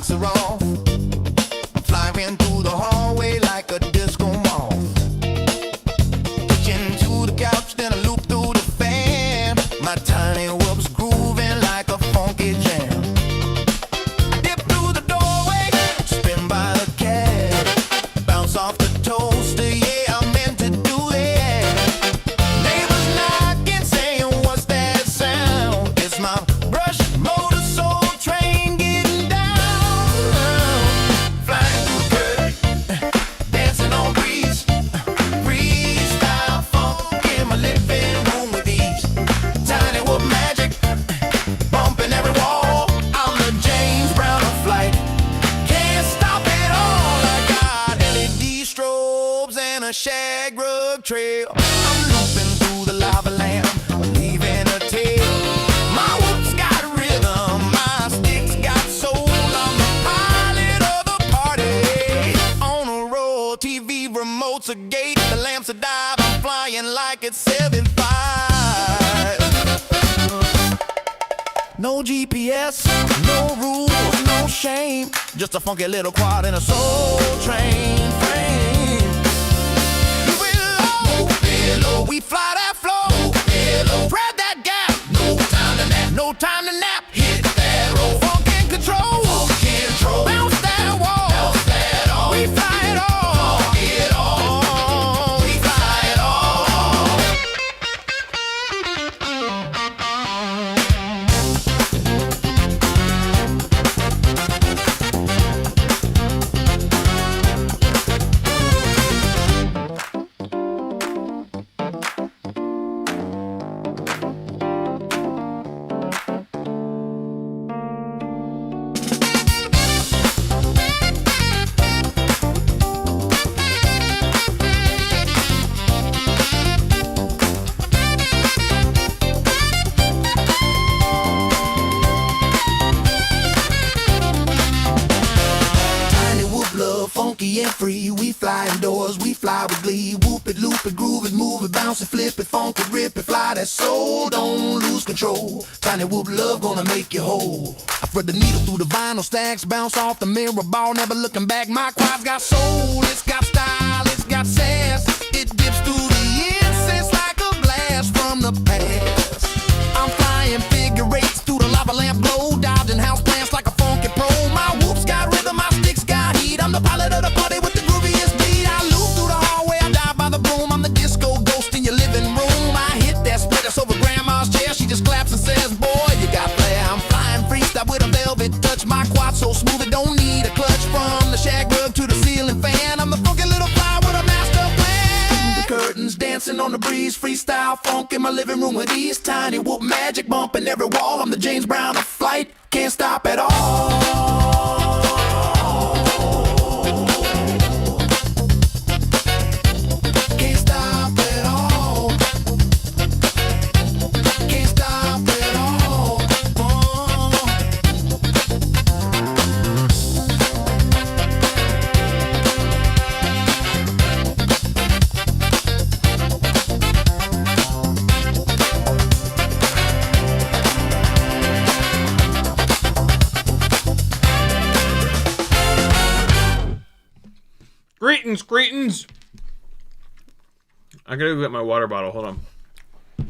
lights are off. Flying through the hallway like a disco moth. Hitching to the couch, then I loop through the fan. My tiny whoops grooving like a funky jam. I dip through the doorway, spin by the cat, bounce off the toaster, yeah, I meant to do that. Neighbors knocking, saying, what's that sound? It's my brush motor soul train getting down. Flying through the curtain, dancing on breeze, freestyle funk in my living room with ease. Tiny whoop magic, bumping every wall. I'm the James Brown of flight, can't stop it all. I got LED strobes and a shag rug trail. I'm looping through the lava lamp, leaving a tail. My whoops got rhythm, my sticks got soul. I'm the pilot of the party. On a roll, TV remotes a gate, the lamps are dive. I'm flying like it's 7.5. No GPS, no rules, no shame. Just a funky little quad in a soul train frame. We fly that flow, grab that gap. No time to nap, no time to nap. Hit that roll, funk and control, bounce that wall, we fly it all, we fly it all. Tiny whoop love, funky and free. We fly indoors, we fly with glee. Whoop it, loop it, groove it, move it, bounce it, flip it, funk it, rip it, fly that soul, don't lose control. Tiny whoop love gonna make you whole. I thread the needle through the vinyl stacks, bounce off the mirror ball, never looking back. My quad's got soul, it's got style, it's got sass. It dips through the incense like a blast from the past. I'm flying figure eights through the lava lamp glow, dodging house plants like a funky pro. My whoops got rhythm, my sticks got heat. I'm the pilot of the party with the grooviest beat. I loop through the hallway, I dive by the broom. I'm the disco ghost in your living room. I hit that split that's over grandma's chair. She just claps and says, boy, you got flair. I'm flying freestyle with a velvet touch. My quad so smooth it don't need a clutch. From the shag rug to the ceiling fan, I'm the funky little fly with a master plan. The curtains dancing on the breeze, freestyle funk in my living room with ease. Tiny whoop magic bumping every wall. I'm the James Brown of flight, can't stop at all. Can't stop at all. Can't stop at all. Greetings. I gotta go get my water bottle. Hold on. I'm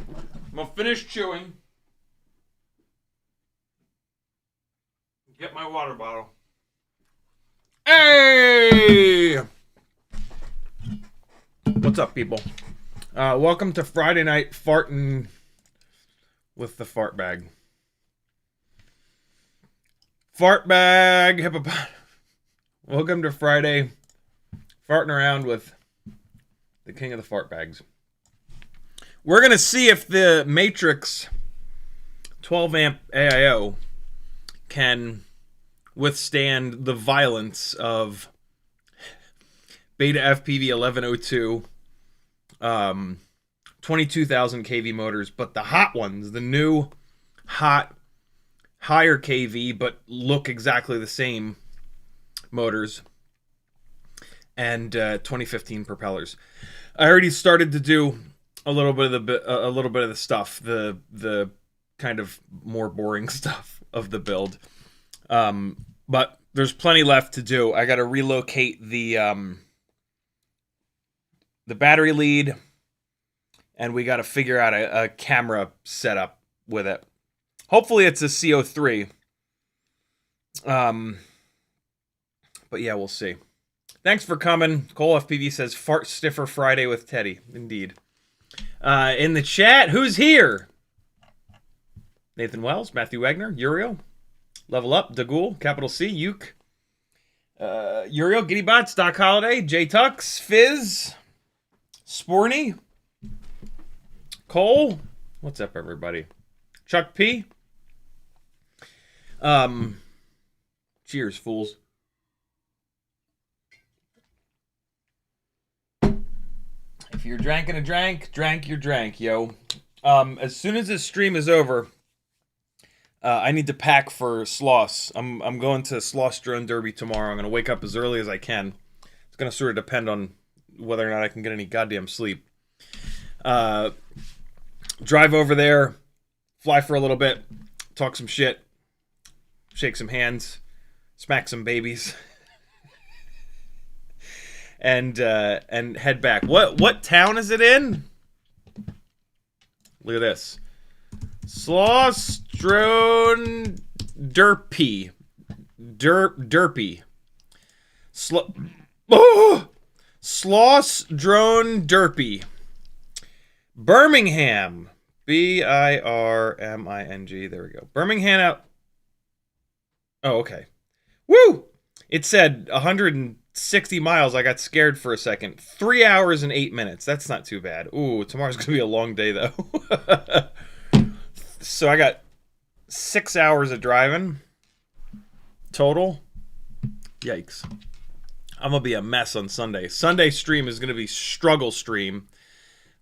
gonna finish chewing. Get my water bottle. Hey! What's up, people? Welcome to Friday night farting with the fart bag. Fart bag, hippopotamus. Welcome to Friday farting around with the king of the fart bags. We're gonna see if the Matrix 12 amp AIO can withstand the violence of BetaFPV 1102 22,000 kV motors, but the hot ones, the new hot higher kV but look exactly the same motors, and 2015 propellers. I already started to do a little bit of the stuff, the kind of more boring stuff of the build. But there's plenty left to do. I got to relocate the battery lead, and we got to figure out a camera setup with it. Hopefully it's a CO3. But yeah, we'll see. Thanks for coming. Cole FPV says, fart stiffer Friday with Teddy. Indeed. In the chat, who's here? Nathan Wells, Matthew Wagner, Uriel, Level Up, Dagul, Capital C, Uke, Uriel, Giddybots, Doc Holiday, J Tux, Fizz, Sporny, Cole. What's up, everybody? Chuck P. Cheers, fools. If you're drinking a drank your drank, yo. As soon as this stream is over, I need to pack for Sloss. I'm going to Sloss Drone Derby tomorrow. I'm going to wake up as early as I can. It's going to sort of depend on whether or not I can get any goddamn sleep. Drive over there, fly for a little bit, talk some shit, shake some hands, smack some babies, and head back. What town is it in? Look at this. Sloss Drone Derpy. Derpy. Sloss Drone Derpy. Birmingham. Birming. There we go. Birmingham out. Oh, okay. Woo! It said 160 miles. I got scared for a second. 3 hours and 8 minutes. That's not too bad. Ooh, tomorrow's going to be a long day, though. So I got 6 hours of driving total. Yikes. I'm going to be a mess on Sunday. Sunday stream is going to be struggle stream.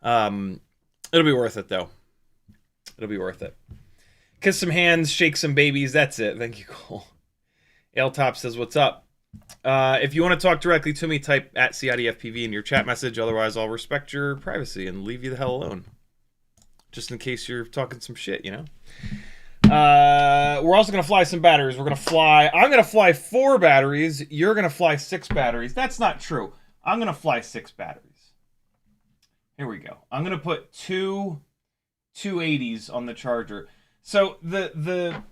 It'll be worth it, though. It'll be worth it. Kiss some hands, shake some babies. That's it. Thank you, Cole. Ailtop says, what's up? If you want to talk directly to me, type at CiottiFPV in your chat message. Otherwise, I'll respect your privacy and leave you the hell alone. Just in case you're talking some shit, you know? We're also going to fly some batteries. I'm going to fly 4 batteries. You're going to fly 6 batteries. That's not true. I'm going to fly 6 batteries. Here we go. I'm going to put 2 280s on the charger. So the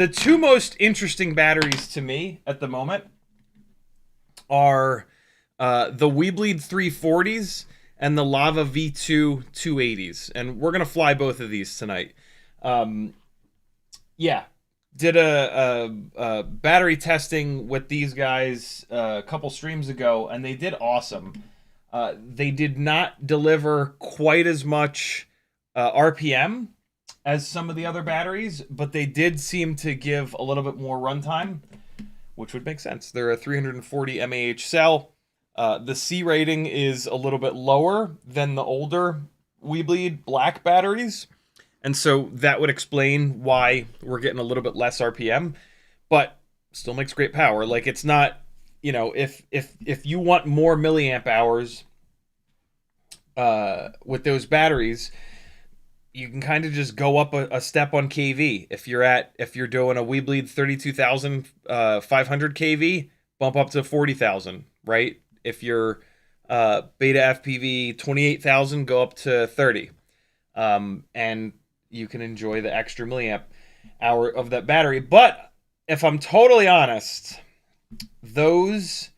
2 most interesting batteries to me at the moment are the Weebleed 340s and the Lava V2 280s. And we're going to fly both of these tonight. Yeah. Did a battery testing with these guys a couple streams ago, and they did awesome. They did not deliver quite as much RPM as some of the other batteries, but they did seem to give a little bit more runtime, which would make sense. They're a 340 mAh cell. The C rating is a little bit lower than the older Weebleed black batteries, and so that would explain why we're getting a little bit less RPM, but still makes great power. Like, it's not, you know, if you want more milliamp hours with those batteries, you can kind of just go up a step on KV. If you're doing a Weebleed 32,500 KV, bump up to 40,000, right? If you're BetaFPV 28,000, go up to 30. And you can enjoy the extra milliamp hour of that battery. But if I'm totally honest, those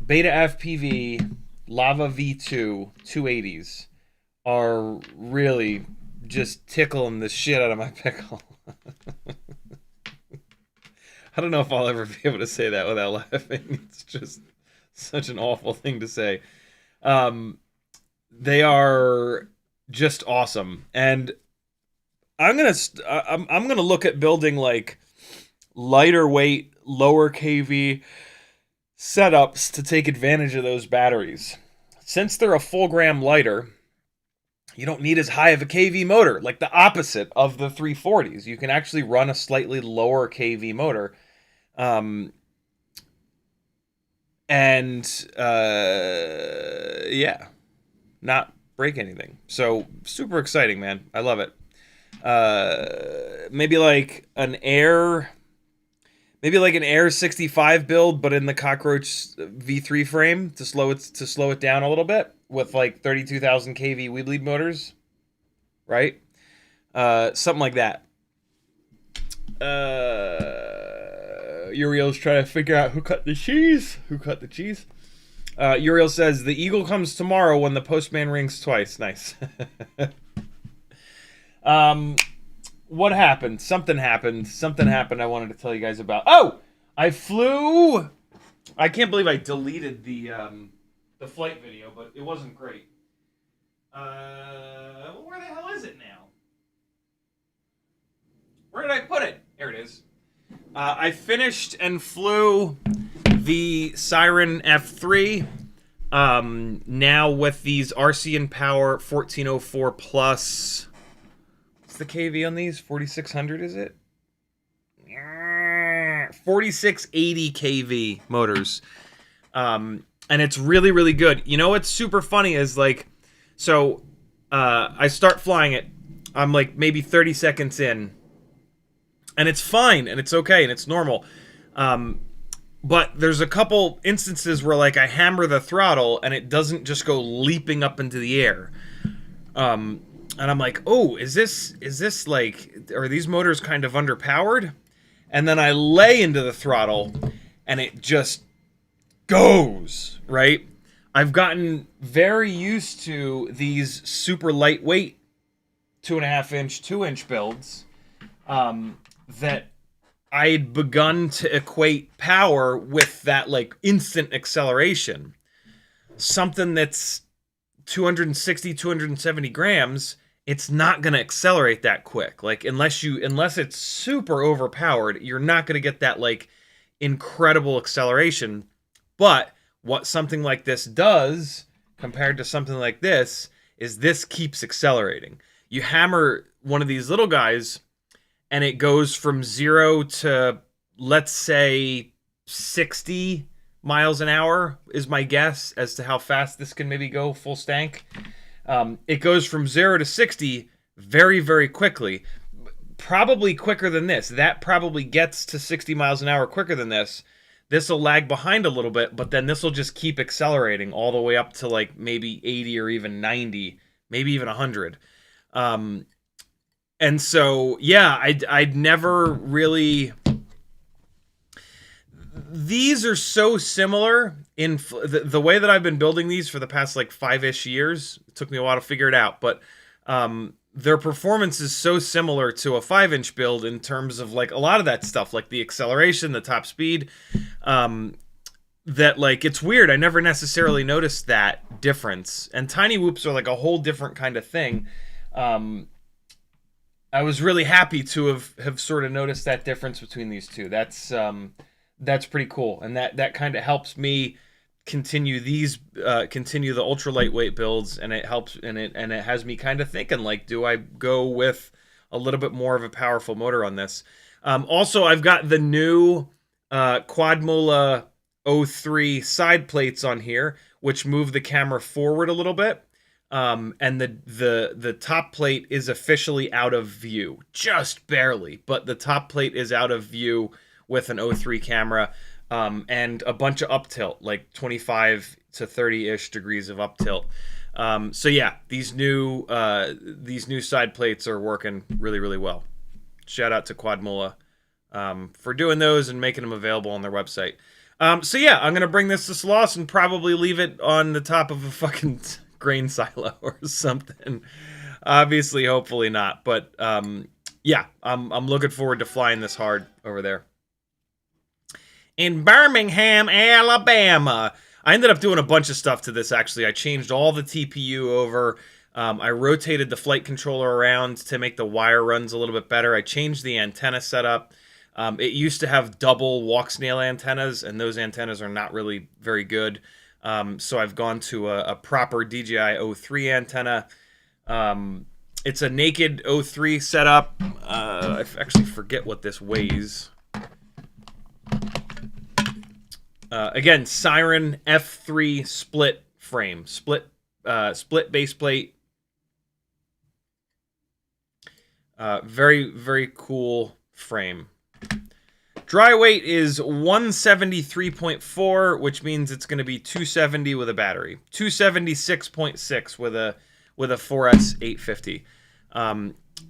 BetaFPV Lava V2 280s are really just tickling the shit out of my pickle. I don't know if I'll ever be able to say that without laughing. It's just such an awful thing to say. They are just awesome, and I'm gonna look at building like lighter weight, lower KV setups to take advantage of those batteries. Since they're a full gram lighter, you don't need as high of a KV motor, like the opposite of the 340s. You can actually run a slightly lower KV motor. Yeah, not break anything. So super exciting, man. I love it. Maybe like an Air maybe like an Air 65 build, but in the Cockroach V3 frame to slow it down a little bit with like 32,000 kV weed lead motors, right? Something like that. Uriel's trying to figure out who cut the cheese. Uriel says the eagle comes tomorrow when the postman rings twice. Nice. What happened? Something happened. I wanted to tell you guys about. Oh, I flew. I can't believe I deleted the flight video, but it wasn't great. Where the hell is it now? Where did I put it? There it is. I finished and flew the Siren F3. Now with these RC Power 1404 plus. What's the KV on these? 4600 is it? 4680 kV motors. And it's really, really good. You know what's super funny is like, so I start flying it. I'm like maybe 30 seconds in. And it's fine, and it's okay, and it's normal. But there's a couple instances where like I hammer the throttle, and it doesn't just go leaping up into the air. And I'm like, oh, is this like, are these motors kind of underpowered? And then I lay into the throttle, and it just goes, right? I've gotten very used to these super lightweight 2.5-inch, 2-inch builds. That I'd begun to equate power with that like instant acceleration. Something that's 260, 270 grams, it's not going to accelerate that quick. Like unless it's super overpowered, you're not going to get that like incredible acceleration. But what something like this does compared to something like this is this keeps accelerating. You hammer one of these little guys and it goes from 0 to, let's say, 60 miles an hour is my guess as to how fast this can maybe go full stank. It goes from 0 to 60 very, very quickly. Probably quicker than this. That probably gets to 60 miles an hour quicker than this. This will lag behind a little bit, but then this will just keep accelerating all the way up to like maybe 80 or even 90, maybe even 100. And so, yeah, I'd never really... These are so similar in the way that I've been building these for the past like 5-ish years. It took me a while to figure it out, but their performance is so similar to a 5-inch build in terms of like a lot of that stuff, like the acceleration, the top speed, that like it's weird. I never necessarily noticed that difference. And tiny whoops are like a whole different kind of thing. I was really happy to have sort of noticed that difference between these two. That's pretty cool, and that kind of helps me continue the ultra lightweight builds, and it helps, and it has me kind of thinking like, do I go with a little bit more of a powerful motor on this? Also, I've got the new Quadmola 03 side plates on here, which move the camera forward a little bit. And the top plate is officially out of view, just barely, but the top plate is out of view with an 03 camera, and a bunch of up tilt, like 25 to 30-ish degrees of up tilt. So yeah, these new side plates are working really, really well. Shout out to Quadmola for doing those and making them available on their website. So yeah, I'm gonna bring this to Sloss and probably leave it on the top of a fucking grain silo or something. Obviously, hopefully not, but yeah, I'm looking forward to flying this hard over there. In Birmingham, Alabama, I ended up doing a bunch of stuff to this, actually. I changed all the TPU over. I rotated the flight controller around to make the wire runs a little bit better. I changed the antenna setup. It used to have double walk snail antennas, and those antennas are not really very good. So I've gone to a proper DJI 03 antenna. It's a naked 03 setup. I actually forget what this weighs. Again, Siren F3 split frame. Split base plate. Very, very cool frame. Dry weight is 173.4, which means it's going to be 270 with a battery. 276.6 with a 4S 850,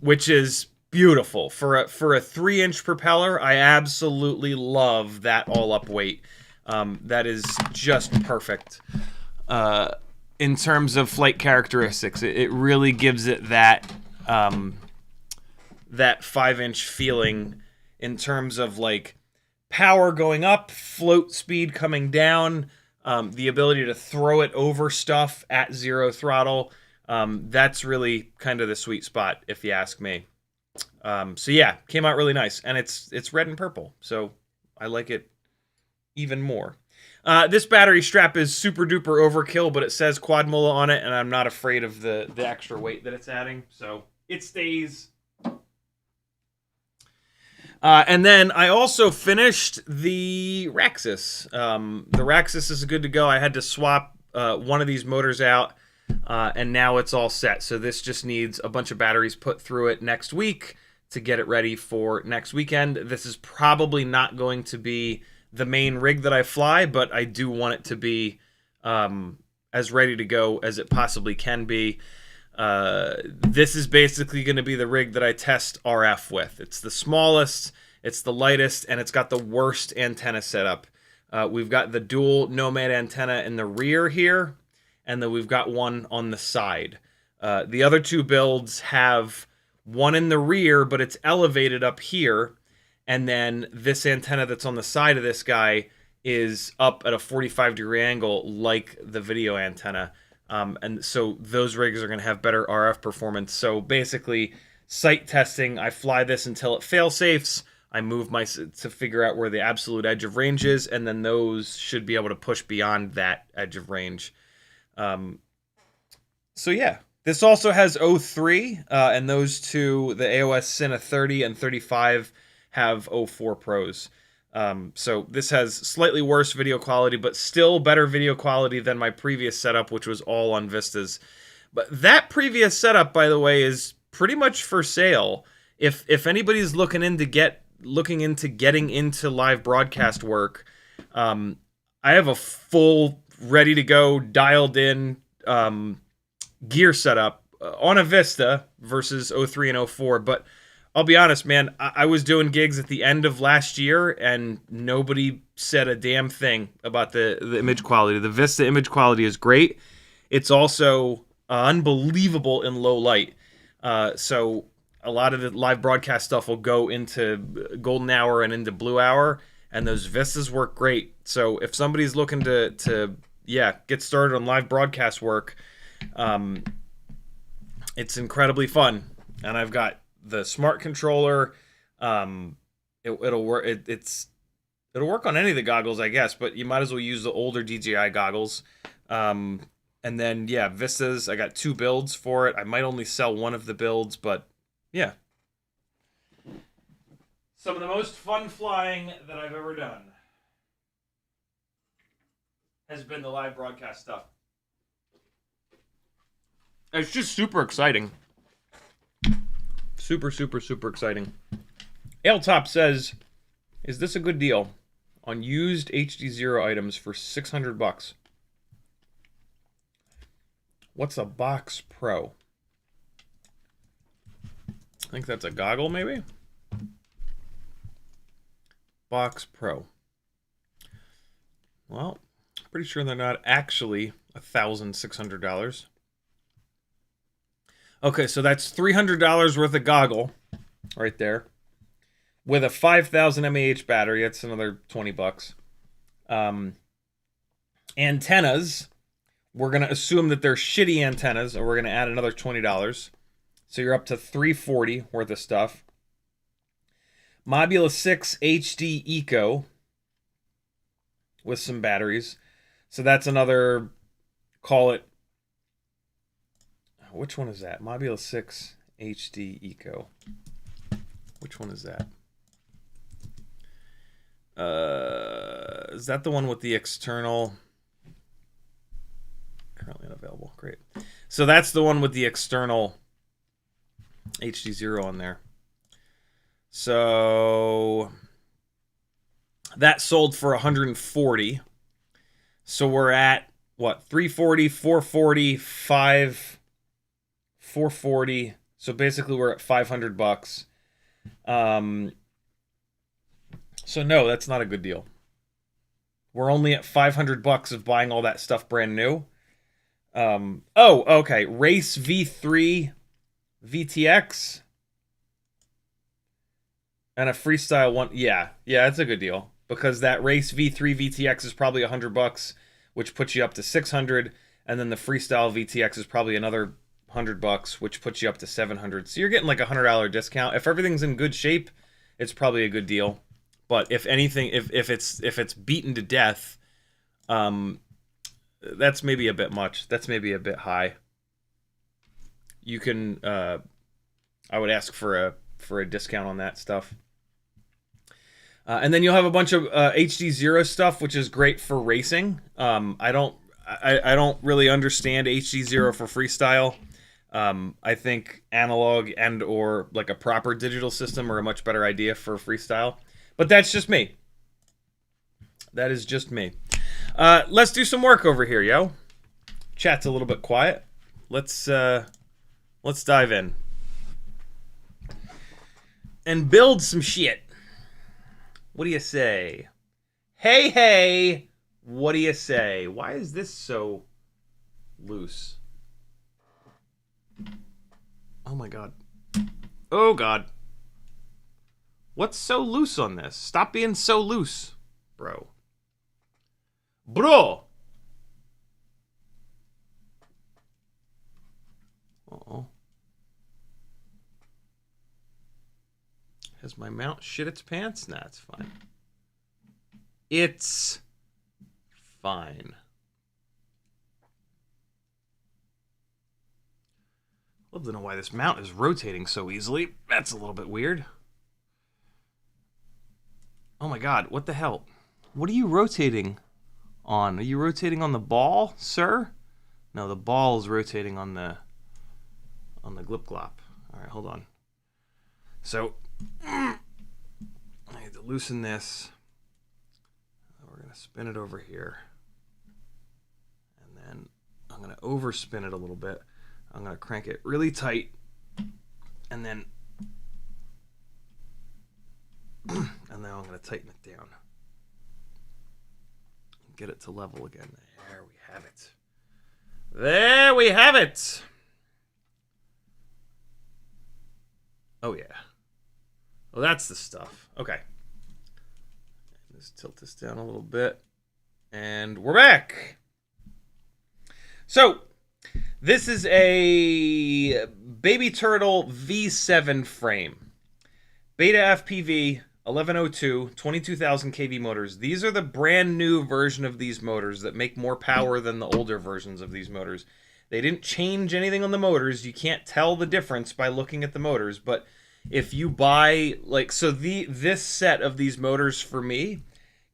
which is beautiful for a 3-inch propeller. I absolutely love that all-up weight. That is just perfect in terms of flight characteristics. It really gives it that that 5-inch feeling in terms of like power going up, float speed coming down, the ability to throw it over stuff at 0 throttle. That's really kind of the sweet spot, if you ask me. So yeah, came out really nice, and it's red and purple, so I like it even more. This battery strap is super duper overkill, but it says quad mola on it, and I'm not afraid of the extra weight that it's adding, so it stays. And then I also finished the Raxus. The Raxus is good to go. I had to swap one of these motors out, and now it's all set. So this just needs a bunch of batteries put through it next week to get it ready for next weekend. This is probably not going to be the main rig that I fly, but I do want it to be as ready to go as it possibly can be. This is basically going to be the rig that I test RF with. It's the smallest, it's the lightest, and it's got the worst antenna setup. We've got the dual Nomad antenna in the rear here, and then we've got one on the side. The other two builds have one in the rear, but it's elevated up here, and then this antenna that's on the side of this guy is up at a 45-degree angle like the video antenna. And so those rigs are going to have better RF performance. So basically, sight testing, I fly this until it fail-safes. I move to figure out where the absolute edge of range is, and then those should be able to push beyond that edge of range. So yeah, this also has O3, and those two, the AOS Cine 30 and 35, have O4 Pros. So this has slightly worse video quality, but still better video quality than my previous setup, which was all on Vistas. But that previous setup, by the way, is pretty much for sale. If anybody's looking into getting into live broadcast work, I have a full, ready to go, dialed in gear setup on a Vista versus O3 and O4, but I'll be honest, man, I was doing gigs at the end of last year, and nobody said a damn thing about the image quality. The Vista image quality is great. It's also unbelievable in low light. So a lot of the live broadcast stuff will go into golden hour and into blue hour, and those Vistas work great. So if somebody's looking to get started on live broadcast work, it's incredibly fun. And I've got the smart controller. It'll work. It'll work on any of the goggles, I guess, but you might as well use the older DJI goggles. And then Vistas. I got 2 builds for it. I might only sell one of the builds, but yeah. Some of the most fun flying that I've ever done has been the live broadcast stuff. It's just super exciting. Super, super, super exciting. Ailtop says, is this a good deal on used HD0 items for $600? What's a Box Pro? I think that's a goggle, maybe? Box Pro. Well, pretty sure they're not actually $1,600. Okay, so that's $300 worth of goggle right there with a 5,000 mAh battery. That's another $20. Antennas, we're going to assume that they're shitty antennas, and we're going to add another $20. So you're up to $340 worth of stuff. Mobula 6 HD Eco with some batteries. So that's another, call it, which one is that? Mobula 6 HD Eco. Which one is that? Is that the one with the external? Currently unavailable. Great. So that's the one with the external HD0 on there. So That sold for 140. So we're at what? 340, 440, 440. So basically we're at $500. So no, that's not a good deal. We're only at $500 of buying all that stuff brand new. Oh, okay. Race V3 VTX and a freestyle one. Yeah, that's a good deal because that Race V3 VTX is probably $100, which puts you up to 600, and then the freestyle VTX is probably another $100, which puts you up to 700. So you're getting like $100 discount. If everything's in good shape, it's probably a good deal. But if anything, if it's beaten to death, that's maybe a bit much. That's maybe a bit high. You can, I would ask for a discount on that stuff. And then you'll have a bunch of HD0 stuff, which is great for racing. I don't really understand HD0 for freestyle. I think analog and or like a proper digital system are a much better idea for freestyle. But that's just me. That is just me. Let's do some work over here, yo. Chat's a little bit quiet. Let's dive in and build some shit. What do you say? Hey, what do you say? Why is this so loose? Oh my god. Oh god. What's so loose on this? Stop being so loose, bro. Bro! Uh-oh. Has my mount shit its pants? Nah, it's fine. It's fine. Love to know why this mount is rotating so easily. That's a little bit weird. Oh my god, what the hell? What are you rotating on? Are you rotating on the ball, sir? No, the ball is rotating on the glip glop. Alright, hold on. So I need to loosen this. We're gonna spin it over here. And then I'm gonna overspin it a little bit. I'm gonna crank it really tight. And then I'm going to tighten it down. Get it to level again. There we have it. There we have it. Oh, yeah. Well, that's the stuff. Okay. Let's tilt this down a little bit. And we're back. So, this is a Baby Turtle V7 frame. BetaFPV 1102, 22,000 kV motors. These are the brand new version of these motors that make more power than the older versions of these motors. They didn't change anything on the motors. You can't tell the difference by looking at the motors, but if you buy, like, so this set of these motors for me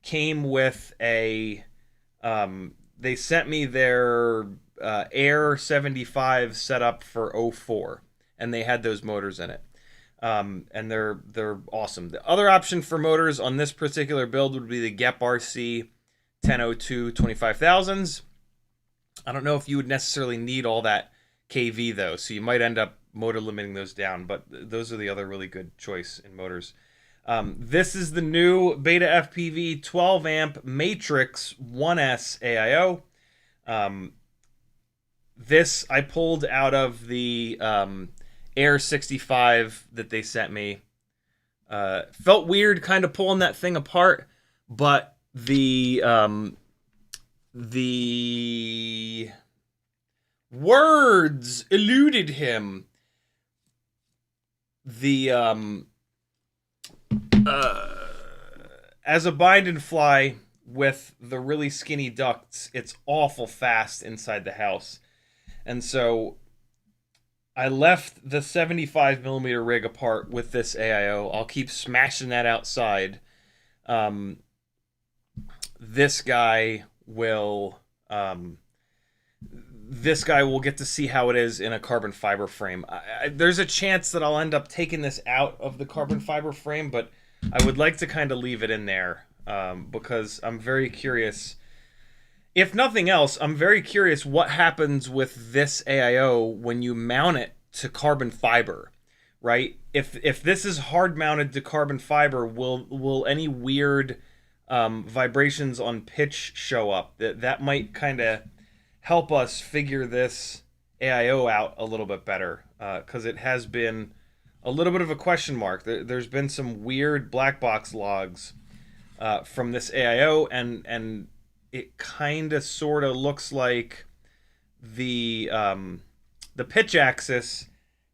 came with a, they sent me their Air 75 setup for 04, and they had those motors in it. And they're awesome. The other option for motors on this particular build would be the Gep RC 1002 25,000s. I don't know if you would necessarily need all that kV though, so you might end up motor limiting those down, but those are the other really good choice in motors. This is the new BetaFPV 12 amp Matrix 1S AIO. This I pulled out of the Air 65 that they sent me. Felt weird kind of pulling that thing apart, but the words eluded him. As a bind and fly with the really skinny ducts, it's awful fast inside the house. And so I left the 75mm rig apart with this AIO. I'll keep smashing that outside. This guy will get to see how it is in a carbon fiber frame. There's a chance that I'll end up taking this out of the carbon fiber frame, but I would like to kind of leave it in there because I'm very curious. If nothing else, I'm very curious what happens with this AIO when you mount it to carbon fiber, right? If this is hard mounted to carbon fiber, will any weird vibrations on pitch show up? That might kind of help us figure this AIO out a little bit better, because it has been a little bit of a question mark. There's been some weird black box logs from this AIO, and it kind of sort of looks like the pitch axis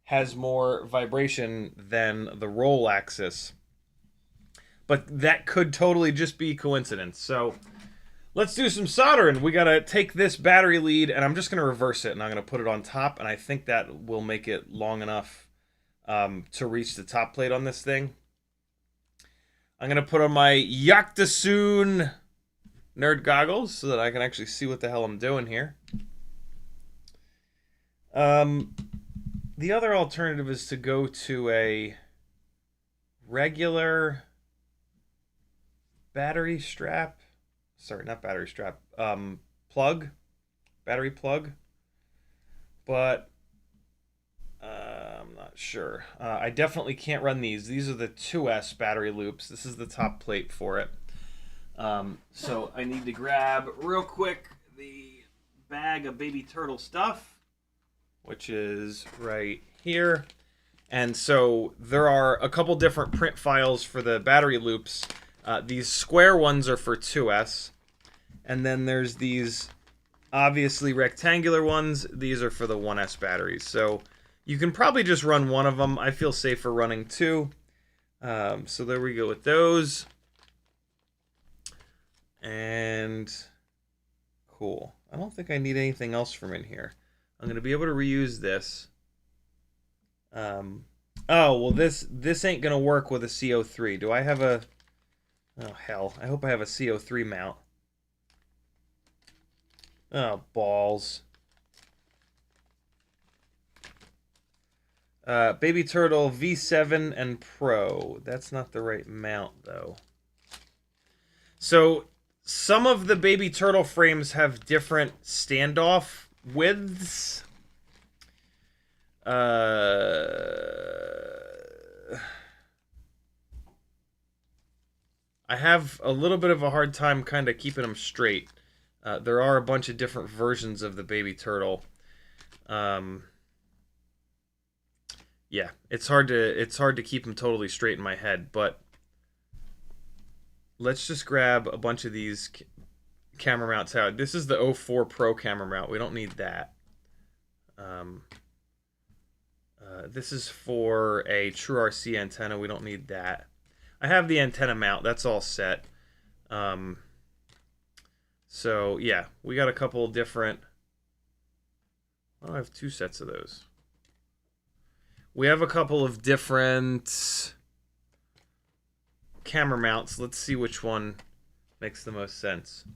has more vibration than the roll axis. But that could totally just be coincidence. So let's do some soldering. We got to take this battery lead, and I'm just going to reverse it, and I'm going to put it on top, and I think that will make it long enough to reach the top plate on this thing. I'm going to put on my Yaktasoon nerd goggles so that I can actually see what the hell I'm doing here. The other alternative is to go to a regular battery strap. Sorry, not battery strap. Plug. Battery plug. But I'm not sure. I definitely can't run these. These are the 2S battery loops. This is the top plate for it. So I need to grab real quick the bag of baby turtle stuff, which is right here. And so there are a couple different print files for the battery loops. These square ones are for 2S. And then there's these obviously rectangular ones. These are for the 1S batteries. So you can probably just run one of them. I feel safer running two. So there we go with those. And cool. I don't think I need anything else from in here. I'm going to be able to reuse this. Oh, well, this ain't going to work with a CO3. Do I have a... Oh, hell. I hope I have a CO3 mount. Oh, balls. Baby Turtle V7 and Pro. That's not the right mount, though. So, some of the Baby Turtle frames have different standoff widths. I have a little bit of a hard time kind of keeping them straight. There are a bunch of different versions of the Baby Turtle. Yeah, it's hard to keep them totally straight in my head, but let's just grab a bunch of these camera mounts out. This is the 04 Pro camera mount. We don't need that. This is for a True RC antenna. We don't need that. I have the antenna mount. That's all set. So, yeah, we got a couple different... I have two sets of those. We have a couple of different camera mounts. Let's see which one makes the most sense.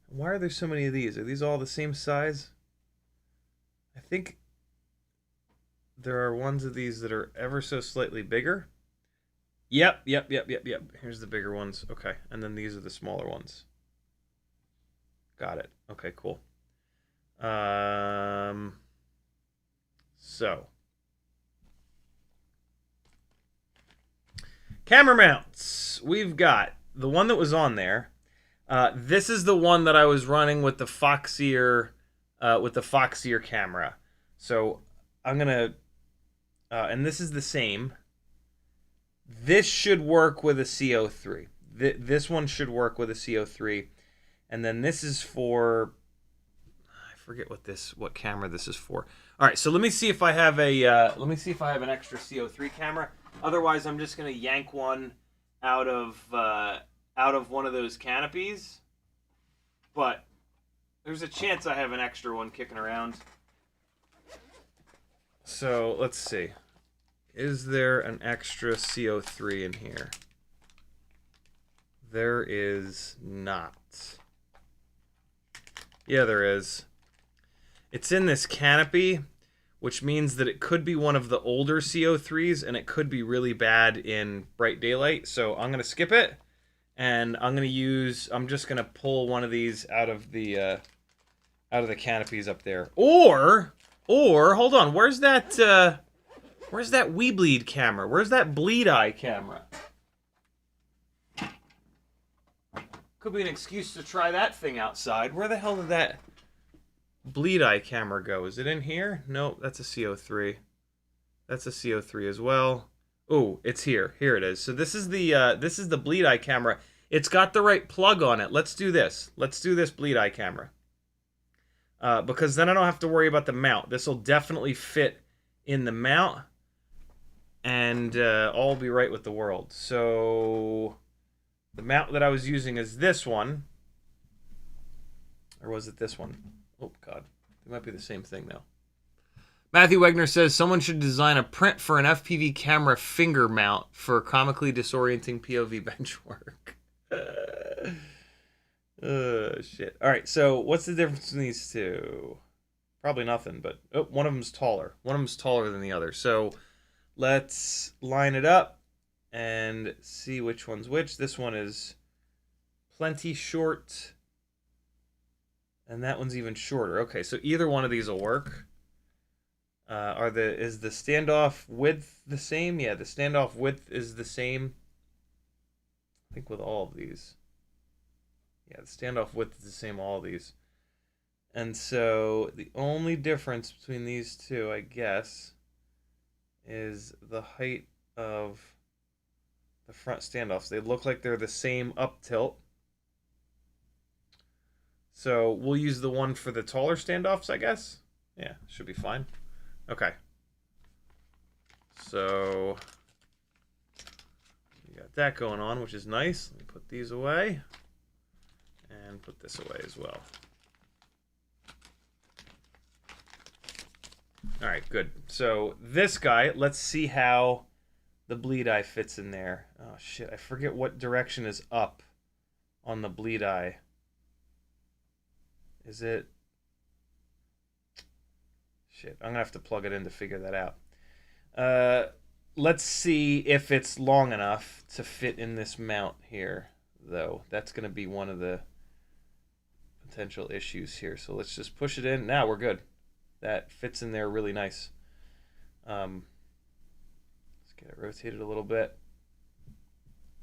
Why are there so many of these? Are these all the same size? I think there are ones of these that are ever so slightly bigger. Yep. Here's the bigger ones. Okay, and then these are the smaller ones. Got it. Okay, cool. So... camera mounts. We've got the one that was on there. This is the one that I was running with the Foxier camera. So I'm gonna, and this is the same. This should work with a CO3. This one should work with a CO3, and then this is for, I forget what camera this is for. All right, so let me see if I have an extra CO3 camera. Otherwise, I'm just gonna yank one out of one of those canopies. But there's a chance I have an extra one kicking around. So let's see. Is there an extra CO3 in here? There is not. Yeah, there is. It's in this canopy, which means that it could be one of the older CO3s, and it could be really bad in bright daylight. So I'm going to skip it, and I'm just gonna pull one of these out of the canopies up there. Or hold on, where's that Weebleed camera? Where's that Bleed Eye camera? Could be an excuse to try that thing outside. Where the hell did that Bleed Eye camera go? Is it in here? No, that's a CO3. That's a CO3 as well. Oh, it's here. Here it is. So this is the Bleed Eye camera. It's got the right plug on it. Let's do this. Let's do this Bleed Eye camera. Because then I don't have to worry about the mount. This will definitely fit in the mount, and all will be right with the world. So the mount that I was using is this one. Or was it this one? Oh, God. They might be the same thing, though. Matthew Wegner says, someone should design a print for an FPV camera finger mount for comically disorienting POV bench work. Shit. All right, so what's the difference between these two? Probably nothing, but one of them's taller. One of them's taller than the other. So let's line it up and see which one's which. This one is plenty short, and that one's even shorter. Okay, so either one of these will work. Is the standoff width the same? Yeah, the standoff width is the same. I think with all of these. Yeah, the standoff width is the same all of these. And so the only difference between these two, I guess, is the height of the front standoffs. They look like they're the same up tilt. So we'll use the one for the taller standoffs, I guess. Yeah, should be fine. Okay. So we got that going on, which is nice. Let me put these away and put this away as well. All right, good. So this guy, let's see how the Bleed Eye fits in there. Oh, shit. I forget what direction is up on the Bleed Eye. Is it... Shit, I'm going to have to plug it in to figure that out. Let's see if it's long enough to fit in this mount here, though. That's going to be one of the potential issues here. So let's just push it in. Now we're good. That fits in there really nice. Let's get it rotated a little bit.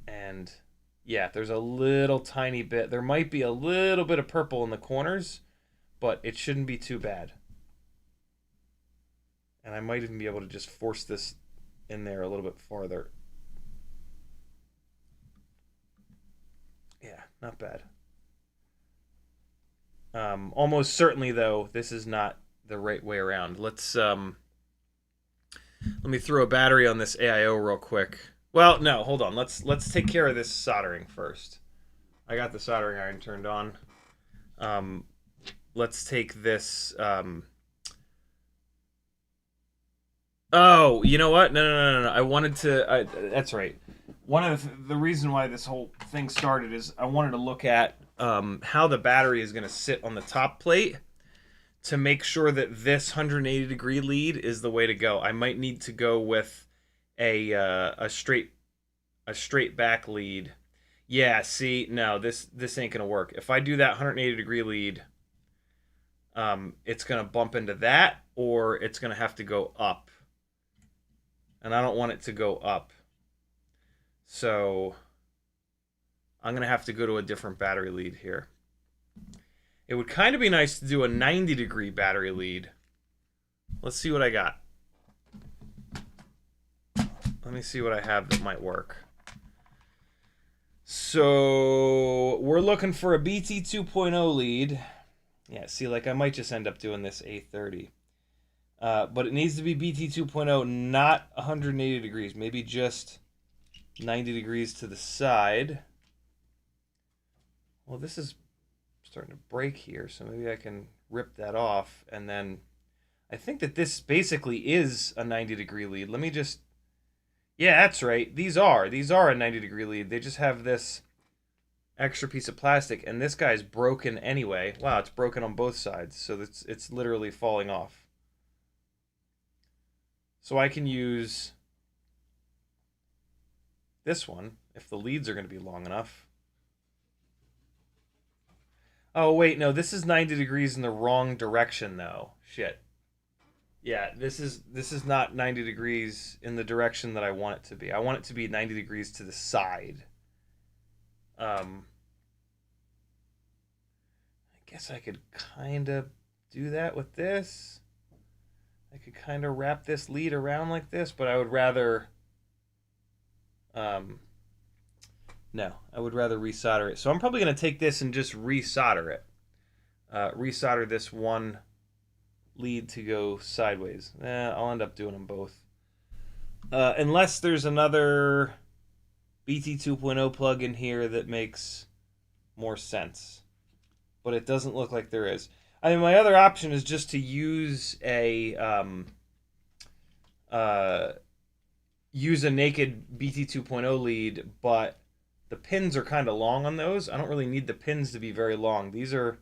And yeah, there's a little tiny bit. There might be a little bit of purple in the corners, but it shouldn't be too bad. And I might even be able to just force this in there a little bit farther. Yeah, not bad. Almost certainly, though, this is not the right way around. Let's let me throw a battery on this AIO real quick. Well, no, hold on. Let's take care of this soldering first. I got the soldering iron turned on. Let's take this. Oh, you know what? No. I wanted to. That's right. One of the reason why this whole thing started is I wanted to look at how the battery is going to sit on the top plate to make sure that this 180-degree lead is the way to go. I might need to go with a straight back lead. Yeah, see, no, this ain't gonna work. If I do that 180-degree lead, it's gonna bump into that, or it's gonna have to go up, and I don't want it to go up. So I'm gonna have to go to a different battery lead here. It would kind of be nice to do a 90-degree battery lead. Let's see what I got. Let me see what I have that might work. So we're looking for a BT 2.0 lead. Yeah, see, like I might just end up doing this A30. But it needs to be BT 2.0, not 180 degrees. Maybe just 90 degrees to the side. Well, this is starting to break here, so maybe I can rip that off. And then I think that this basically is a 90-degree lead. Let me just... Yeah, that's right. These are a 90-degree lead. They just have this extra piece of plastic, and this guy's broken anyway. Wow, it's broken on both sides, so it's literally falling off. So I can use this one if the leads are going to be long enough. Oh, wait, no, this is 90 degrees in the wrong direction, though. Shit. Yeah, this is not 90 degrees in the direction that I want it to be. I want it to be 90 degrees to the side. I guess I could kind of do that with this. I could kind of wrap this lead around like this, but I would rather... no, I would rather resolder it. So I'm probably going to take this and just resolder it. Resolder this one lead to go sideways. I'll end up doing them both. Unless there's another BT 2.0 plug in here that makes more sense. But it doesn't look like there is. I mean, my other option is just to use a naked BT 2.0 lead, but the pins are kind of long on those. I don't really need the pins to be very long. These are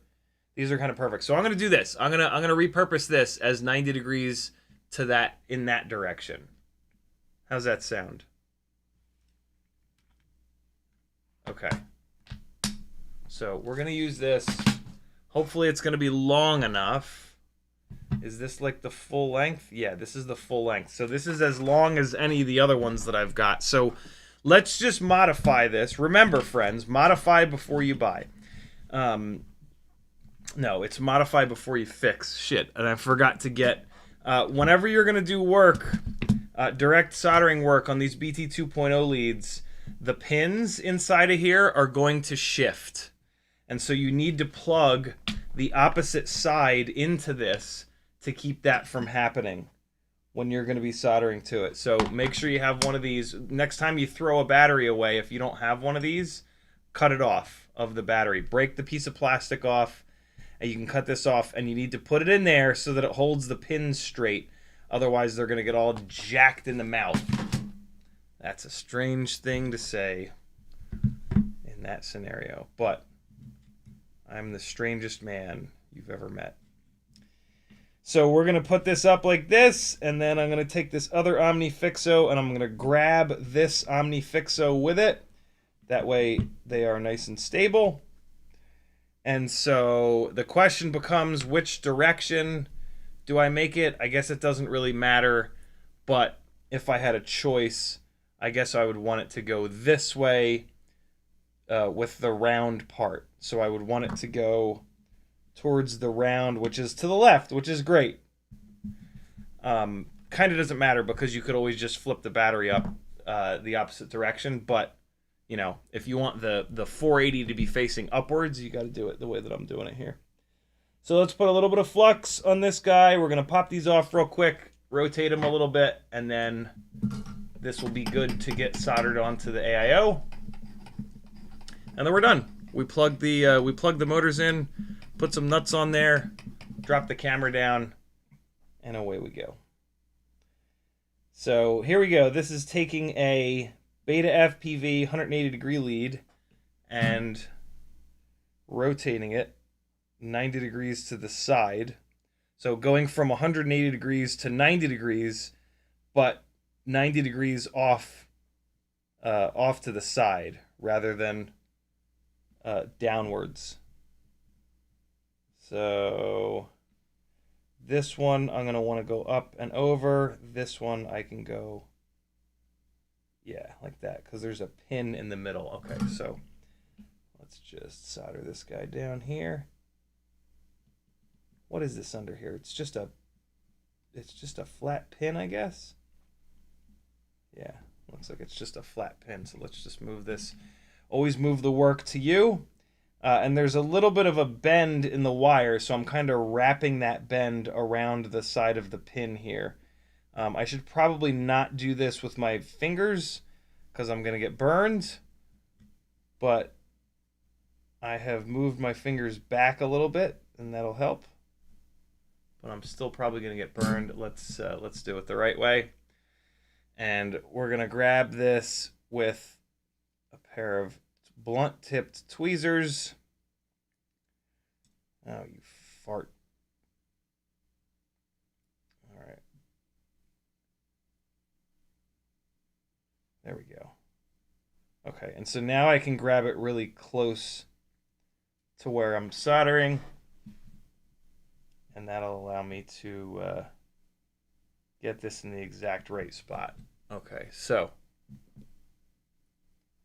kind of perfect. So I'm gonna do this. I'm gonna repurpose this as 90 degrees to that in that direction. How's that sound? Okay. So we're gonna use this. Hopefully it's gonna be long enough. Is this like the full length? Yeah, this is the full length. So this is as long as any of the other ones that I've got. So let's just modify this. Remember, friends, modify before you buy. No, it's modify before you fix. Shit, and I forgot to get... whenever you're going to do work, direct soldering work on these BT 2.0 leads, the pins inside of here are going to shift. And so you need to plug the opposite side into this to keep that from happening when you're going to be soldering to it. So make sure you have one of these. Next time you throw a battery away, if you don't have one of these, cut it off of the battery. Break the piece of plastic off, and you can cut this off, and you need to put it in there so that it holds the pins straight. Otherwise, they're going to get all jacked in the mouth. That's a strange thing to say in that scenario, but I'm the strangest man you've ever met. So we're going to put this up like this, and then I'm going to take this other OmniFixo, and I'm going to grab this OmniFixo with it. That way they are nice and stable. And so the question becomes, which direction do I make it? I guess it doesn't really matter, but if I had a choice, I guess I would want it to go this way with the round part. So I would want it to go towards the round, which is to the left, which is great. Kind of doesn't matter because you could always just flip the battery up the opposite direction. But, you know, if you want the 480 to be facing upwards, you got to do it the way that I'm doing it here. So let's put a little bit of flux on this guy. We're going to pop these off real quick, rotate them a little bit, and then this will be good to get soldered onto the AIO. And then we're done. We plug the motors in, put some nuts on there, drop the camera down, and away we go. So here we go. This is taking a BetaFPV 180 degree lead and rotating it 90 degrees to the side. So going from 180 degrees to 90 degrees, but 90 degrees off to the side rather than downwards. So this one I'm going to want to go up and over. This one I can go, yeah, like that, because there's a pin in the middle. Okay, so let's just solder this guy down here. What is this under here? It's just a flat pin, I guess. Yeah, looks like it's just a flat pin. So let's just move this. Always move the work to you. And there's a little bit of a bend in the wire, so I'm kind of wrapping that bend around the side of the pin here. I should probably not do this with my fingers because I'm going to get burned. But I have moved my fingers back a little bit, and that'll help. But I'm still probably going to get burned. Let's do it the right way. And we're going to grab this with a pair of blunt-tipped tweezers. Oh, you fart. All right. There we go. Okay, and so now I can grab it really close to where I'm soldering, and that'll allow me to get this in the exact right spot. Okay, so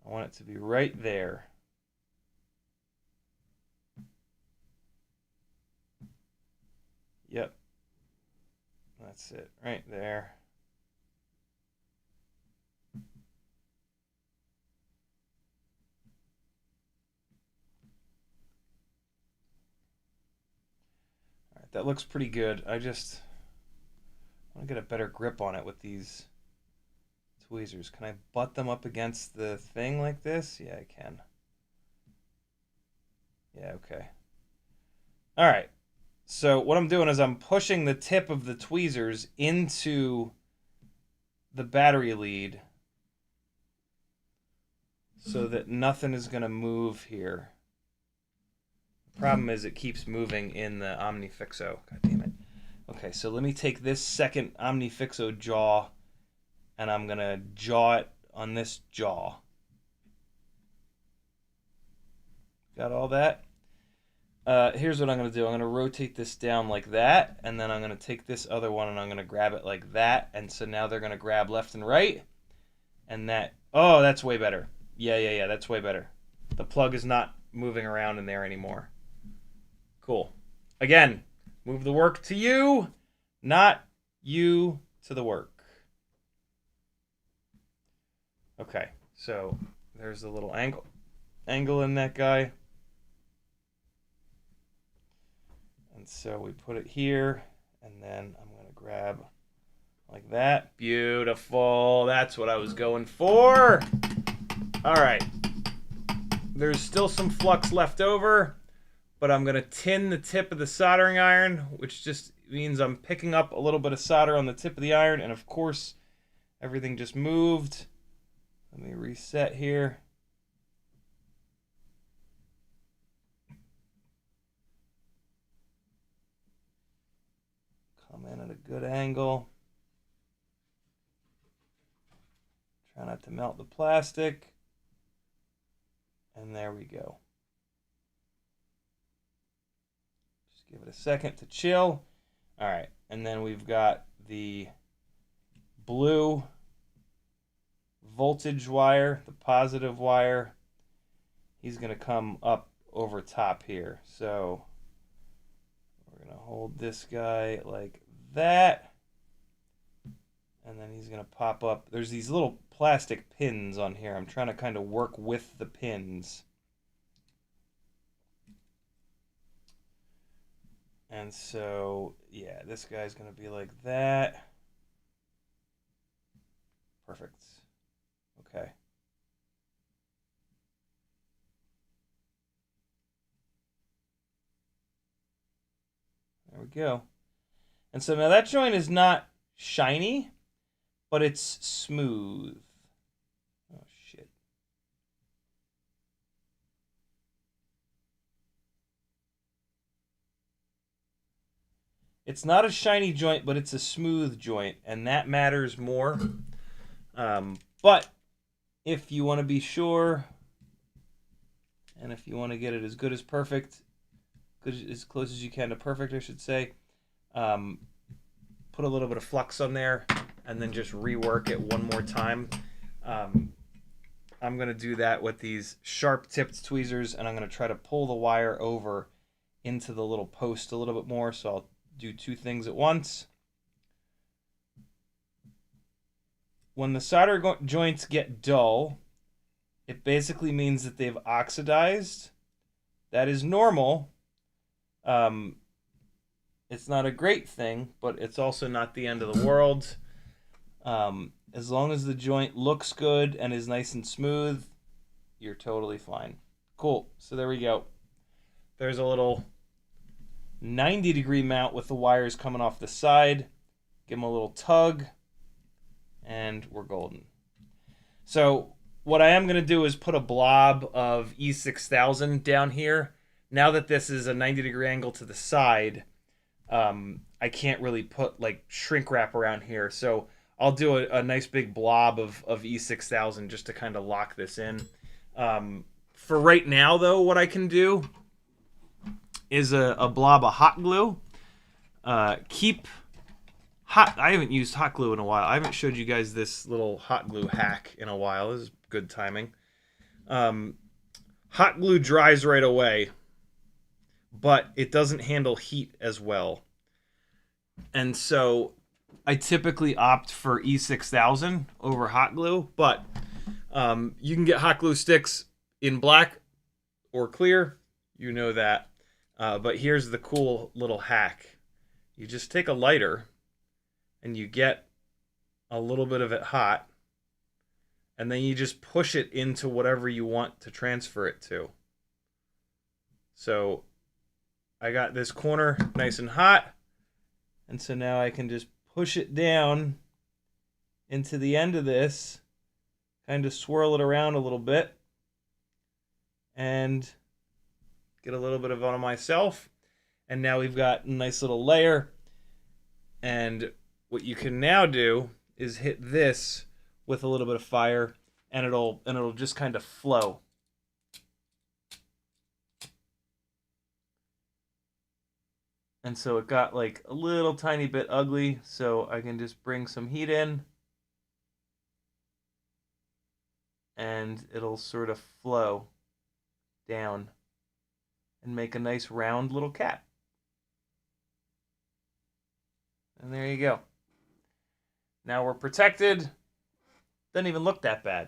I want it to be right there. Yep, that's it, right there. All right, that looks pretty good. I just want to get a better grip on it with these tweezers. Can I butt them up against the thing like this? Yeah, I can. Yeah, okay. All right. So what I'm doing is I'm pushing the tip of the tweezers into the battery lead so that nothing is going to move here. The problem is it keeps moving in the OmniFixo. God damn it. Okay, so let me take this second OmniFixo jaw and I'm going to jaw it on this jaw. Got all that? Here's what I'm going to do. I'm going to rotate this down like that, and then I'm going to take this other one and I'm going to grab it like that, and so now they're going to grab left and right, and that, oh, that's way better. Yeah, that's way better. The plug is not moving around in there anymore. Cool. Again, move the work to you, not you to the work. Okay, so there's the little angle in that guy. And so we put it here, and then I'm going to grab like that. Beautiful. That's what I was going for. All right. There's still some flux left over, but I'm going to tin the tip of the soldering iron, which just means I'm picking up a little bit of solder on the tip of the iron, and of course, everything just moved. Let me reset here. Come in at a good angle. Try not to melt the plastic. And there we go. Just give it a second to chill. All right, and then we've got the blue voltage wire, the positive wire. He's going to come up over top here. So we're going to hold this guy like that. And then he's going to pop up. There's these little plastic pins on here. I'm trying to kind of work with the pins. And so, yeah, this guy's going to be like that. Perfect. Okay. There we go. And so now that joint is not shiny, but it's smooth. Oh, shit. It's not a shiny joint, but it's a smooth joint, and that matters more. But if you want to be sure, and if you want to get it as good as perfect, as close as you can to perfect, I should say, put a little bit of flux on there, and then just rework it one more time. I'm going to do that with these sharp-tipped tweezers, and I'm going to try to pull the wire over into the little post a little bit more, so I'll do two things at once. When the solder joints get dull, it basically means that they've oxidized. That is normal. It's not a great thing, but it's also not the end of the world. As long as the joint looks good and is nice and smooth, you're totally fine. Cool. So there we go. There's a little 90-degree mount with the wires coming off the side. Give them a little tug, and we're golden. So what I am going to do is put a blob of E6000 down here. Now that this is a 90-degree angle to the side, I can't really put like shrink wrap around here. So I'll do a nice big blob of E6000 just to kind of lock this in. For right now, though, what I can do is a blob of hot glue. Keep hot. I haven't used hot glue in a while. I haven't showed you guys this little hot glue hack in a while. This is good timing. Hot glue dries right away, but it doesn't handle heat as well. And so I typically opt for E6000 over hot glue, but you can get hot glue sticks in black or clear. You know that. But here's the cool little hack. You just take a lighter and you get a little bit of it hot, and then you just push it into whatever you want to transfer it to. So I got this corner nice and hot, and so now I can just push it down into the end of this, kind of swirl it around a little bit, and get a little bit of it on myself. And now we've got a nice little layer. And what you can now do is hit this with a little bit of fire, and it'll just kind of flow. And so it got like a little tiny bit ugly, so I can just bring some heat in, and it'll sort of flow down and make a nice round little cap. And there you go. Now we're protected. Doesn't even look that bad.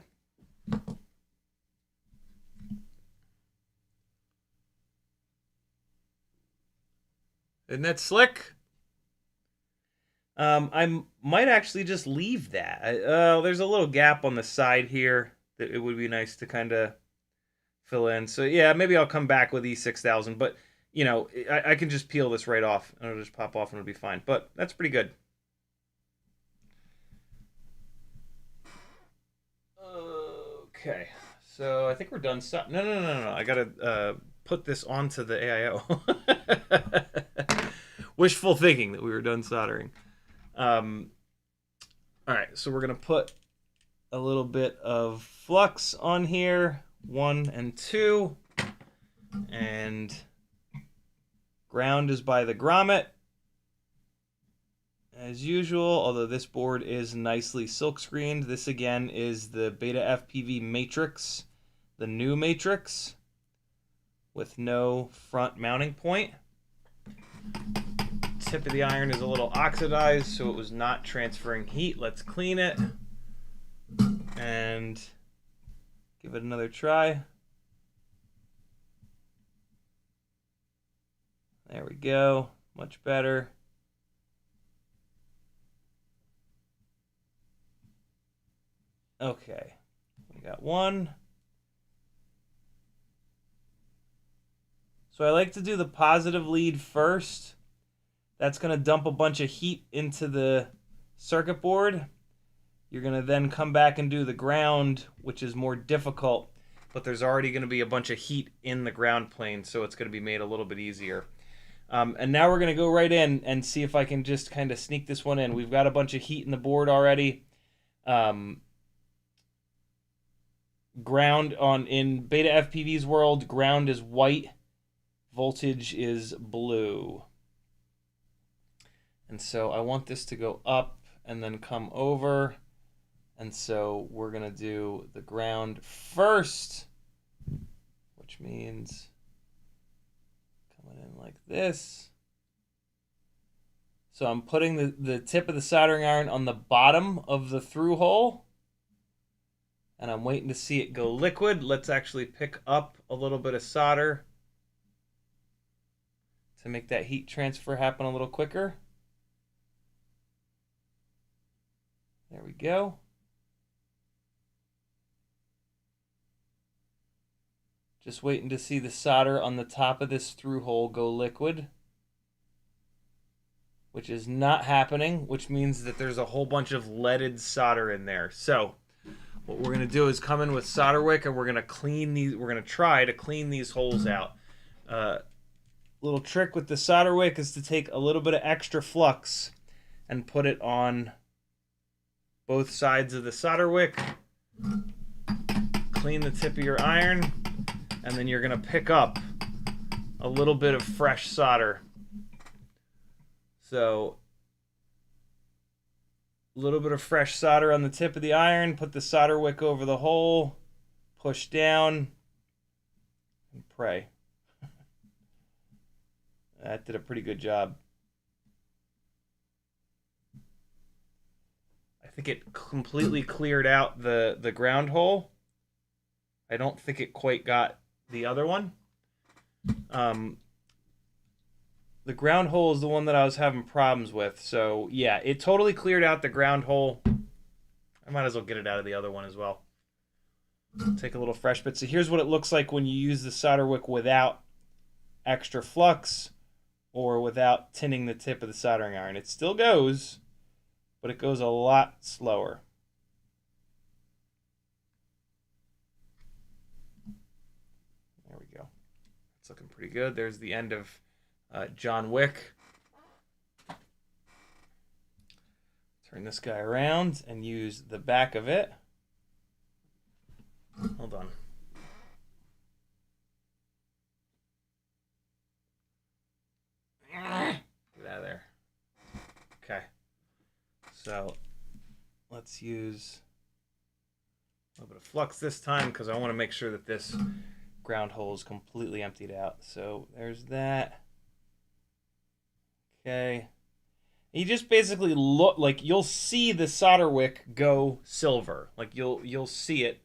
Isn't that slick? I might actually just leave that. There's a little gap on the side here that it would be nice to kind of fill in. So yeah, maybe I'll come back with E6000, but you know, I can just peel this right off and it'll just pop off and it'll be fine. But that's pretty good. Okay, so I think we're done. No. I gotta put this onto the AIO. Wishful thinking that we were done soldering. All right, so we're gonna put a little bit of flux on here, 1 and 2, and ground is by the grommet as usual, although this board is nicely silk screened. This again is the BetaFPV Matrix, the new Matrix, with no front mounting point. Tip of the iron is a little oxidized, so it was not transferring heat. Let's clean it and give it another try. There we go, much better. Okay, we got one. So I like to do the positive lead first. That's going to dump a bunch of heat into the circuit board. You're going to then come back and do the ground, which is more difficult, but there's already going to be a bunch of heat in the ground plane, so it's going to be made a little bit easier. And now we're going to go right in and see if I can just kind of sneak this one in. We've got a bunch of heat in the board already. Ground in BetaFPV's world, ground is white, voltage is blue. And so I want this to go up and then come over. And so we're going to do the ground first, which means coming in like this. So I'm putting the tip of the soldering iron on the bottom of the through hole. And I'm waiting to see it go liquid. Let's actually pick up a little bit of solder to make that heat transfer happen a little quicker. There we go. Just waiting to see the solder on the top of this through hole go liquid, which is not happening, which means that there's a whole bunch of leaded solder in there. So what we're going to do is come in with solder wick, and we're going to clean these. We're going to try to clean these holes out. Little trick with the solder wick is to take a little bit of extra flux and put it on both sides of the solder wick. Clean the tip of your iron, and then you're going to pick up a little bit of fresh solder. So a little bit of fresh solder on the tip of the iron, put the solder wick over the hole, push down, and pray. That did a pretty good job. I think it completely cleared out the ground hole. I don't think it quite got the other one. The ground hole is the one that I was having problems with. So, yeah, it totally cleared out the ground hole. I might as well get it out of the other one as well. Take a little fresh bit. So here's what it looks like when you use the solder wick without extra flux or without tinning the tip of the soldering iron. It still goes, but it goes a lot slower. There we go. It's looking pretty good. There's the end of John Wick. Turn this guy around and use the back of it. Hold on. Get out of there. Okay. So let's use a little bit of flux this time because I want to make sure that this ground hole is completely emptied out. So there's that. Okay. You just basically look like you'll see the solder wick go silver. Like you'll see it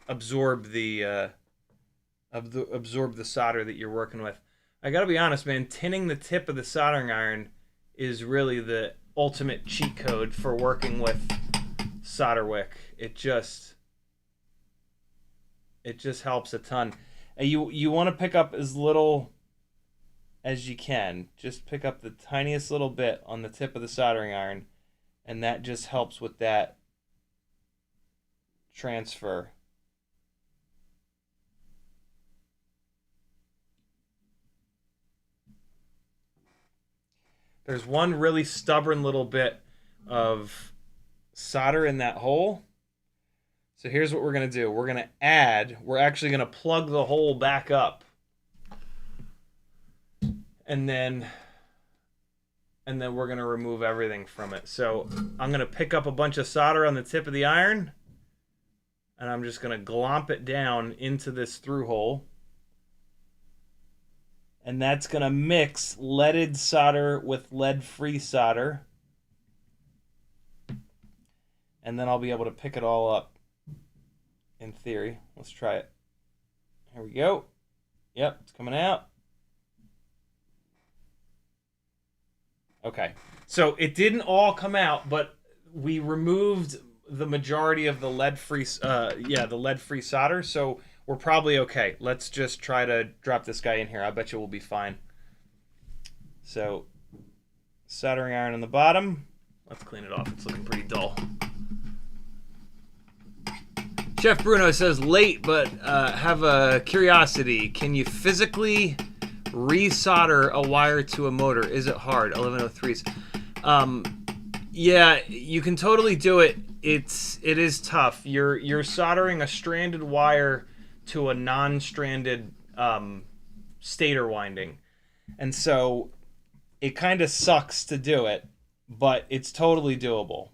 absorb the solder that you're working with. I gotta be honest, man. Tinning the tip of the soldering iron is really the ultimate cheat code for working with solder wick. It just helps a ton. And you want to pick up as little as you can. Just pick up the tiniest little bit on the tip of the soldering iron, and that just helps with that transfer. There's one really stubborn little bit of solder in that hole. So here's what we're going to do. We're actually going to plug the hole back up. And then we're going to remove everything from it. So I'm going to pick up a bunch of solder on the tip of the iron, and I'm just going to glomp it down into this through hole. And that's going to mix leaded solder with lead-free solder. And then I'll be able to pick it all up, in theory. Let's try it. Here we go. Yep, it's coming out. Okay, so it didn't all come out, but we removed the majority of the lead-free, the lead-free solder, so we're probably okay. Let's just try to drop this guy in here. I bet you we'll be fine. So, soldering iron on the bottom. Let's clean it off. It's looking pretty dull. Chef Bruno says, late, but have a curiosity. Can you physically resolder a wire to a motor? Is it hard? 1103s. Yeah, you can totally do it. It is tough. You're soldering a stranded wire to a non-stranded stator winding, and so it kind of sucks to do it, but it's totally doable.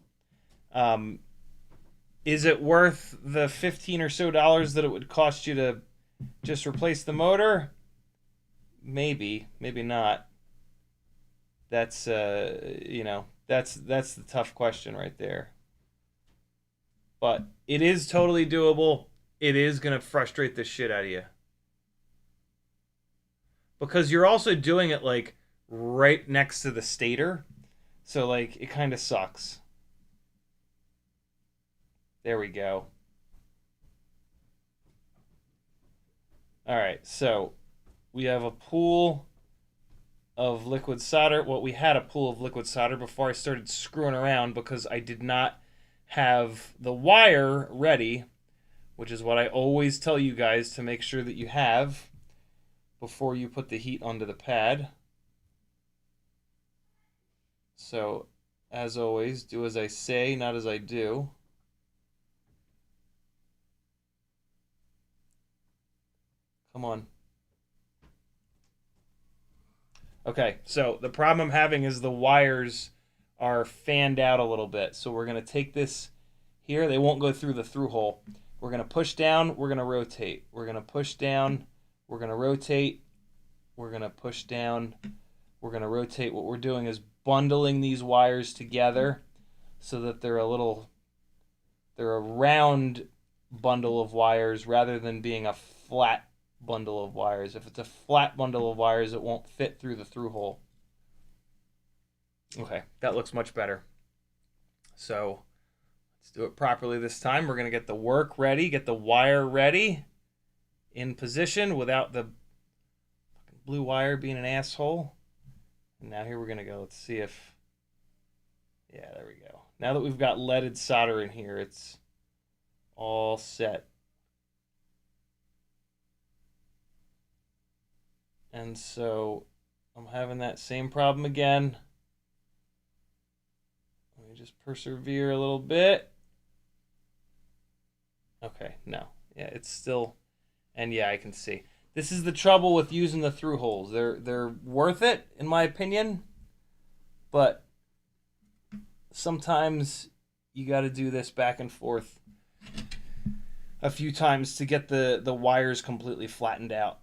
Is it worth the $15 or so that it would cost you to just replace the motor? Maybe not. That's that's the tough question right there. But it is totally doable. It is gonna frustrate the shit out of you, because you're also doing it like right next to the stator, so like it kind of sucks. There we go. All right, so we have a pool of liquid solder. Well, we had a pool of liquid solder before I started screwing around because I did not have the wire ready, which is what I always tell you guys to make sure that you have before you put the heat onto the pad. So, as always, do as I say, not as I do. Come on. Okay, so the problem I'm having is the wires are fanned out a little bit. So we're going to take this here. They won't go through the through hole. We're going to push down. We're going to rotate. We're going to push down. We're going to rotate. We're going to push down. We're going to rotate. What we're doing is bundling these wires together so that they're a round bundle of wires rather than being a flat bundle of wires. If it's a flat bundle of wires, it won't fit through the through hole. Okay, that looks much better. So let's do it properly this time. We're going to get the work ready, get the wire ready in position without the blue wire being an asshole. And now here we're going to go. Let's see if, yeah, there we go. Now that we've got leaded solder in here, it's all set. And so I'm having that same problem again. Let me just persevere a little bit. Okay, no. Yeah, it's still, and yeah, I can see. This is the trouble with using the through holes. They're worth it, in my opinion, but sometimes you got to do this back and forth a few times to get the wires completely flattened out.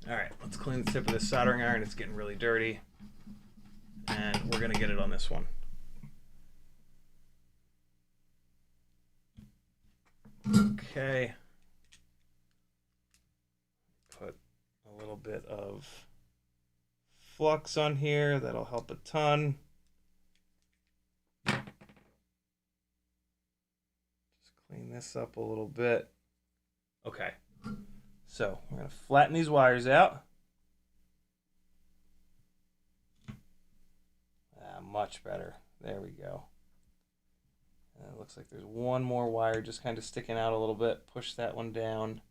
All right, let's clean the tip of this soldering iron. It's getting really dirty, and we're going to get it on this one. Okay. Put a little bit of flux on here. That'll help a ton. Just clean this up a little bit. Okay. So we're going to flatten these wires out. Much better. There we go. And it looks like there's one more wire just kind of sticking out a little bit. Push that one down.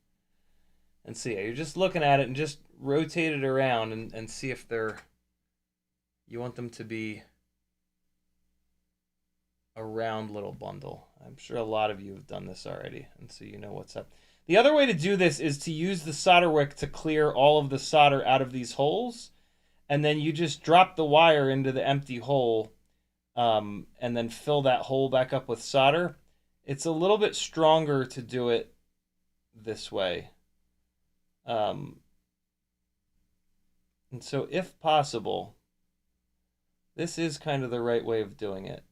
And see, you're just looking at it and just rotate it around and see if they're, you want them to be a round little bundle. I'm sure a lot of you have done this already, and so you know what's up. The other way to do this is to use the solder wick to clear all of the solder out of these holes, and then you just drop the wire into the empty hole, and then fill that hole back up with solder. It's a little bit stronger to do it this way. And so if possible, this is kind of the right way of doing it.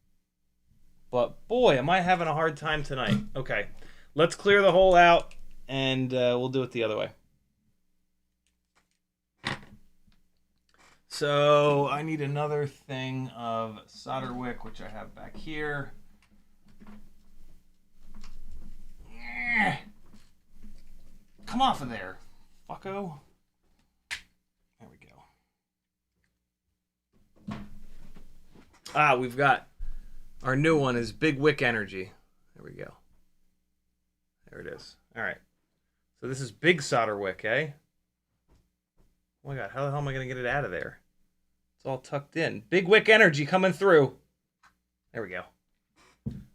But boy, am I having a hard time tonight. Okay, let's clear the hole out, and we'll do it the other way. So I need another thing of solder wick, which I have back here. Come off of there, fucko. There we go. Ah, we've got our new one is Big Wick Energy. There we go. There it is. All right. So this is big solder wick, eh? Oh my God, how the hell am I going to get it out of there? It's all tucked in. Big Wick Energy coming through. There we go.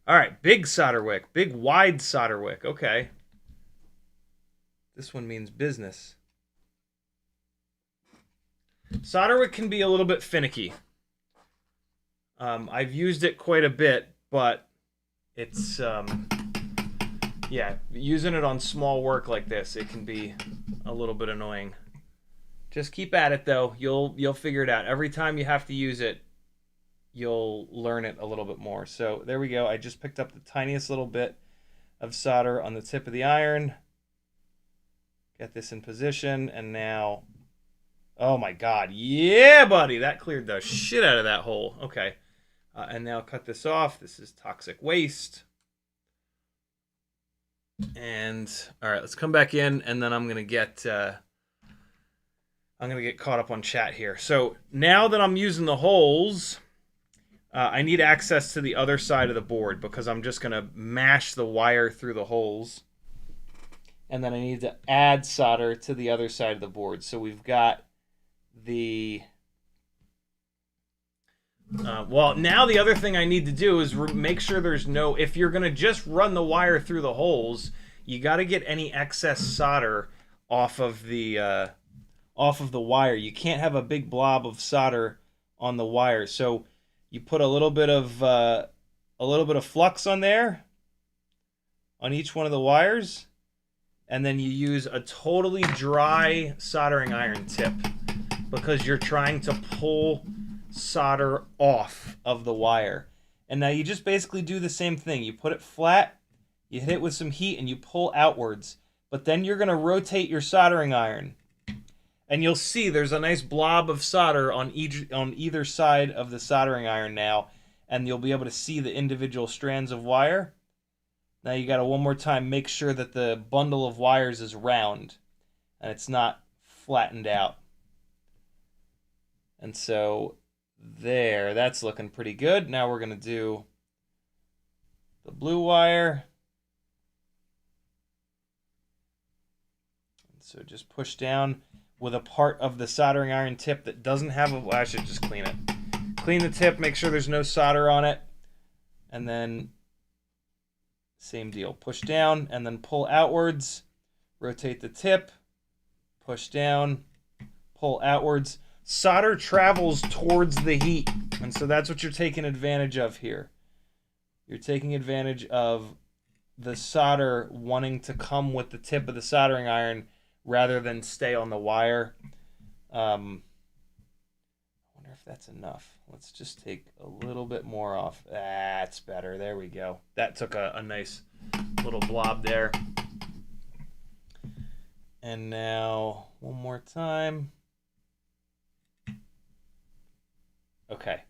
All right, big solder wick. Big wide solder wick. Okay. This one means business. Solder wick can be a little bit finicky. I've used it quite a bit, but it's, yeah, using it on small work like this, it can be a little bit annoying. Just keep at it, though. You'll figure it out. Every time you have to use it, you'll learn it a little bit more. So there we go. I just picked up the tiniest little bit of solder on the tip of the iron. Get this in position, and now, oh my God, yeah, buddy, that cleared the shit out of that hole. Okay, and now cut this off. This is toxic waste. And all right, let's come back in, and then I'm gonna get caught up on chat here. So now that I'm using the holes, I need access to the other side of the board because I'm just gonna mash the wire through the holes. And then I need to add solder to the other side of the board. So we've got the... well, now the other thing I need to do is make sure there's no... If you're going to just run the wire through the holes, you got to get any excess solder off of the wire. You can't have a big blob of solder on the wire. So you put a little bit of flux on there on each one of the wires, and then you use a totally dry soldering iron tip because you're trying to pull solder off of the wire. And now you just basically do the same thing. You put it flat, you hit it with some heat, and you pull outwards. But then you're going to rotate your soldering iron. And you'll see there's a nice blob of solder on either side of the soldering iron now. And you'll be able to see the individual strands of wire. Now you got to one more time make sure that the bundle of wires is round and it's not flattened out. And so there, that's looking pretty good. Now we're going to do the blue wire. So just push down with a part of the soldering iron tip that doesn't have a... Well, I should just clean it. Clean the tip, make sure there's no solder on it. And then same deal. Push down and then pull outwards. Rotate the tip. Push down. Pull outwards. Solder travels towards the heat. And so that's what you're taking advantage of here. You're taking advantage of the solder wanting to come with the tip of the soldering iron rather than stay on the wire. I wonder if that's enough. Let's just take a little bit more off. That's better. There we go. That took a nice little blob there. And now one more time. Okay.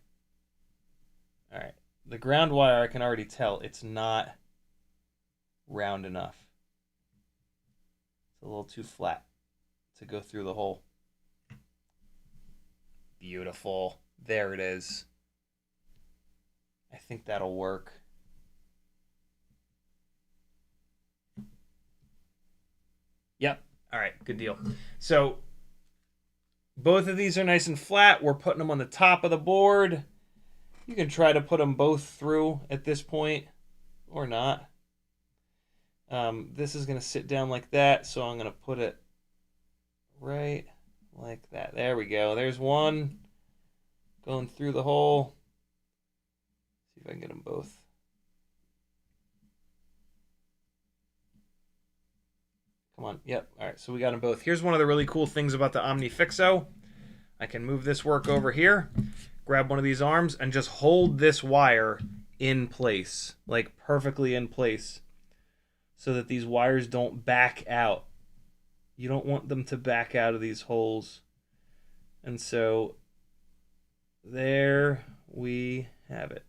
All right. The ground wire, I can already tell it's not round enough. It's a little too flat to go through the hole. Beautiful. There it is. I think that'll work. Yep. All right. Good deal. So both of these are nice and flat. We're putting them on the top of the board. You can try to put them both through at this point or not. This is going to sit down like that, so I'm going to put it right like that. There we go. There's one going through the hole. See if I can get them both. Come on. Yep. All right, so we got them both. Here's one of the really cool things about the OmniFixo. I can move this work over here, grab one of these arms, and just hold this wire in place, like perfectly in place, so that these wires don't back out. You don't want them to back out of these holes. And so there we have it.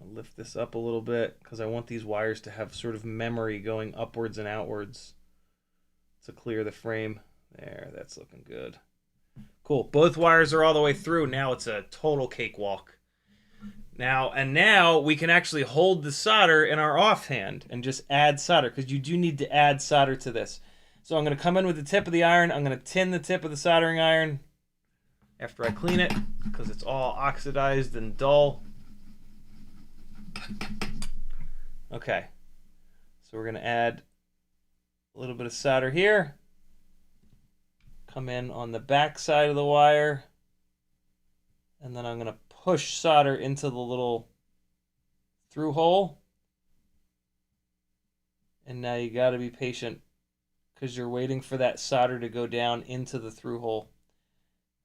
I'll lift this up a little bit because I want these wires to have sort of memory going upwards and outwards to clear the frame. There, that's looking good. Cool. Both wires are all the way through. Now it's a total cakewalk. Now we can actually hold the solder in our offhand and just add solder, because you do need to add solder to this. So I'm going to come in with the tip of the iron. I'm going to tin the tip of the soldering iron after I clean it, because it's all oxidized and dull. Okay. So we're going to add a little bit of solder here. Come in on the back side of the wire, and then I'm going to push solder into the little through hole. And now you got to be patient because you're waiting for that solder to go down into the through hole.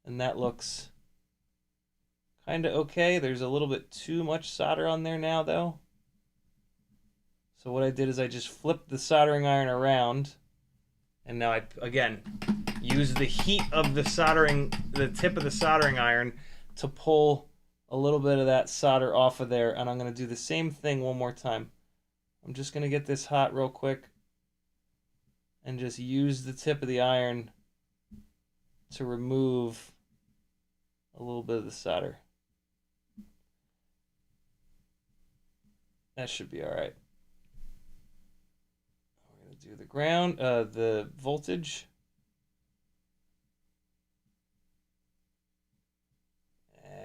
And that looks kind of okay. There's a little bit too much solder on there now, though. So what I did is I just flipped the soldering iron around, and now I, again, use the heat of the tip of the soldering iron to pull a little bit of that solder off of there. And I'm going to do the same thing one more time. I'm just going to get this hot real quick and just use the tip of the iron to remove a little bit of the solder. That should be all right. We're going to do the ground, the voltage.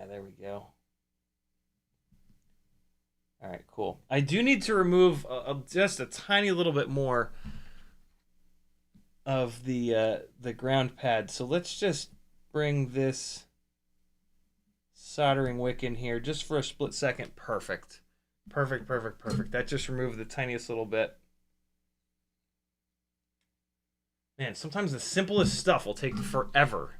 There we go. All right, cool. I do need to remove just a tiny little bit more of the ground pad. So let's just bring this soldering wick in here just for a split second. Perfect. Perfect, perfect, perfect. That just removed the tiniest little bit. Man, sometimes the simplest stuff will take forever.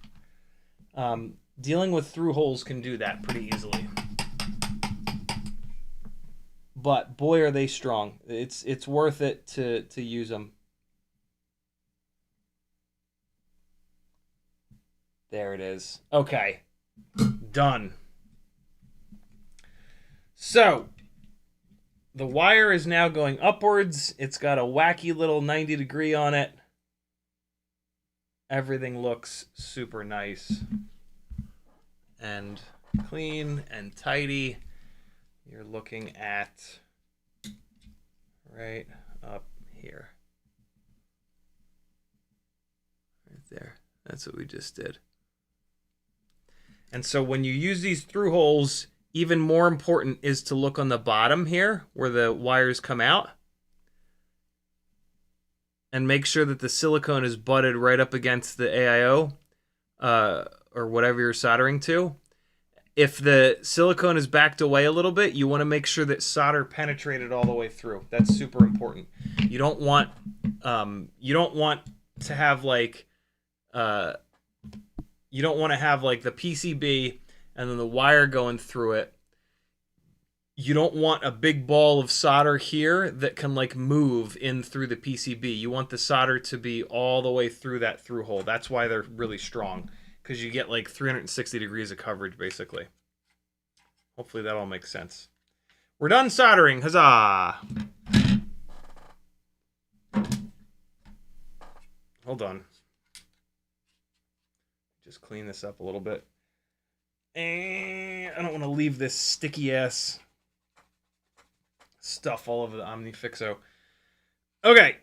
Dealing with through holes can do that pretty easily. But boy, are they strong. It's worth it to use them. There it is. Okay. Done. So, the wire is now going upwards. It's got a wacky little 90-degree on it. Everything looks super nice and clean and tidy. You're looking at right up here. Right there. That's what we just did. And so when you use these through holes, even more important is to look on the bottom here where the wires come out and make sure that the silicone is butted right up against the AIO or whatever you're soldering to. If the silicone is backed away a little bit, you want to make sure that solder penetrated all the way through. That's super important. You don't want to have like the PCB and then the wire going through it. You don't want a big ball of solder here that can like move in through the PCB. You want the solder to be all the way through that through hole. That's why they're really strong, because you get like 360 degrees of coverage basically. Hopefully that all makes sense. We're done soldering. Huzzah! Hold on. Just clean this up a little bit. And I don't want to leave this sticky ass stuff all over the OmniFixo. Okay.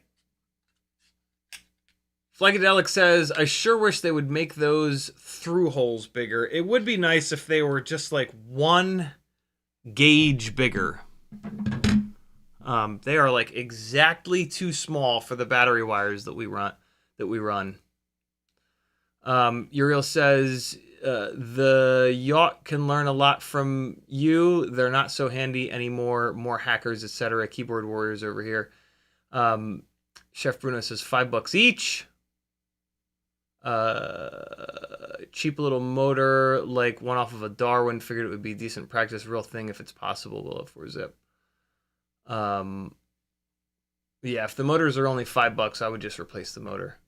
Flagadelic says, I sure wish they would make those through holes bigger. It would be nice if they were just like 1 gauge bigger. They are like exactly too small for the battery wires that we run. Uriel says, the yacht can learn a lot from you. They're not so handy anymore. More hackers, etc. Keyboard warriors over here. Chef Bruno says $5 each. Cheap little motor, like one off of a Darwin. Figured it would be decent practice. Real thing if it's possible. Will for zip. Yeah, if the motors are only $5, I would just replace the motor.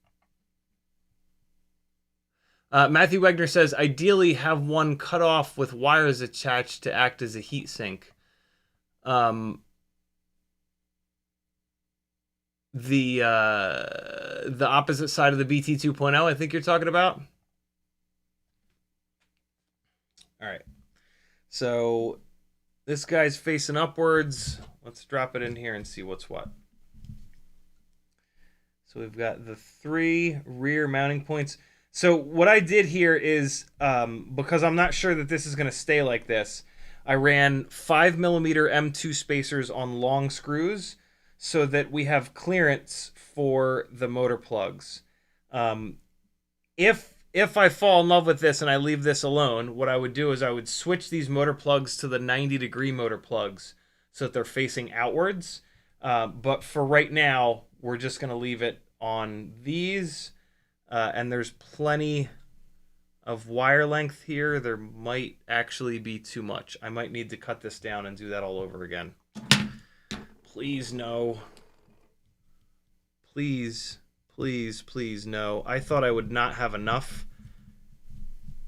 Matthew Wegner says, ideally have one cut off with wires attached to act as a heat sink. The opposite side of the BT 2.0, I think you're talking about. All right. So this guy's facing upwards. Let's drop it in here and see what's what. So we've got the 3 rear mounting points. So what I did here is, because I'm not sure that this is going to stay like this, I ran 5mm M2 spacers on long screws so that we have clearance for the motor plugs. If I fall in love with this and I leave this alone, what I would do is I would switch these motor plugs to the 90-degree motor plugs so that they're facing outwards. But for right now, we're just going to leave it on these. And there's plenty of wire length here. There might actually be too much. I might need to cut this down and do that all over again. Please, no. Please, please, please, no. I thought I would not have enough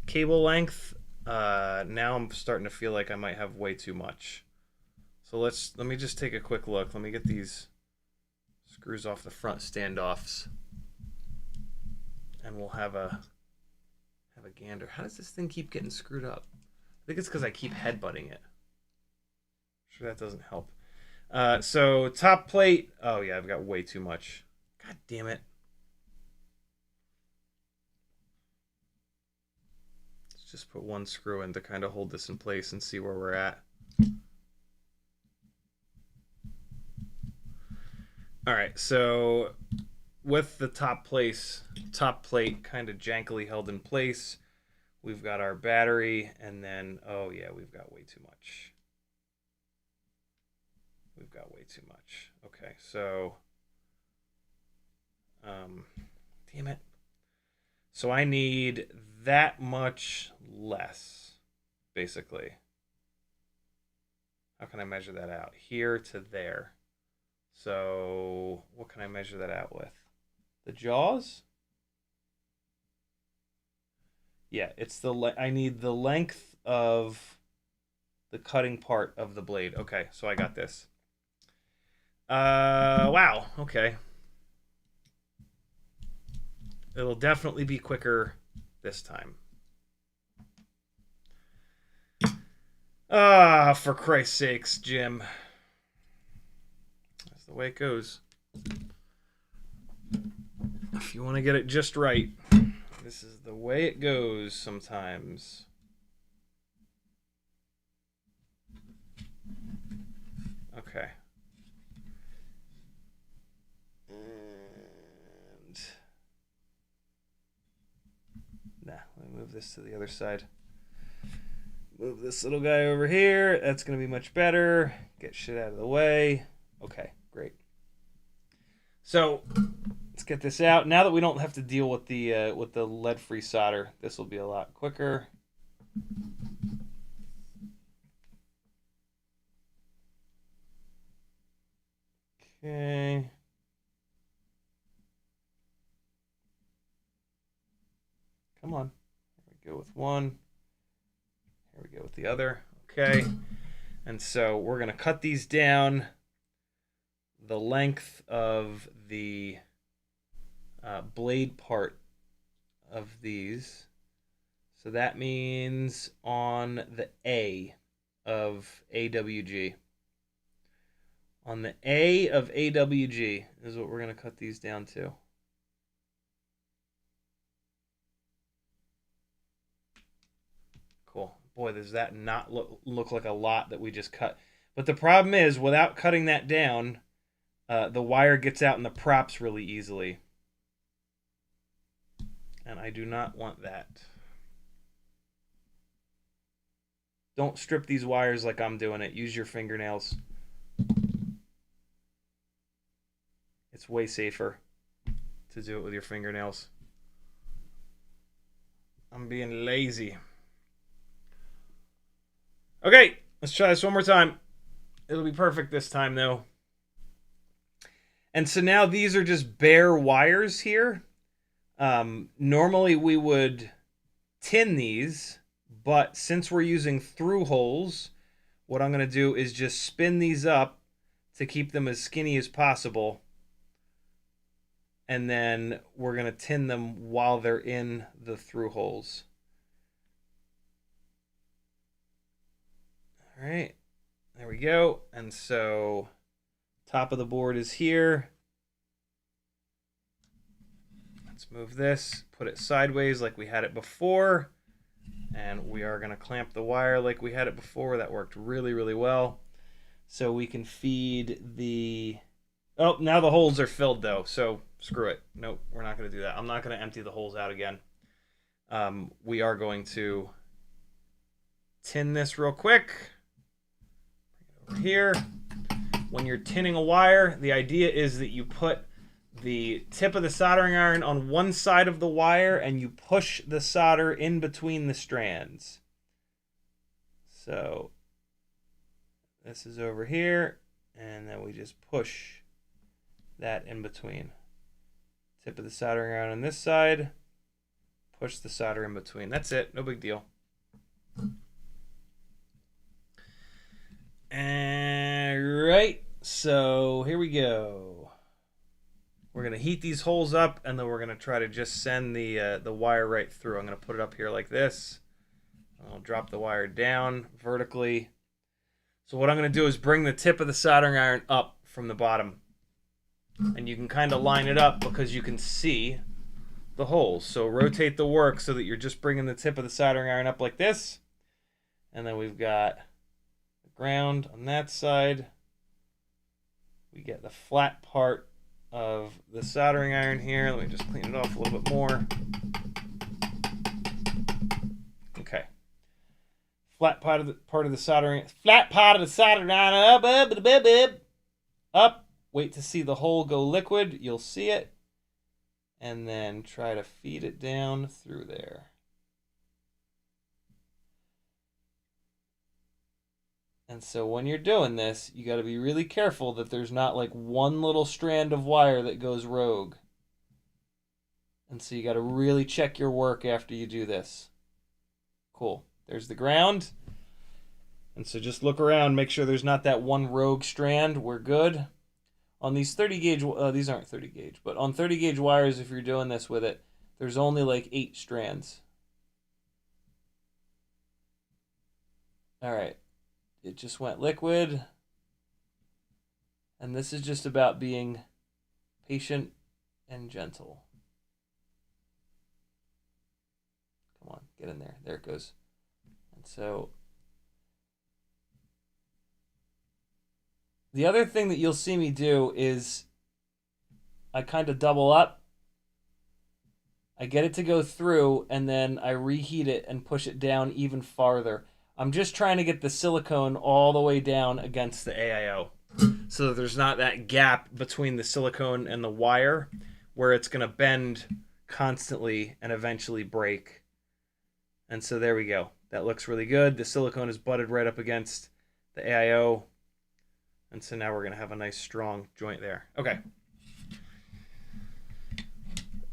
cable length. Now I'm starting to feel like I might have way too much. So let me just take a quick look. Let me get these screws off the front standoffs. And we'll have a gander. How does this thing keep getting screwed up? I think it's because I keep headbutting it. Sure, that doesn't help. So top plate. Oh yeah, I've got way too much. God damn it. Let's just put 1 screw in to kind of hold this in place and see where we're at. All right, so with the top plate kind of jankily held in place, we've got our battery, and then, oh yeah, we've got way too much. We've got way too much. Okay, so, damn it. So I need that much less, basically. How can I measure that out? Here to there. So what can I measure that out with? The jaws? Yeah, it's I need the length of the cutting part of the blade. Okay, so I got this. Wow, okay. It'll definitely be quicker this time. Ah, for Christ's sakes, Jim. That's the way it goes. If you want to get it just right, this is the way it goes sometimes. Okay. And let me move this to the other side. Move this little guy over here. That's going to be much better. Get shit out of the way. Okay, great. So let's get this out. Now that we don't have to deal with the lead-free solder, this will be a lot quicker. Okay. Come on. There we go with one. Here we go with the other. Okay. And so we're going to cut these down the length of the blade part of these. So that means on the A of AWG. On the A of AWG is what we're going to cut these down to. Cool. Boy, does that not look like a lot that we just cut. But the problem is, without cutting that down, the wire gets out in the props really easily. And I do not want that. Don't strip these wires like I'm doing it. Use your fingernails. It's way safer to do it with your fingernails. I'm being lazy. Okay, let's try this one more time. It'll be perfect this time, though. And so now these are just bare wires here. Normally we would tin these, but since we're using through holes, what I'm going to do is just spin these up to keep them as skinny as possible. And then we're going to tin them while they're in the through holes. All right, there we go. And so top of the board is here. Let's move this, put it sideways like we had it before. And we are going to clamp the wire like we had it before. That worked really, really well. So we can feed the... Oh, now the holes are filled, though. So screw it. Nope, we're not going to do that. I'm not going to empty the holes out again. We are going to tin this real quick. Bring it over here. When you're tinning a wire, the idea is that you put the tip of the soldering iron on one side of the wire and you push the solder in between the strands. So this is over here, and then we just push that in between. Tip of the soldering iron on this side, push the solder in between. That's it, no big deal. All right, so here we go. We're going to heat these holes up, and then we're going to try to just send the wire right through. I'm going to put it up here like this. I'll drop the wire down vertically. So what I'm going to do is bring the tip of the soldering iron up from the bottom. And you can kind of line it up because you can see the holes. So rotate the work so that you're just bringing the tip of the soldering iron up like this. And then we've got the ground on that side. We get the flat part of the soldering iron here. Let me just clean it off a little bit more. Okay. Flat part of the soldering iron up. Wait to see the hole go liquid. You'll see it. And then try to feed it down through there. And so when you're doing this, you got to be really careful that there's not like one little strand of wire that goes rogue. And so you got to really check your work after you do this. Cool. There's the ground. And so just look around, make sure there's not that one rogue strand. We're good. On these 30 gauge, these aren't 30 gauge, but on 30 gauge wires, if you're doing this with it, there's only like 8 strands. All right. It just went liquid. And this is just about being patient and gentle. Come on, get in there. There it goes. And so the other thing that you'll see me do is I kind of double up. I get it to go through, and then I reheat it and push it down even farther. I'm just trying to get the silicone all the way down against the AIO so that there's not that gap between the silicone and the wire where it's going to bend constantly and eventually break. And so there we go. That looks really good. The silicone is butted right up against the AIO. And so now we're going to have a nice strong joint there. Okay.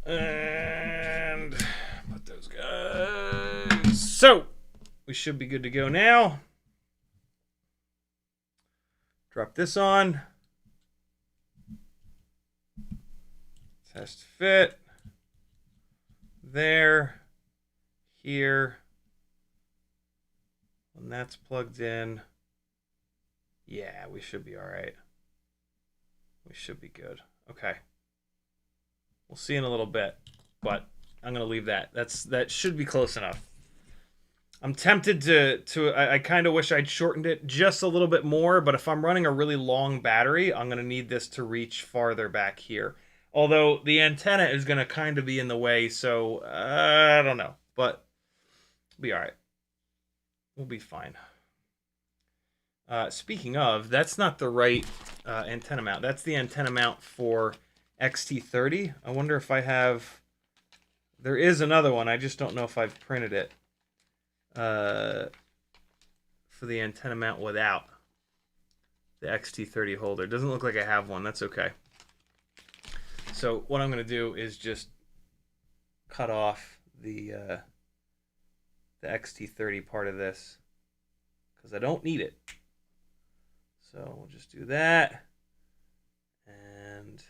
And put those guys. So we should be good to go now. Drop this on. Test fit. There. Here. When that's plugged in. Yeah, we should be all right. We should be good. Okay. We'll see in a little bit, but I'm going to leave that. That should be close enough. I'm tempted I kind of wish I'd shortened it just a little bit more, but if I'm running a really long battery, I'm going to need this to reach farther back here. Although the antenna is going to kind of be in the way, so I don't know, but it'll be all right. We'll be fine. Speaking of, that's not the right antenna mount. That's the antenna mount for XT30. I wonder if I have... There is another one. I just don't know if I've printed it. For the antenna mount without the XT30 holder. Doesn't look like I have one. That's okay. So what I'm going to do is just cut off the XT30 part of this because I don't need it. So we'll just do that and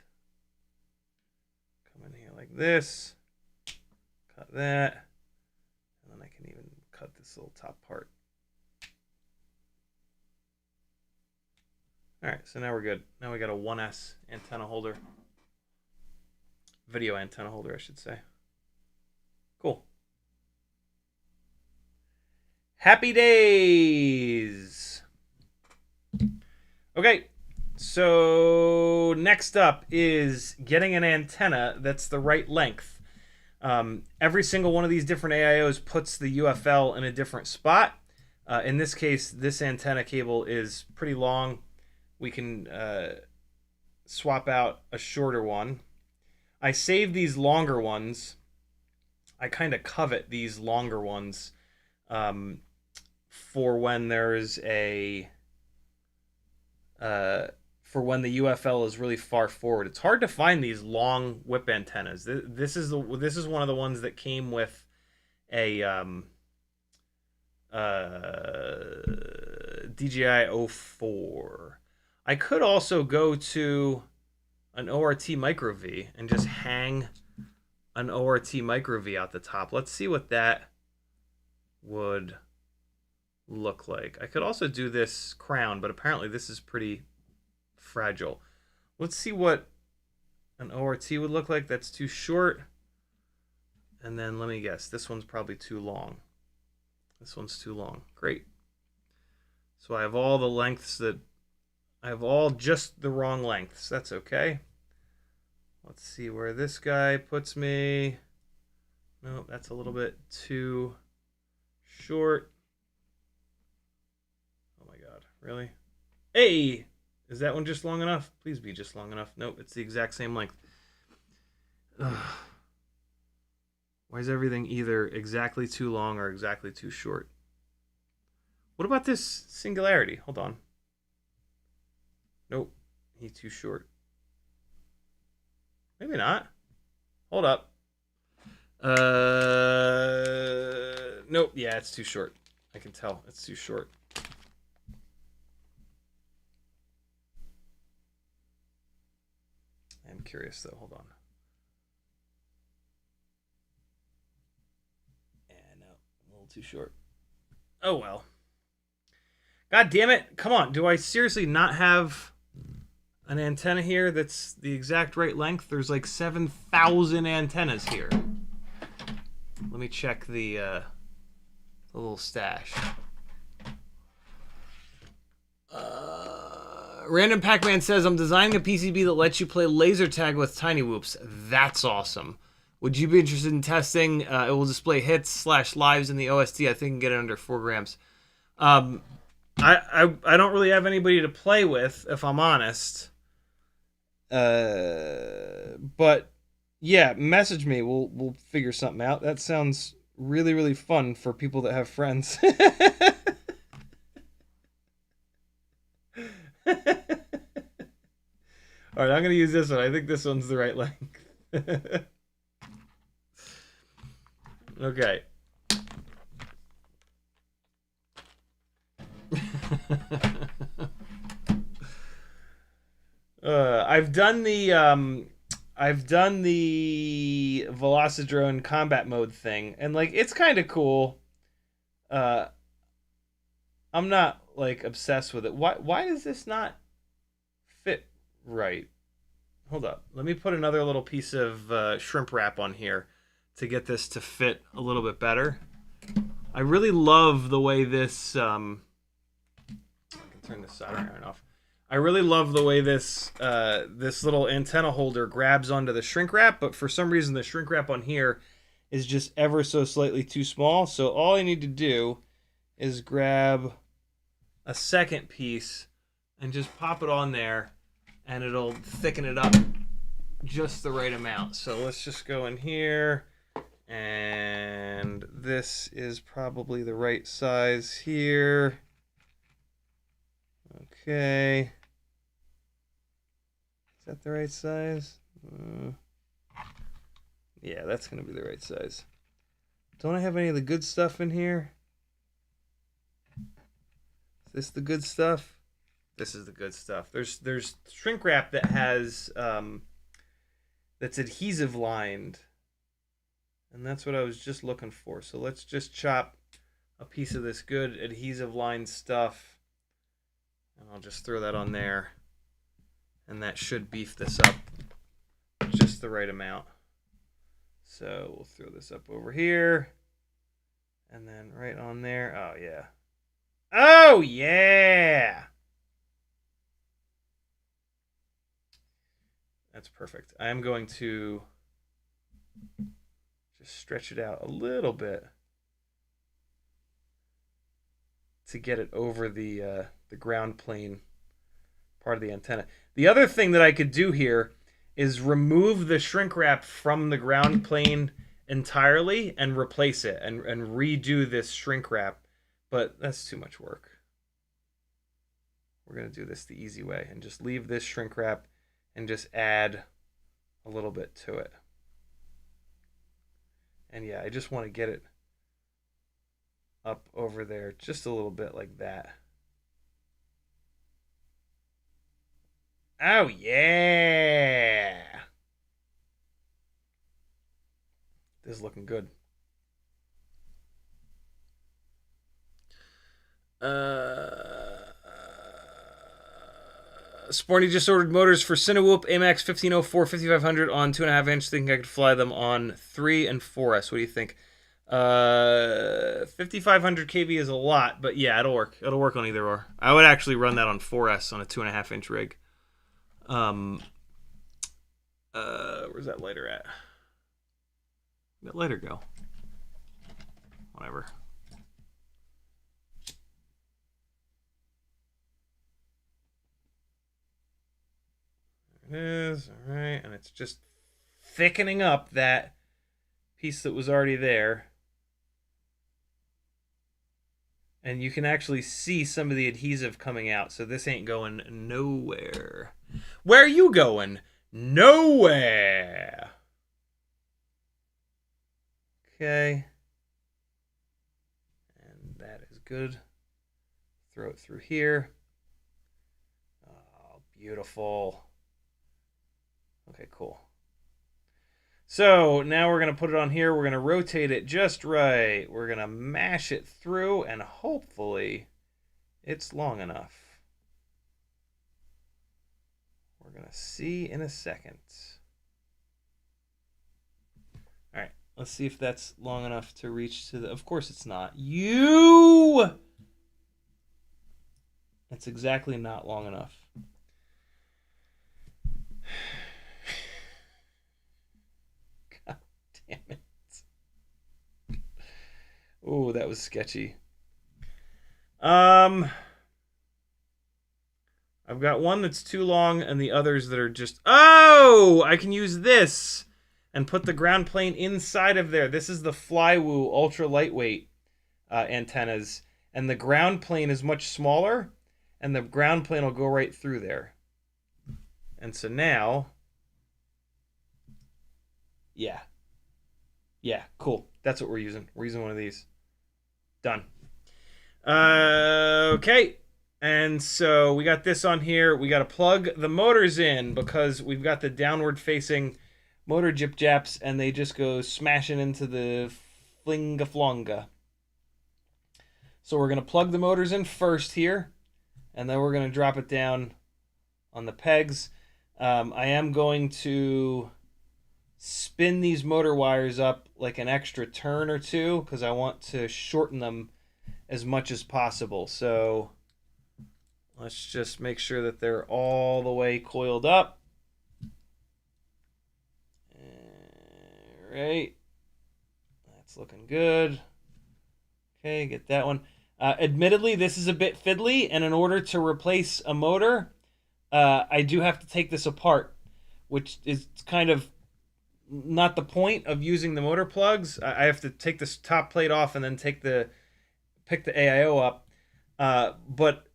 come in here like this, cut that, and then I can even cut this little top part. All right, so now we're good. Now we got a 1S antenna holder. Video antenna holder, I should say. Cool. Happy days. Okay, so next up is getting an antenna that's the right length. Every single one of these different AIOs puts the UFL in a different spot. In this case, this antenna cable is pretty long. We can swap out a shorter one. I save these longer ones. I kind of covet these longer ones for when there's a... for when the UFL is really far forward. It's hard to find these long whip antennas. This is one of the ones that came with a DJI 04. I could also go to an ORT Micro V and just hang an ORT Micro V out the top. Let's see what that would look like. I could also do this crown, but apparently this is pretty fragile. Let's see what an ORT would look like. That's too short. And then let me guess. This one's probably too long. This one's too long. Great. So I have all the lengths that... I have all just the wrong lengths. That's okay. Let's see where this guy puts me. No, that's a little bit too short. Oh my god, really? Hey! Is that one just long enough? Please be just long enough. Nope, it's the exact same length. Ugh. Why is everything either exactly too long or exactly too short? What about this singularity? Hold on. Nope, he's too short. Maybe not. Hold up. Nope, yeah, it's too short. I can tell it's too short. I'm curious though, hold on. Yeah, no, a little too short. Oh well. God damn it, come on, do I seriously not have an antenna here that's the exact right length? There's like 7,000 antennas here. Let me check the little stash. Random Pac-Man says, I'm designing a PCB that lets you play laser tag with tiny whoops. That's awesome. Would you be interested in testing? It will display hits / lives in the OSD. I think you can get it under 4 grams. I don't really have anybody to play with, if I'm honest. But yeah, message me. We'll figure something out. That sounds really, really fun for people that have friends. All right, I'm going to use this one. I think this one's the right length. Okay. I've done the Velocidrone combat mode thing, and like it's kind of cool. I'm not like obsessed with it. Why does this not fit right? Hold up. Let me put another little piece of shrimp wrap on here to get this to fit a little bit better. I really love the way this I can turn this soldering iron off. I really love the way this this little antenna holder grabs onto the shrink wrap, but for some reason the shrink wrap on here is just ever so slightly too small. So all I need to do is grab a second piece and just pop it on there, and it'll thicken it up just the right amount. So let's just go in here, and this is probably the right size here. Okay. Is that the right size? Yeah, that's going to be the right size. Don't I have any of the good stuff in here? Is this the good stuff? This is the good stuff. There's shrink wrap that has that's adhesive lined, and that's what I was just looking for. So let's just chop a piece of this good adhesive lined stuff, and I'll just throw that on there, and that should beef this up just the right amount. So we'll throw this up over here, and then right on there. Oh yeah. Oh yeah. That's perfect. I am going to just stretch it out a little bit to get it over the ground plane part of the antenna. The other thing that I could do here is remove the shrink wrap from the ground plane entirely and replace it and redo this shrink wrap, but that's too much work. We're going to do this the easy way and just leave this shrink wrap and just add a little bit to it. And yeah, I just want to get it up over there just a little bit like that. Oh yeah. This is looking good. Sporty just ordered motors for Cinewoop AMAX 1504 5500 on 2.5 inch. Thinking I could fly them on 3 and 4S. What do you think? 5500 kV is a lot, but yeah, it'll work. It'll work on either or. I would actually run that on 4S on a 2.5 inch rig. Where's that lighter at? Where'd that lighter go? Whatever. There it is. All right, and it's just thickening up that piece that was already there. And you can actually see some of the adhesive coming out, so this ain't going nowhere. Where are you going? Nowhere. Okay. And that is good. Throw it through here. Oh, beautiful. Okay, cool. So now we're going to put it on here. We're going to rotate it just right. We're going to mash it through, and hopefully it's long enough. We're going to see in a second. All right, let's see if that's long enough to reach to the... Of course it's not. It's exactly not long enough. God damn it. Oh, that was sketchy. I've got one that's too long and the others that are just... Oh! I can use this and put the ground plane inside of there. This is the Flywoo ultra lightweight antennas. And the ground plane is much smaller. And the ground plane will go right through there. And so now... Yeah. Yeah, cool. That's what we're using. We're using one of these. Done. Okay. And so we got this on here. We got to plug the motors in because we've got the downward facing motor jip japs and they just go smashing into the flinga flonga. So we're going to plug the motors in first here and then we're going to drop it down on the pegs. I am going to spin these motor wires up like an extra turn or two because I want to shorten them as much as possible. So let's just make sure that they're all the way coiled up. All right. That's looking good. Okay, get that one. Admittedly, this is a bit fiddly, and in order to replace a motor, I do have to take this apart, which is kind of not the point of using the motor plugs. I have to take this top plate off and then pick the AIO up. But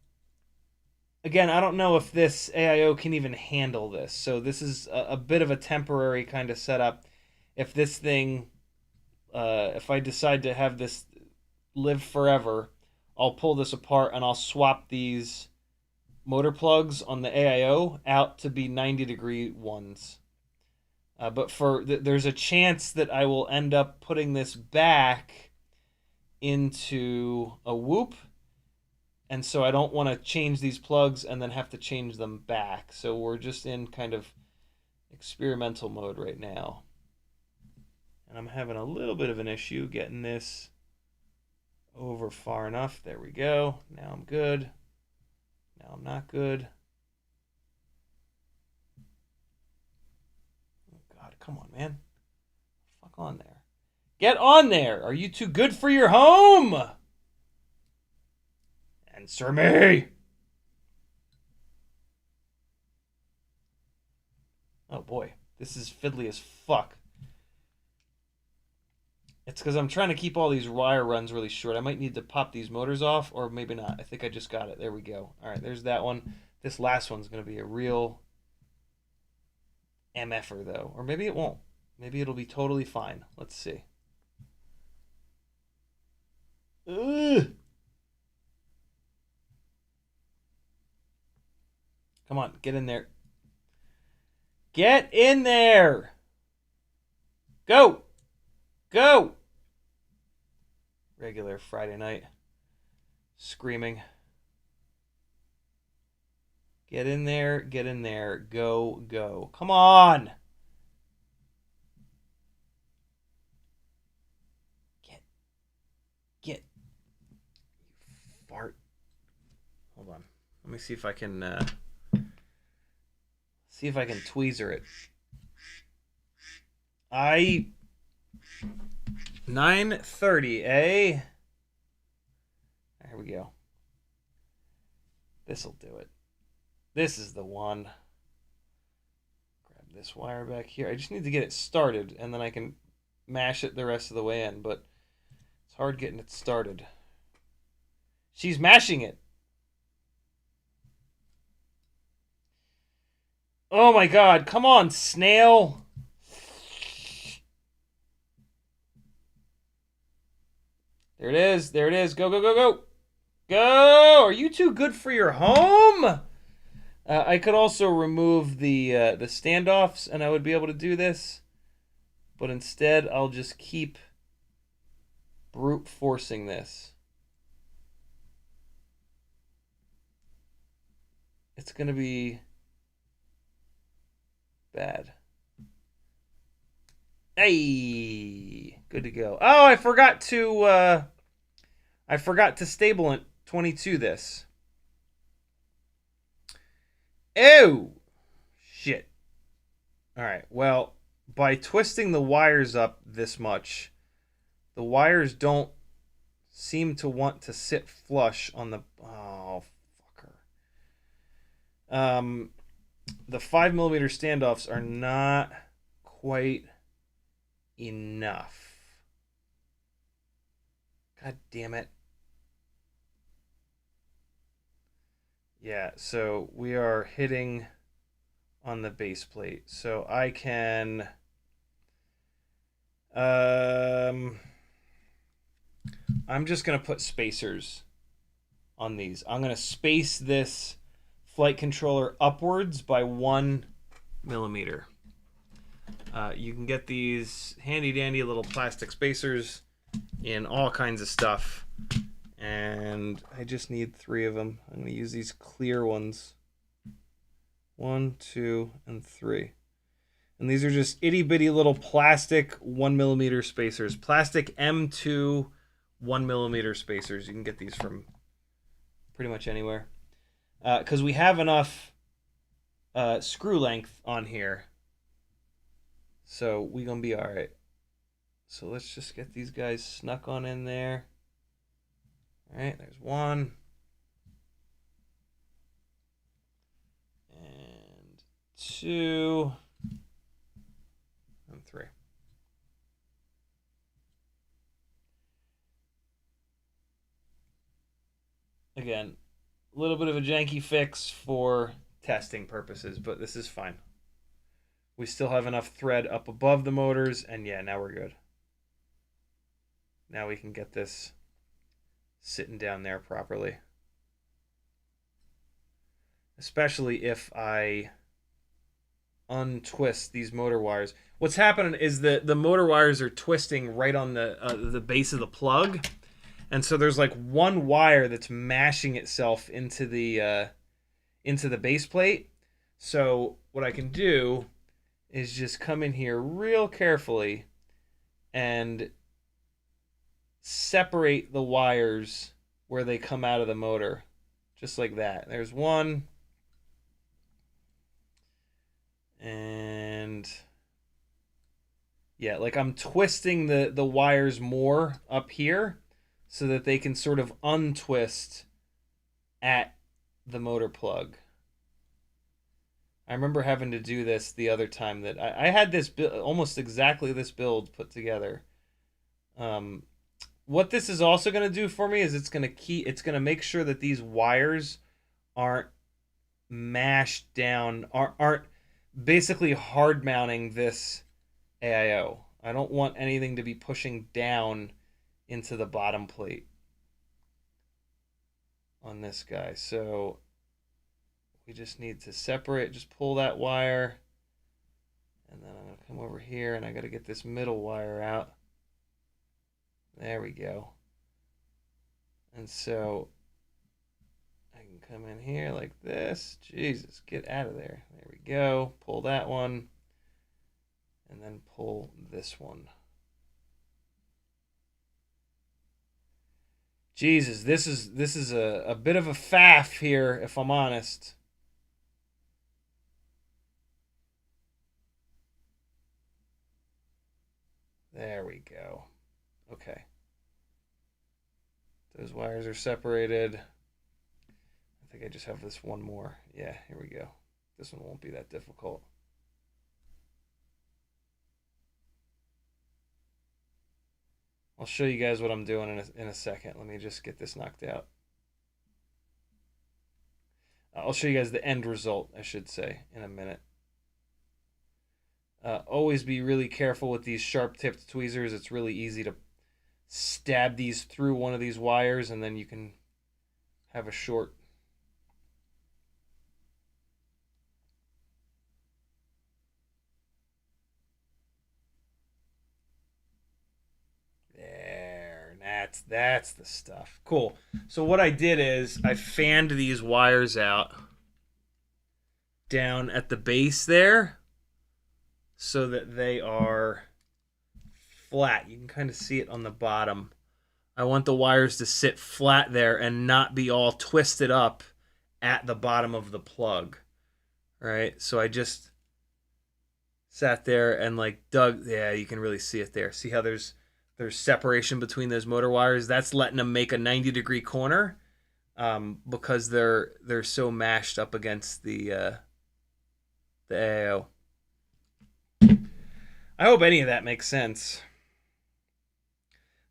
again, I don't know if this AIO can even handle this. So this is a bit of a temporary kind of setup. If this thing, if I decide to have this live forever, I'll pull this apart and I'll swap these motor plugs on the AIO out to be 90-degree ones. But there's a chance that I will end up putting this back into a whoop. And so I don't want to change these plugs and then have to change them back. So we're just in kind of experimental mode right now. And I'm having a little bit of an issue getting this over far enough. There we go. Now I'm good. Now I'm not good. Come on, man. Fuck on there. Get on there. Are you too good for your home? Answer me. Oh boy, this is fiddly as fuck. It's because I'm trying to keep all these wire runs really short. I might need to pop these motors off, or maybe not. I think I just got it. There we go. All right, there's that one. This last one's going to be a real MFer, though. Or maybe it won't. Maybe it'll be totally fine. Let's see. Ugh. Come on, get in there. Get in there! Go! Go! Regular Friday night. Screaming. Get in there, get in there. Go, go. Come on! Get. You fart. Hold on. Let me see if I can tweezer it. I 9:30, eh? There we go. This'll do it. This is the one. Grab this wire back here. I just need to get it started, and then I can mash it the rest of the way in, but it's hard getting it started. She's mashing it. Oh my god, come on, snail. There it is. There it is. Go, go, go, go. Go! Are you too good for your home? I could also remove the standoffs, and I would be able to do this. But instead, I'll just keep brute forcing this. It's going to be bad. Hey! Good to go. Oh, I forgot to Stable 22 this. Oh! Shit. Alright, well, by twisting the wires up this much, the wires don't seem to want to sit flush on the... Oh, fucker. The 5mm standoffs are not quite enough. God damn it. Yeah, so we are hitting on the base plate. So I can... I'm just going to put spacers on these. I'm going to space this flight controller upwards by 1mm. You can get these handy dandy little plastic spacers in all kinds of stuff. And I just need 3 of them. I'm going to use these clear ones. 1, 2, and 3. And these are just itty bitty little plastic 1mm spacers. Plastic M2 1mm spacers. You can get these from pretty much anywhere. Because we have enough screw length on here. So we're going to be alright. So let's just get these guys snuck on in there. Alright, there's 1. And 2. And 3. Again, a little bit of a janky fix for testing purposes, but this is fine. We still have enough thread up above the motors, and yeah, now we're good. Now we can get this sitting down there properly. Especially if I untwist these motor wires. What's happening is that the motor wires are twisting right on the base of the plug, and so there's like one wire that's mashing itself into the base plate. So what I can do is just come in here real carefully and separate the wires where they come out of the motor, just like that. There's 1. And yeah, like I'm twisting the wires more up here so that they can sort of untwist at the motor plug. I remember having to do this the other time that I had this almost exactly this build put together. What this is also going to do for me is it's going to make sure that these wires aren't mashed down, aren't basically hard mounting this AIO. I don't want anything to be pushing down into the bottom plate on this guy. So we just need to separate, just pull that wire, and then I'm going to come over here and I got to get this middle wire out. There we go. And so I can come in here like this. Jesus, get out of there. There we go. Pull that one. And then pull this one. Jesus, this is a bit of a faff here, if I'm honest. There we go. Okay. Those wires are separated. I think I just have this one more. Yeah, here we go. This one won't be that difficult. I'll show you guys what I'm doing in a second. Let me just get this knocked out. I'll show you guys the end result, I should say, in a minute. Always be really careful with these sharp-tipped tweezers. It's really easy to stab these through one of these wires, and then you can have a short. There, that's the stuff. Cool. So what I did is I fanned these wires out down at the base there so that they are flat. You can kind of see it on the bottom. I want the wires to sit flat there and not be all twisted up at the bottom of the plug. Right? So I just sat there and like dug. Yeah, you can really see it there. See how there's separation between those motor wires? That's letting them make a 90-degree corner because they're so mashed up against the AIO. I hope any of that makes sense.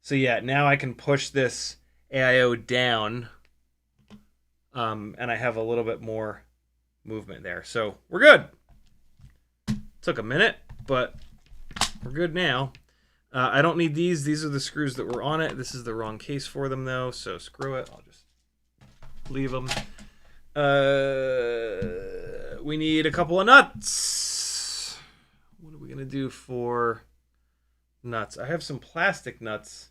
So yeah, now I can push this AIO down, and I have a little bit more movement there. So we're good. Took a minute, but we're good now. I don't need these. These are the screws that were on it. This is the wrong case for them, though, so screw it. I'll just leave them. We need a couple of nuts. What are we going to do for nuts? I have some plastic nuts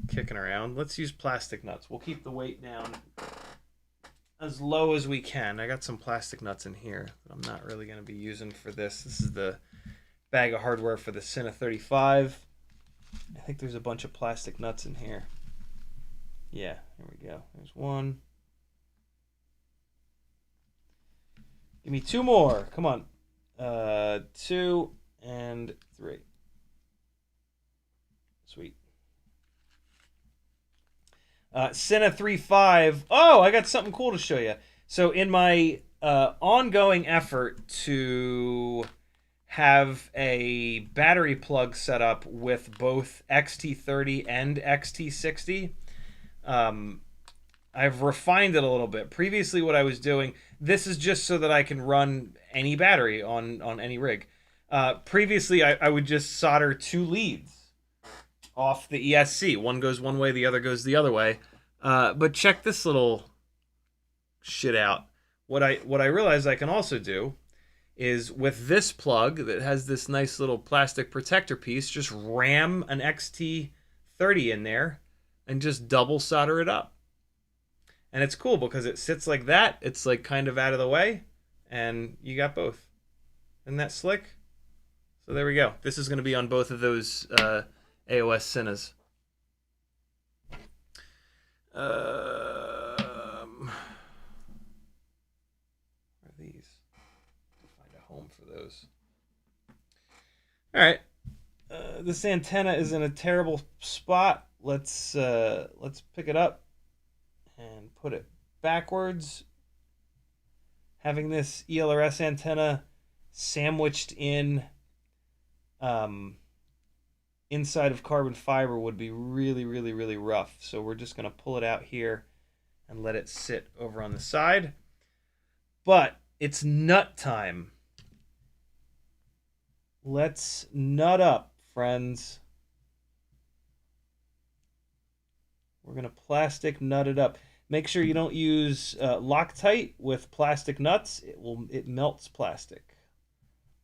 kicking around. Let's use plastic nuts. We'll keep the weight down as low as we can. I got some plastic nuts in here that I'm not really going to be using for this. This is the bag of hardware for the CiottiFPV. I think there's a bunch of plastic nuts in here. Yeah, here we go. There's one. Give me two more. Come on. 2 and 3. Sweet. CiottiFPV. Oh, I got something cool to show you. So in my ongoing effort to have a battery plug set up with both XT30 and XT60, I've refined it a little bit. Previously, what I was doing, this is just so that I can run any battery on any rig. Previously, I would just solder 2 leads off the ESC. One goes one way, the other goes the other way. But check this little shit out. What I realized I can also do is with this plug that has this nice little plastic protector piece, just ram an XT30 in there and just double solder it up. And it's cool because it sits like that. It's like kind of out of the way, and you got both. Isn't that slick? So there we go. This is going to be on both of those AOS Cinas. What are these? Find a home for those. All right. This antenna is in a terrible spot. Let's pick it up and put it backwards. Having this ELRS antenna sandwiched in inside of carbon fiber would be really, really, really rough. So we're just going to pull it out here and let it sit over on the side. But it's nut time. Let's nut up, friends. We're going to plastic nut it up. Make sure you don't use Loctite with plastic nuts. It melts plastic.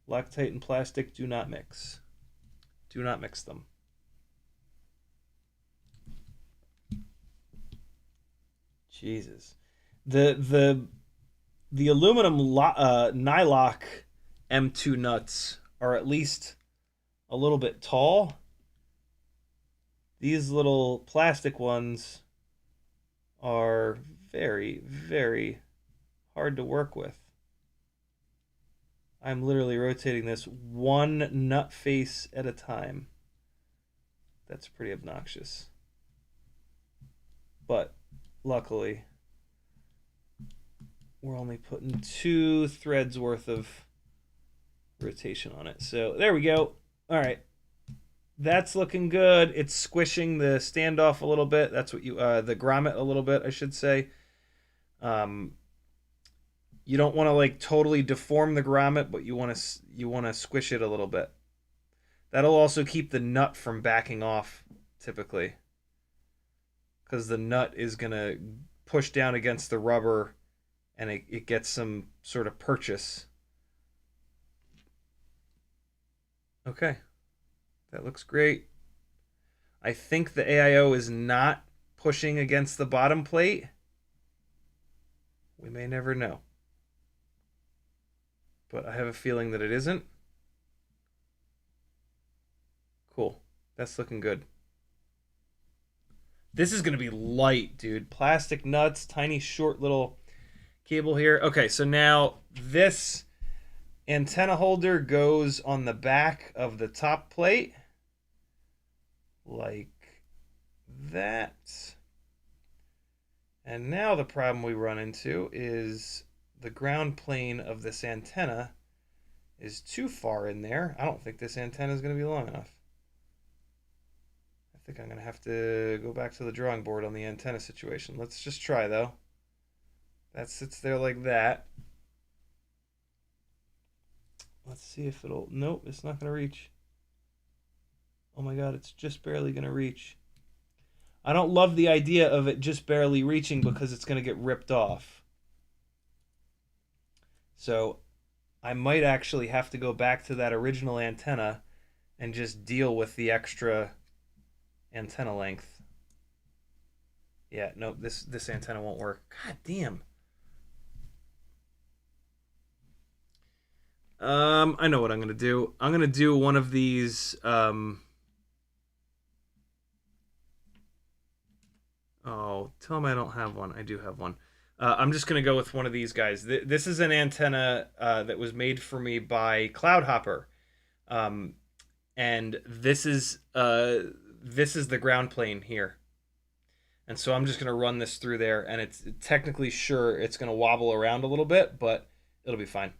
Loctite and plastic do not mix. Do not mix them. Jesus. The aluminum Nylock M2 nuts are at least a little bit tall. These little plastic ones are very, very hard to work with. I'm literally rotating this one nut face at a time. That's pretty obnoxious. But luckily, we're only putting 2 threads worth of rotation on it. So there we go. All right. That's looking good. It's squishing the standoff a little bit. That's what you, the grommet a little bit, I should say. You don't want to like totally deform the grommet, but you want to squish it a little bit. That'll also keep the nut from backing off, typically, because the nut is gonna push down against the rubber, and it gets some sort of purchase. Okay, that looks great. I think the AIO is not pushing against the bottom plate. We may never know. But I have a feeling that it isn't. Cool. That's looking good. This is going to be light, dude. Plastic nuts, tiny short little cable here. Okay, so now this antenna holder goes on the back of the top plate. Like that. And now the problem we run into is the ground plane of this antenna is too far in there. I don't think this antenna is going to be long enough. I think I'm going to have to go back to the drawing board on the antenna situation. Let's just try, though. That sits there like that. Let's see if it'll... Nope, it's not going to reach. Oh my god, it's just barely going to reach. I don't love the idea of it just barely reaching because it's going to get ripped off. So I might actually have to go back to that original antenna and just deal with the extra antenna length. Yeah, nope, this antenna won't work. God damn. I know what I'm going to do. I'm going to do one of these... Oh, tell them I don't have one. I do have one. I'm just going to go with one of these guys. This is an antenna that was made for me by Cloudhopper. And this is the ground plane here. And so I'm just going to run this through there. And it's technically sure it's going to wobble around a little bit, but it'll be fine.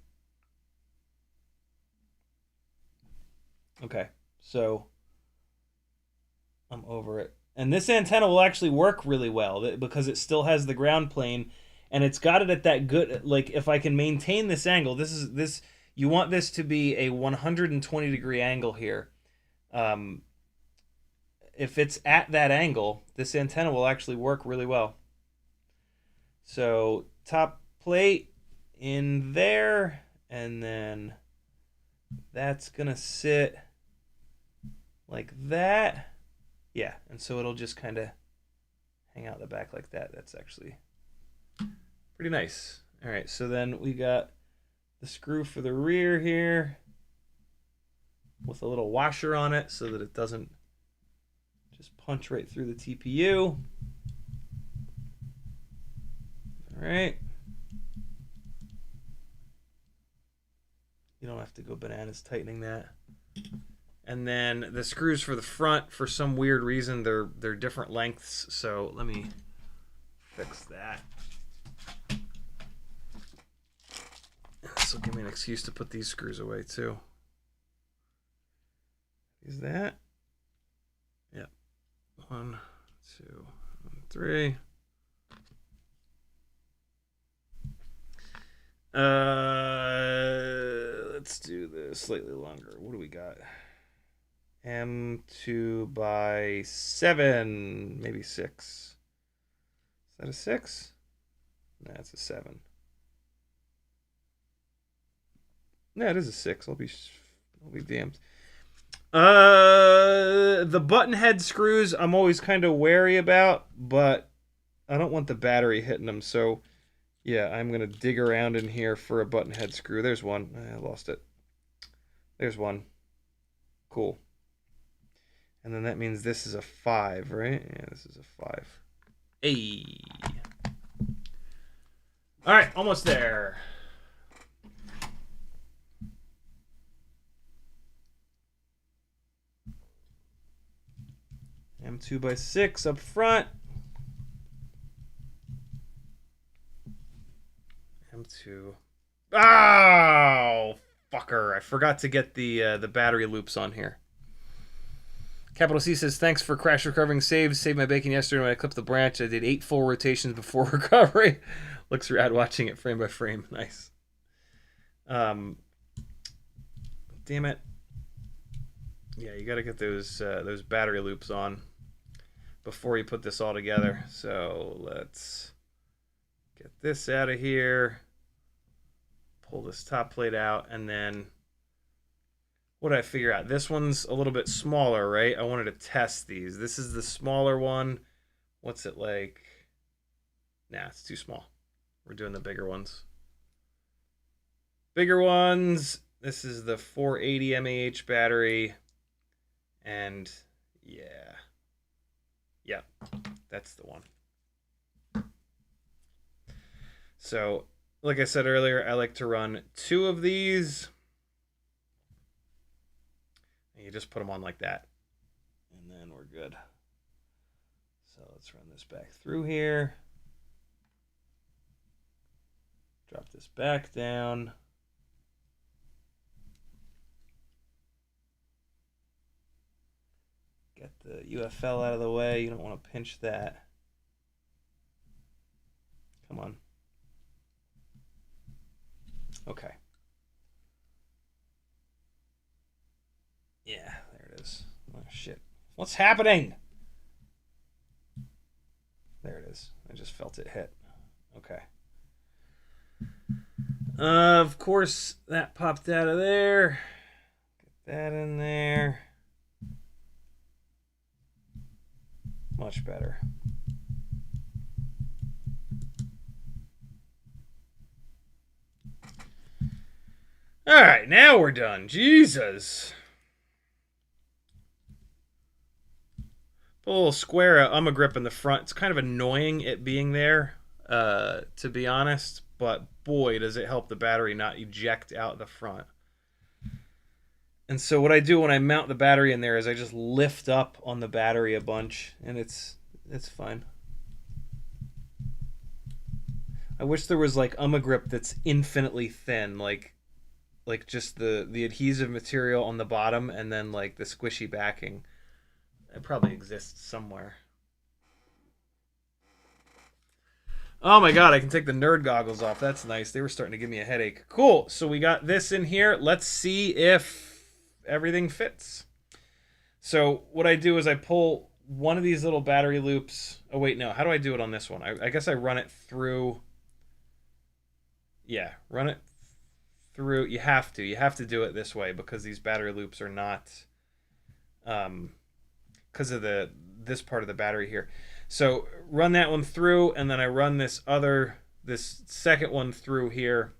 Okay, so I'm over it. And this antenna will actually work really well because it still has the ground plane, and it's got it at that good, like if I can maintain this angle, this you want this to be a 120 degree angle here. If it's at that angle, this antenna will actually work really well. So top plate in there, and then that's gonna sit like that. Yeah, and so it'll just kind of hang out the back like that. That's actually pretty nice. All right, so then we got the screw for the rear here with a little washer on it so that it doesn't just punch right through the TPU. All right. You don't have to go bananas tightening that. And then the screws for the front, for some weird reason, they're different lengths. So let me fix that. This will give me an excuse to put these screws away too. Is that? Yep. 1, 2, 3. Let's do this slightly longer. What do we got? M2 by 7, maybe 6. Is that a 6? Nah, it's a 7. Yeah, it is a 6. I'll be damned. The button head screws I'm always kind of wary about, but I don't want the battery hitting them, so yeah, I'm gonna dig around in here for a button head screw. There's one. I lost it. There's one. Cool. And then that means this is a 5, right? Yeah, this is a 5. Hey. All right, almost there. M2x6 up front. M2. Oh, fucker. I forgot to get the battery loops on here. Capital C says, thanks for crash recovering saves. Saved my bacon yesterday when I clipped the branch. I did 8 full rotations before recovery. Looks rad watching it frame by frame. Nice. Damn it. Yeah, you got to get those battery loops on before you put this all together. So let's get this out of here. Pull this top plate out, and then what did I figure out? This one's a little bit smaller, right? I wanted to test these. This is the smaller one. What's it like? Nah, it's too small. We're doing the bigger ones. Bigger ones. This is the 480 mAh battery. And yeah. Yeah, that's the one. So, like I said earlier, I like to run 2 of these. And you just put them on like that. And then we're good. So let's run this back through here. Drop this back down. Get the UFL out of the way. You don't want to pinch that. Come on. Okay. Yeah, there it is. Oh, shit. What's happening? There it is. I just felt it hit. Okay. Of course, that popped out of there. Get that in there. Much better. All right, now we're done. Jesus. Put a little square grip in the front. It's kind of annoying it being there, to be honest. But boy, does it help the battery not eject out the front. And so what I do when I mount the battery in there is I just lift up on the battery a bunch, and it's fine. I wish there was like grip that's infinitely thin, like just the adhesive material on the bottom and then like the squishy backing. It probably exists somewhere. Oh my god, I can take the nerd goggles off. That's nice. They were starting to give me a headache. Cool. So we got this in here. Let's see if everything fits. So what I do is I pull one of these little battery loops. Oh wait, no. How do I do it on this one? I guess I run it through. Yeah, run it through. You have to do it this way because these battery loops are not because of this part of the battery here. So run that one through, and then I run this second one through here,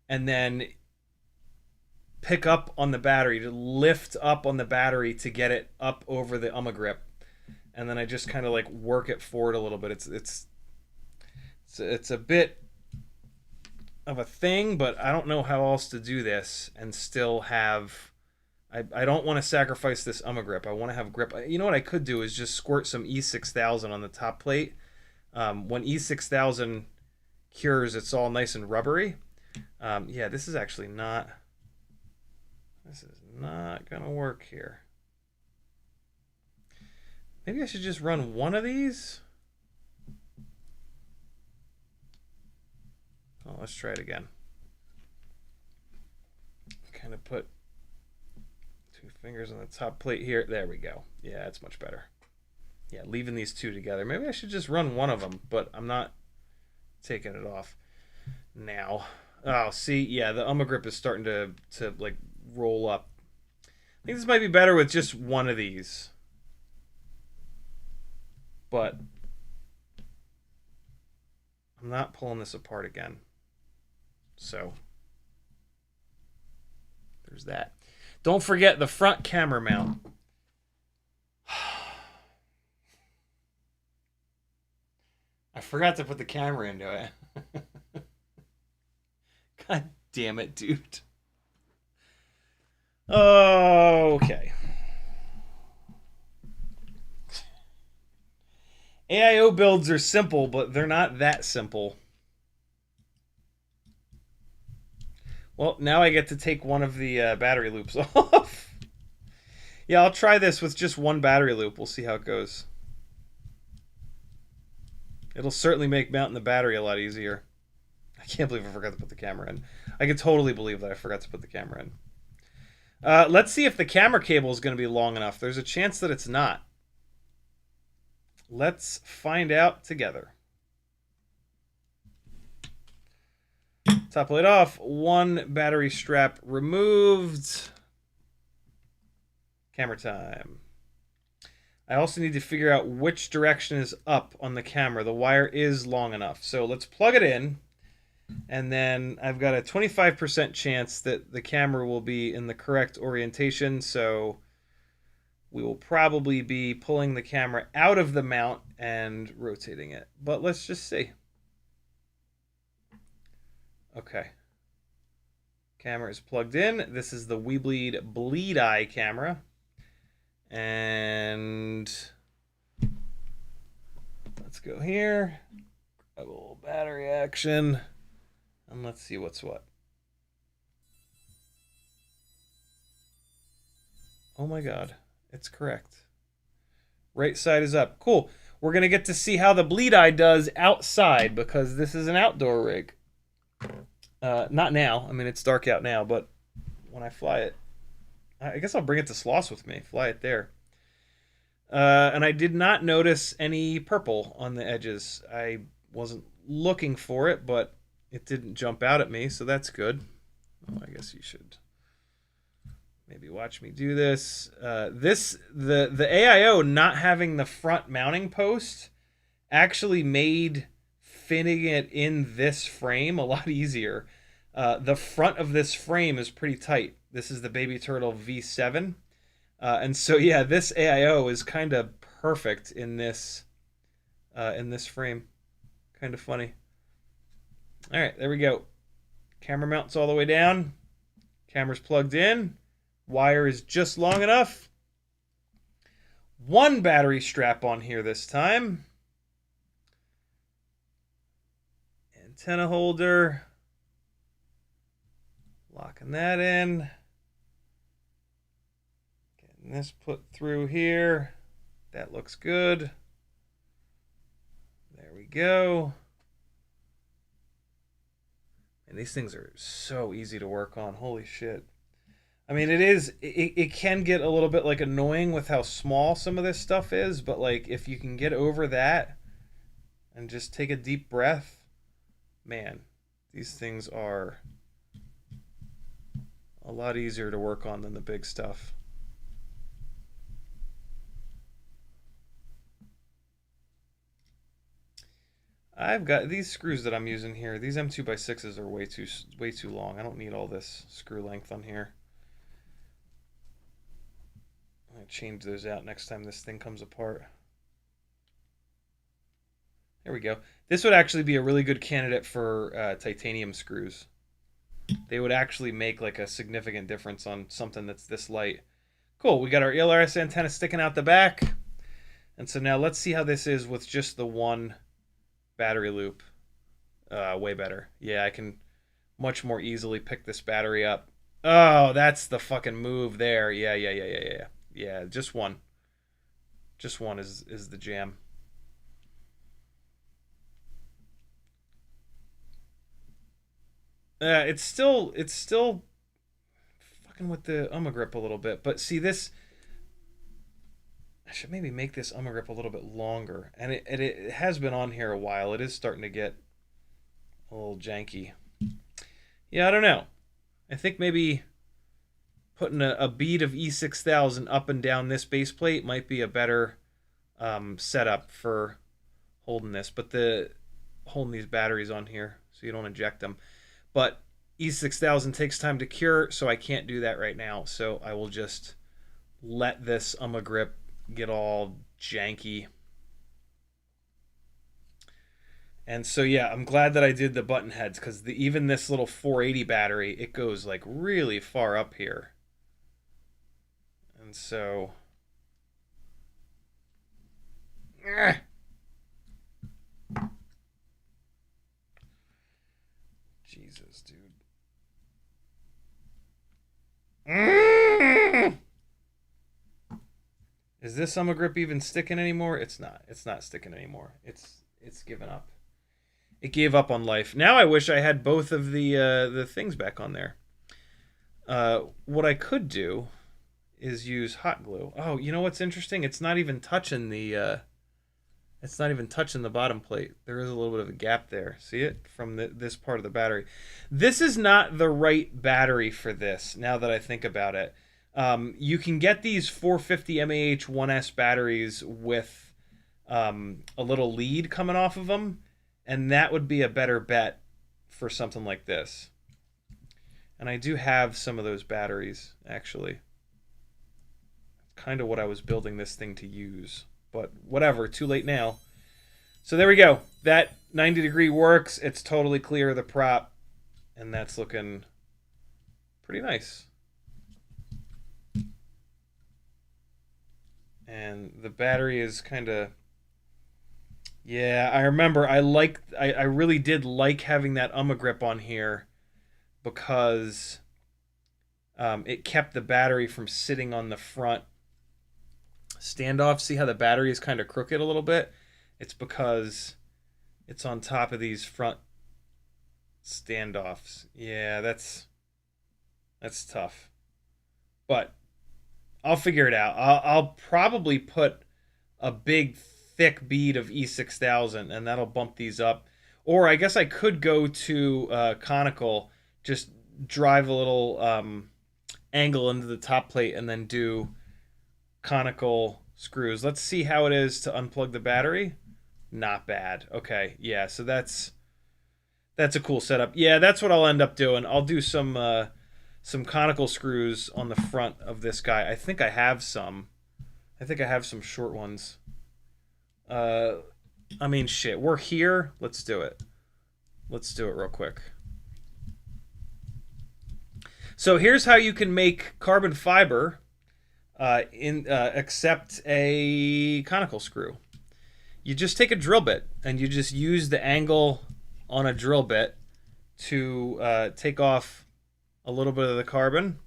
and then pick up on the battery, to lift up on the battery to get it up over the grip, and then I just kind of like work it forward a little bit. It's a bit of a thing, but I don't know how else to do this and still have. I don't want to sacrifice this grip. I want to have grip. You know what I could do is just squirt some E6000 on the top plate. When E6000 cures, it's all nice and rubbery. Yeah, this is actually not. This is not gonna work here. Maybe I should just run one of these. Oh, let's try it again. Kind of put 2 fingers on the top plate here. There we go. Yeah, it's much better. Yeah, leaving these 2 together. Maybe I should just run one of them, but I'm not taking it off now. Oh, see, yeah, the grip is starting to like roll up. I think this might be better with just one of these. But I'm not pulling this apart again. So there's that. Don't forget the front camera mount. I forgot to put the camera into it. God damn it, dude. Okay. AIO builds are simple, but they're not that simple. Well, now I get to take one of the battery loops off. Yeah, I'll try this with just one battery loop. We'll see how it goes. It'll certainly make mounting the battery a lot easier. I can't believe I forgot to put the camera in. I can totally believe that I forgot to put the camera in. Let's see if the camera cable is going to be long enough. There's a chance that it's not. Let's find out together. Top plate off. One battery strap removed. Camera time. I also need to figure out which direction is up on the camera. The wire is long enough. So let's plug it in. And then I've got a 25% chance that the camera will be in the correct orientation. So we will probably be pulling the camera out of the mount and rotating it. But let's just see. Okay. Camera is plugged in. This is the Weebleed Bleed Eye camera. And let's go here. Grab a little battery action. And let's see what's what. Oh my god, it's correct. Right side is up. Cool. We're going to get to see how the Bleed Eye does outside because this is an outdoor rig. Not now. I mean, it's dark out now, but when I fly it, I guess I'll bring it to Sloss with me. Fly it there. And I did not notice any purple on the edges. I wasn't looking for it, but it didn't jump out at me, so that's good. Oh, I guess you should maybe watch me do this. The AIO not having the front mounting post actually made fitting it in this frame a lot easier. The front of this frame is pretty tight. This is the Baby Turtle V7. And so, yeah, this AIO is kind of perfect in this frame. Kind of funny. All right, there we go. Camera mounts all the way down. Camera's plugged in. Wire is just long enough. One battery strap on here this time. Antenna holder. Locking that in. Getting this put through here. That looks good. There we go. And these things are so easy to work on. Holy shit. I mean, it can get a little bit like annoying with how small some of this stuff is, but like if you can get over that and just take a deep breath, man, these things are a lot easier to work on than the big stuff. I've got these screws that I'm using here. These M2x6s are way too long. I don't need all this screw length on here. I'm gonna change those out next time this thing comes apart. There we go. This would actually be a really good candidate for titanium screws. They would actually make like a significant difference on something that's this light. Cool, we got our ELRS antenna sticking out the back. And so now let's see how this is with just the one battery loop. Way better. Yeah, I can much more easily pick this battery up. Oh, that's the fucking move there. Yeah. Yeah, just one. Just one is the jam. It's still fucking with the grip a little bit. But see this, I should maybe make this grip a little bit longer. And it has been on here a while. It is starting to get a little janky. Yeah, I don't know. I think maybe putting a bead of E6000 up and down this base plate might be a better setup for holding this. But holding these batteries on here so you don't eject them. But E6000 takes time to cure, so I can't do that right now. So I will just let this grip get all janky. And so, yeah, I'm glad that I did the button heads because even this little 480 battery, it goes like really far up here. And so, Is this grip even sticking anymore? It's not. It's not sticking anymore. It's given up. It gave up on life. Now I wish I had both of the things back on there. What I could do is use hot glue. Oh, you know what's interesting? It's not even touching the bottom plate. There is a little bit of a gap there. See it? From this part of the battery. This is not the right battery for this, now that I think about it. You can get these 450 mAh 1S batteries with a little lead coming off of them, and that would be a better bet for something like this. And I do have some of those batteries, actually. Kind of what I was building this thing to use. But whatever, too late now. So there we go. That 90-degree works. It's totally clear of the prop. And that's looking pretty nice. And the battery is kind of... Yeah, I remember I really did like having that grip on here because it kept the battery from sitting on the front standoff. See how the battery is kind of crooked a little bit? It's because it's on top of these front standoffs. Yeah, that's tough. But I'll figure it out. I'll probably put a big thick bead of E6000 and that'll bump these up. Or I guess I could go to conical, just drive a little angle into the top plate and then do conical screws. Let's see how it is to unplug the battery. Not bad. Okay, yeah, so that's a cool setup. Yeah, that's what I'll end up doing. I'll do some conical screws on the front of this guy. I think I have some. I think I have some short ones. I mean, shit, we're here. Let's do it. Let's do it real quick. So here's how you can make carbon fiber except a conical screw. You just take a drill bit and you just use the angle on a drill bit to take off a little bit of the carbon,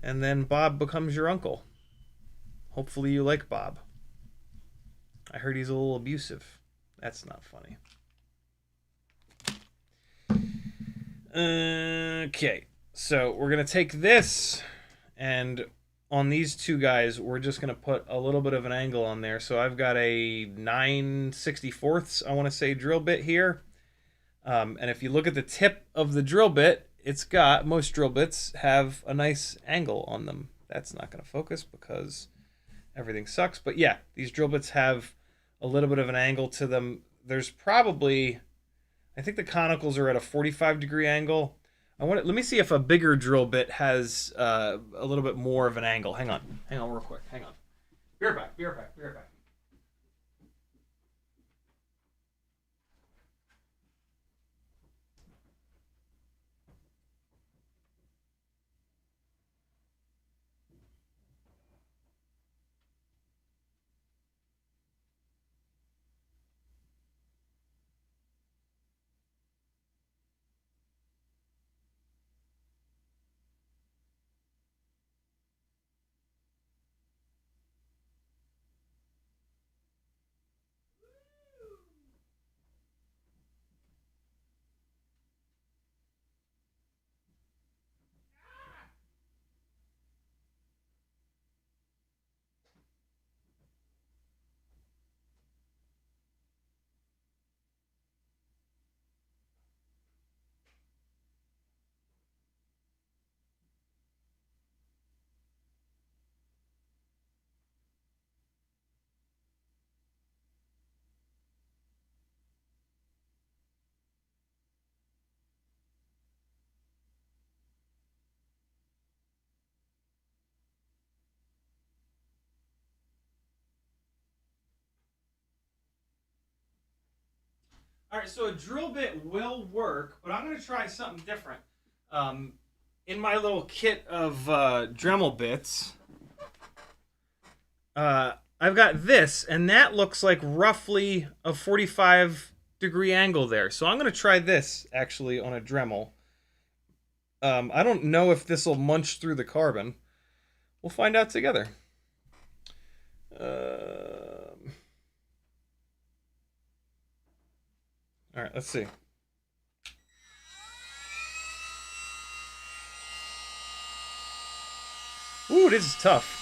and then Bob becomes your uncle. Hopefully you like Bob. I heard he's a little abusive. That's not funny. Okay, so we're going to take this, and on these two guys, we're just going to put a little bit of an angle on there. So I've got a 9/64, I want to say, drill bit here. And if you look at the tip of the drill bit, most drill bits have a nice angle on them. That's not going to focus because everything sucks. But yeah, these drill bits have a little bit of an angle to them. There's probably, I think the conicals are at a 45-degree angle. Let me see if a bigger drill bit has a little bit more of an angle. Hang on real quick. Hang on. Be right back. All right, so a drill bit will work, but I'm going to try something different. In my little kit of Dremel bits, I've got this, and that looks like roughly a 45-degree angle there. So I'm going to try this, actually, on a Dremel. I don't know if this will munch through the carbon. We'll find out together. All right, let's see. Ooh, this is tough.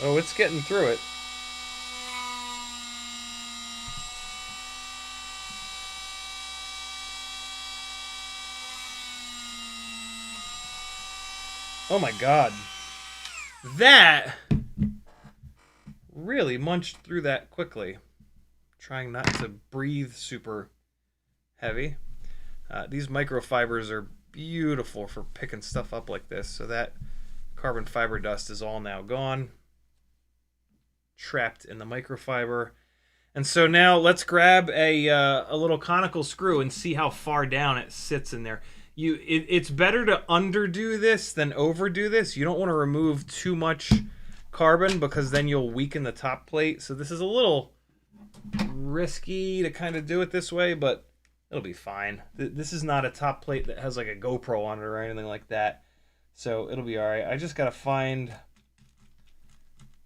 Oh, it's getting through it. Oh my god. That really munched through that quickly. Trying not to breathe super heavy. These microfibers are beautiful for picking stuff up like this. So that carbon fiber dust is all now gone. Trapped in the microfiber. And so now let's grab a little conical screw and see how far down it sits in there. It's better to underdo this than overdo this. You don't want to remove too much carbon because then you'll weaken the top plate. So this is a little risky to kind of do it this way, but it'll be fine. This is not a top plate that has like a GoPro on it or anything like that. So it'll be all right. I just got to find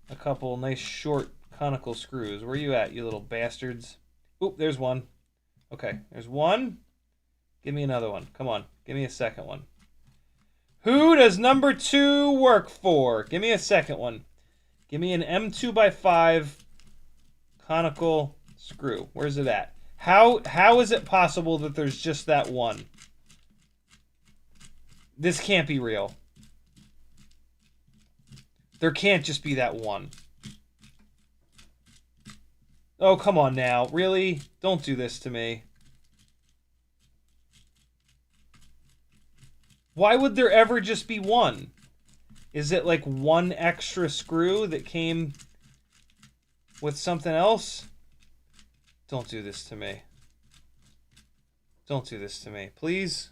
a couple nice short conical screws. Where are you at, you little bastards? Oop, there's one. Okay, there's one. Give me another one. Come on, give me a second one. Who does number 2 work for? Give me a second one. Give me an M2x5 conical screw. Where's it at? How is it possible that there's just that one? This can't be real. There can't just be that one. Oh, come on now. Really? Don't do this to me. Why would there ever just be one? Is it like one extra screw that came with something else? Don't do this to me. Don't do this to me, please.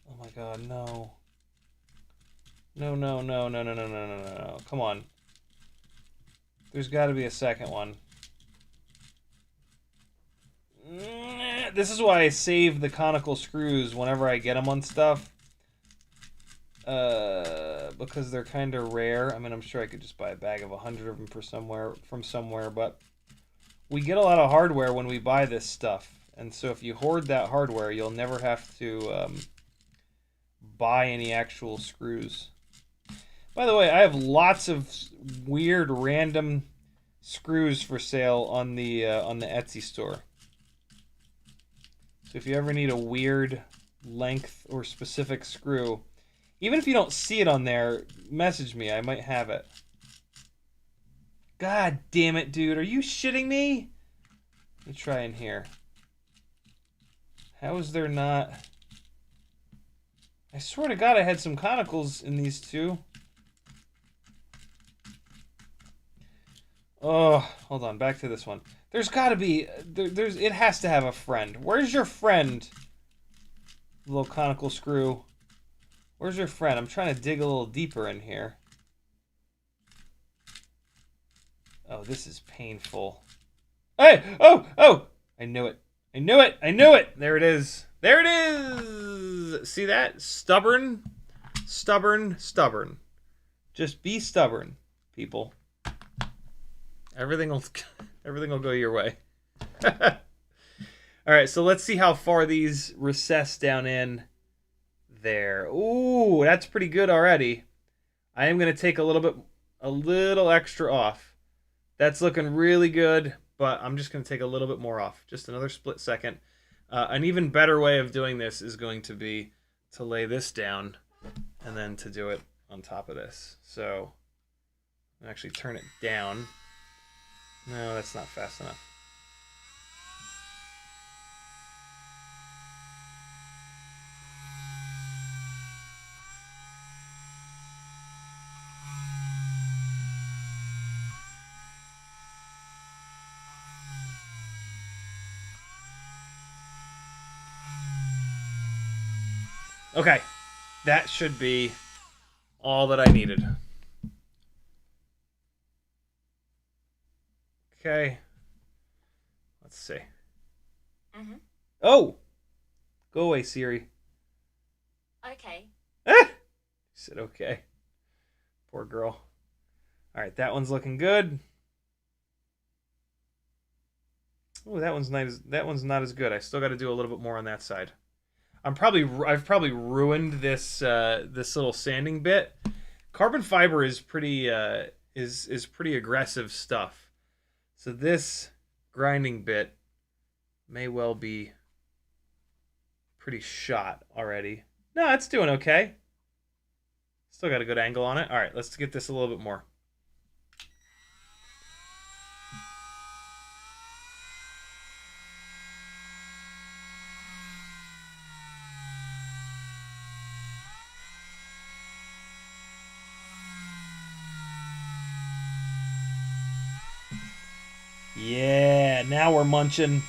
Oh my god, no. No, no, no, no, no, no, no, no, no. Come on. There's got to be a second one. This is why I save the conical screws whenever I get them on stuff. Because they're kind of rare. I mean, I'm sure I could just buy a bag of 100 of them from somewhere, but we get a lot of hardware when we buy this stuff. And so if you hoard that hardware, you'll never have to buy any actual screws. By the way, I have lots of weird random screws for sale on the Etsy store. So if you ever need a weird length or specific screw, even if you don't see it on there, message me. I might have it. God damn it, dude. Are you shitting me? Let me try in here. How is there not... I swear to God I had some conicals in these two. Oh, hold on. Back to this one. There's got to be... It has to have a friend. Where's your friend? Little conical screw. Where's your friend? I'm trying to dig a little deeper in here. Oh, this is painful. Hey! Oh! Oh! I knew it. I knew it! I knew it! There it is. There it is! See that? Stubborn. Stubborn. Stubborn. Just be stubborn, people. Everything will go your way. All right, so let's see how far these recess down in there. Ooh, that's pretty good already. I am going to take a little extra off. That's looking really good, but I'm just going to take a little bit more off. Just another split second. An even better way of doing this is going to be to lay this down and then to do it on top of this. So I'll actually turn it down. No, that's not fast enough. Okay, that should be all that I needed. Okay, let's see. Oh! Go away, Siri. Okay. Ah! She said okay. Poor girl. All right, that one's looking good. Oh, that one's nice. That one's not as good. I still got to do a little bit more on that side. I've probably ruined this this little sanding bit. Carbon fiber is pretty is pretty aggressive stuff. So this grinding bit may well be pretty shot already. No, it's doing okay. Still got a good angle on it. All right, let's get this a little bit more. Yeah, now we're munching.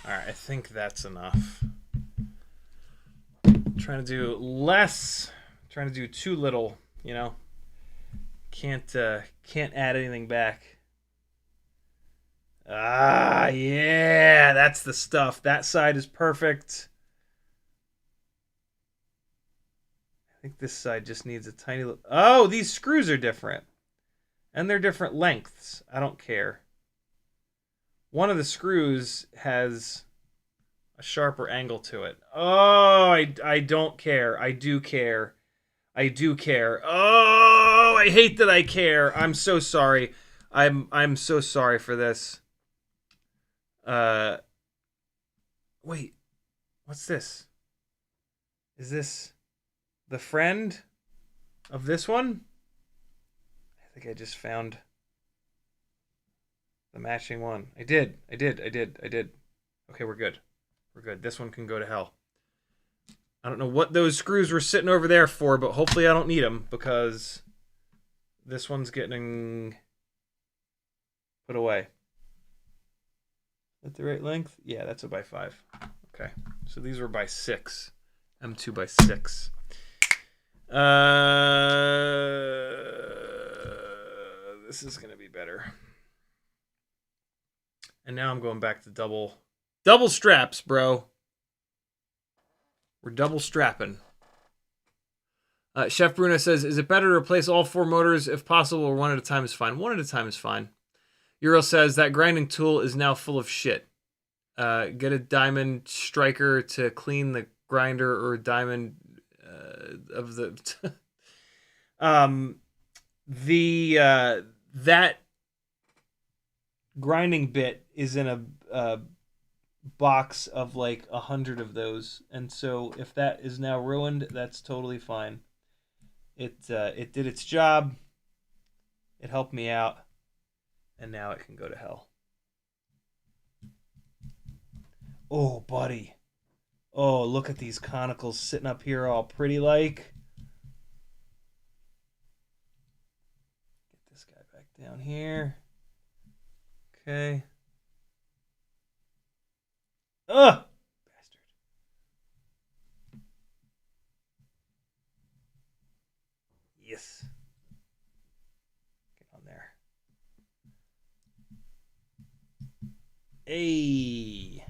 All right, I think that's enough. I'm trying to do less, trying to do too little, you know. Can't add anything back. Ah, yeah, that's the stuff. That side is perfect. I think this side just needs a tiny little... Oh, these screws are different. And they're different lengths. I don't care. One of the screws has a sharper angle to it. Oh, I don't care. I do care. I do care. Oh, I hate that I care. I'm so sorry. I'm so sorry for this. Wait. What's this? Is this the friend of this one? I think I just found the matching one. I did. Okay, we're good. We're good. This one can go to hell. I don't know what those screws were sitting over there for, but hopefully I don't need them because this one's getting put away. At the right length? Yeah, that's a by 5. Okay, so these were by 6. M2 by 6. This is gonna be better. And now I'm going back to double straps, bro. We're double strapping. Chef Bruno says, is it better to replace all 4 motors if possible, or one at a time is fine? One at a time is fine. Euro says, that grinding tool is now full of shit. Get a diamond striker to clean the grinder, or a diamond of the... that grinding bit is in a box of like 100 of those, and so if that is now ruined, that's totally fine. It did its job. It helped me out, and now it can go to hell. Oh, buddy. Oh, look at these conicals sitting up here all pretty like. Get this guy back down here. Okay. Ugh! Bastard. Yes. Get on there. Hey.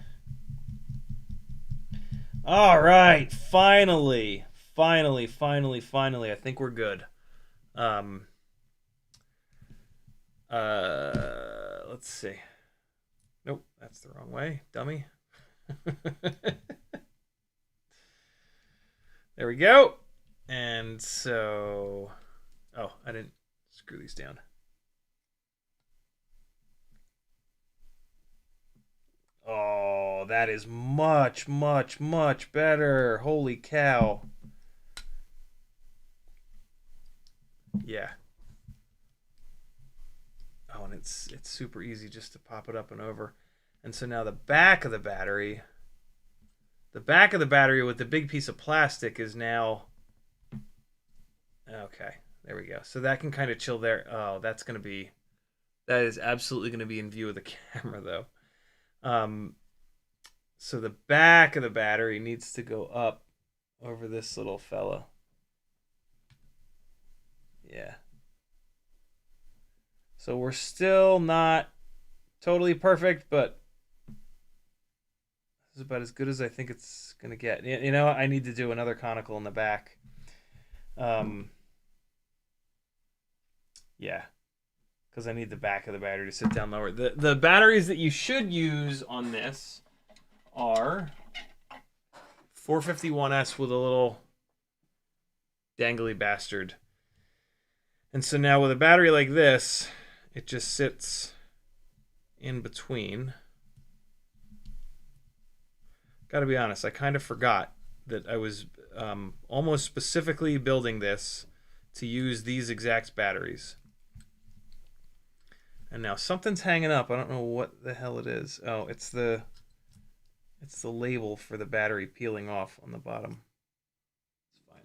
All right. Finally. I think we're good. Let's see. Nope, that's the wrong way, dummy. There we go. And so, oh, I didn't screw these down. Oh, that is much better. Holy cow. Yeah. Oh, and it's super easy just to pop it up and over. And so now the back of the battery with the big piece of plastic is now... Okay, there we go. So that can kind of chill there. Oh, that is absolutely going to be in view of the camera, though. So the back of the battery needs to go up over this little fella. Yeah. So we're still not totally perfect, but this is about as good as I think it's going to get. You know, I need to do another conical in the back. Yeah. Because I need the back of the battery to sit down lower. The batteries that you should use on this are 451S with a little dangly bastard. And so now with a battery like this, it just sits in between. Gotta be honest, I kind of forgot that I was almost specifically building this to use these exact batteries. And now something's hanging up. I don't know what the hell it is. Oh, it's the label for the battery peeling off on the bottom. It's fine.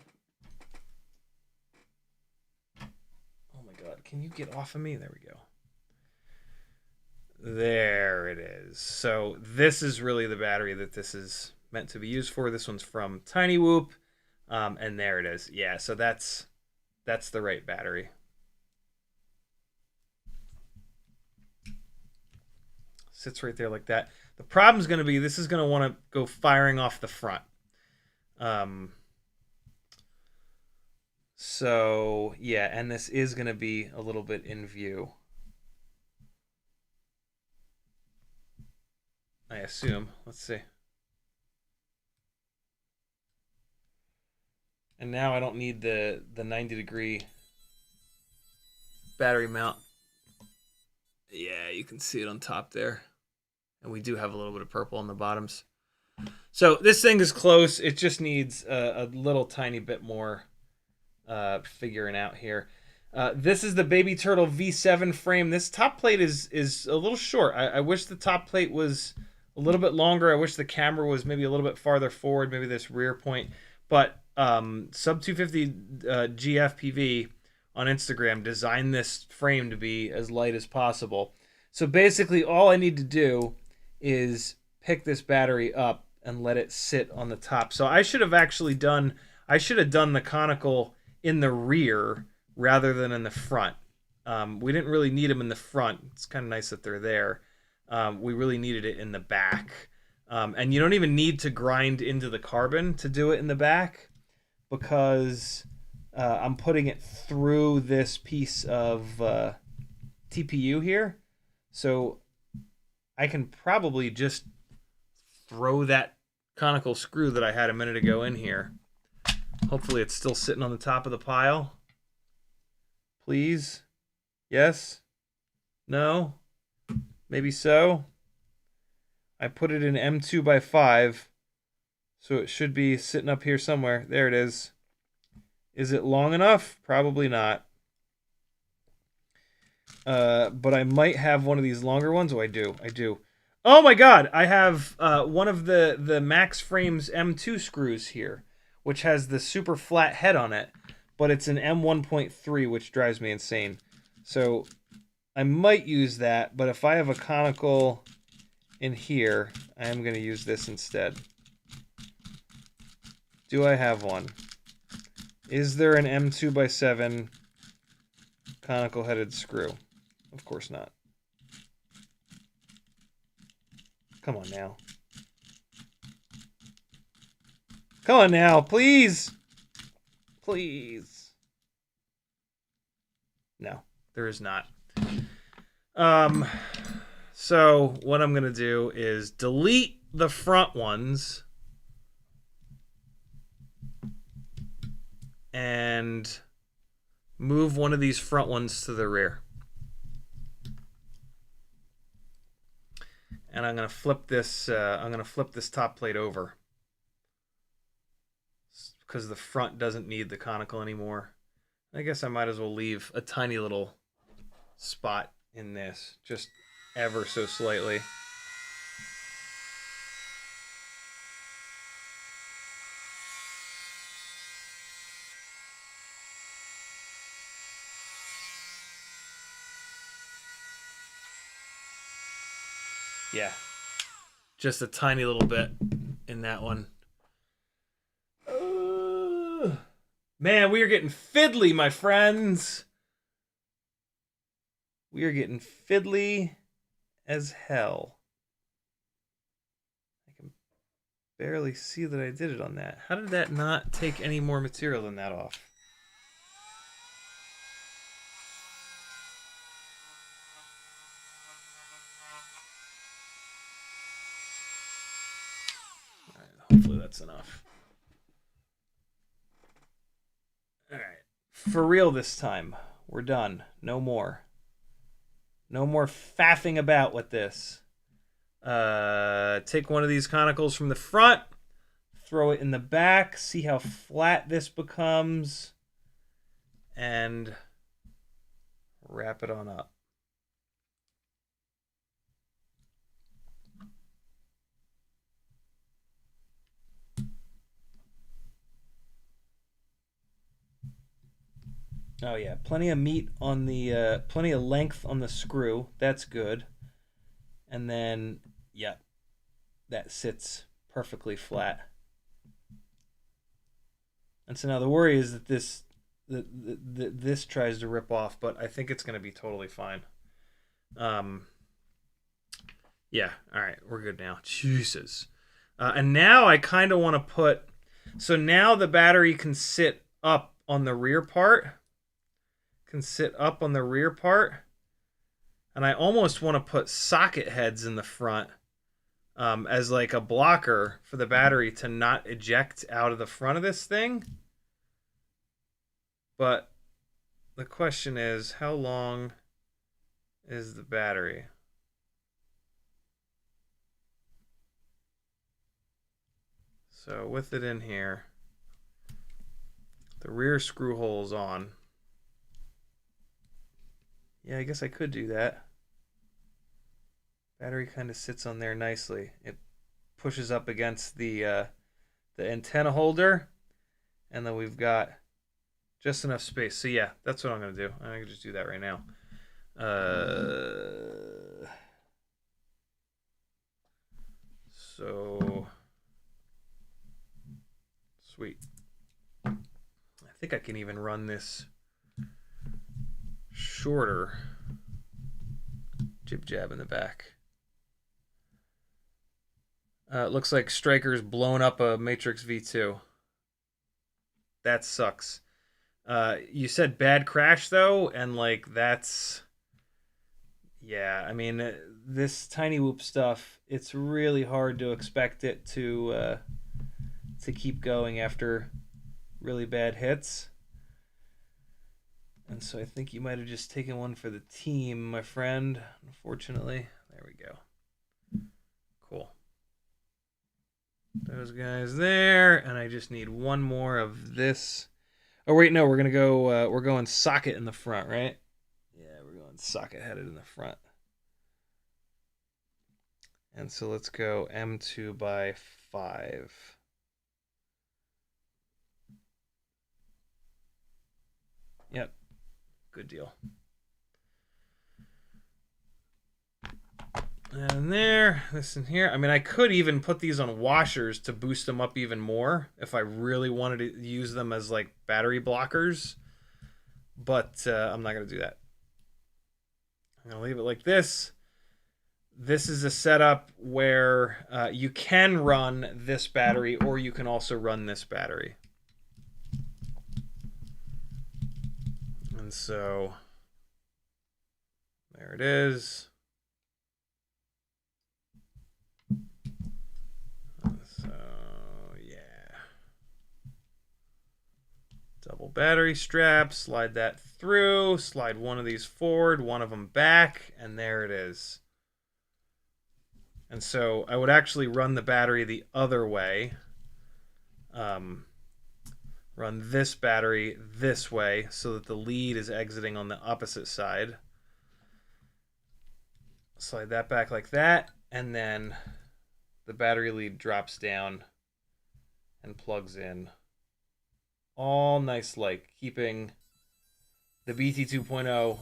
Oh my god, can you get off of me? There we go. There it is. So this is really the battery that this is meant to be used for. This one's from Tiny Whoop. And there it is. Yeah, so that's the right battery. Sits right there like that. The problem's going to be this is going to want to go firing off the front. So, yeah, and this is going to be a little bit in view. I assume. Let's see. And now I don't need the 90-degree battery mount. Yeah, you can see it on top there. And we do have a little bit of purple on the bottoms. So this thing is close. It just needs a little tiny bit more figuring out here. This is the Baby Turtle V7 frame. This top plate is a little short. I wish the top plate was a little bit longer. I wish the camera was maybe a little bit farther forward, maybe this rear point. But Sub 250 GFPV on Instagram designed this frame to be as light as possible. So basically all I need to do is pick this battery up and let it sit on the top. So I should have done the conical in the rear rather than in the front. We didn't really need them in the front. It's kind of nice that they're there. We really needed it in the back. And you don't even need to grind into the carbon to do it in the back because I'm putting it through this piece of TPU here. So I can probably just throw that conical screw that I had a minute ago in here. Hopefully it's still sitting on the top of the pile. Please? Yes? No? Maybe so? I put it in M2x5, so it should be sitting up here somewhere. There it is. Is it long enough? Probably not. But I might have one of these longer ones. Oh, I do. Oh my god! I have one of the Max Frames M2 screws here, which has the super flat head on it, but it's an M1.3, which drives me insane. So I might use that, but if I have a conical in here, I am going to use this instead. Do I have one? Is there an M2x7 conical headed screw? Of course not. Come on now. Come on now, please. Please. No, there is not. So what I'm going to do is delete the front ones and move one of these front ones to the rear. And I'm going to flip this top plate over because the front doesn't need the conical anymore. I guess I might as well leave a tiny little spot in this, just ever so slightly. Yeah, just a tiny little bit in that one. Man, we are getting fiddly, my friends. We are getting fiddly as hell. I can barely see that I did it on that. How did that not take any more material than that off? All right, hopefully that's enough. All right, for real this time. We're done. No more. No more faffing about with this. Take one of these conicals from the front, throw it in the back, see how flat this becomes, and wrap it on up. Oh yeah, plenty of meat on the, plenty of length on the screw. That's good. And then, yeah, that sits perfectly flat. And so now the worry is that this tries to rip off, but I think it's going to be totally fine. Yeah, all right, we're good now. Jesus. And now I kind of want to put, so now the battery can sit up on the rear part. And I almost want to put socket heads in the front as like a blocker for the battery to not eject out of the front of this thing. But the question is, how long is the battery? So with it in here, the rear screw hole is on. Yeah, I guess I could do that. Battery kind of sits on there nicely. It pushes up against the antenna holder, and then we've got just enough space. So yeah, that's what I'm gonna do. I can just do that right now. So sweet. I think I can even run this shorter jib jab in the back. It looks like Striker's blown up a Matrix V2. That sucks. You said bad crash though, and like that's, yeah. I mean, this tiny whoop stuff. It's really hard to expect it to keep going after really bad hits. And so I think you might have just taken one for the team, my friend. Unfortunately, there we go. Cool. Those guys there, and I just need one more of this. Oh wait, no, we're gonna go. We're going socket in the front, right? Yeah, we're going socket headed in the front. And so let's go M2 by 5. Yep, good deal. And there, this in here. I mean, I could even put these on washers to boost them up even more if I really wanted to use them as like battery blockers. But I'm not going to do that. I'm going to leave it like this. This is a setup where you can run this battery, or you can also run this battery. And so there it is. So yeah, double battery strap, slide that through, slide one of these forward, one of them back, and there it is. And so I would actually run the battery the other way. Run this battery this way so that the lead is exiting on the opposite side. Slide that back like that, and then the battery lead drops down and plugs in. All nice like, keeping the BT 2.0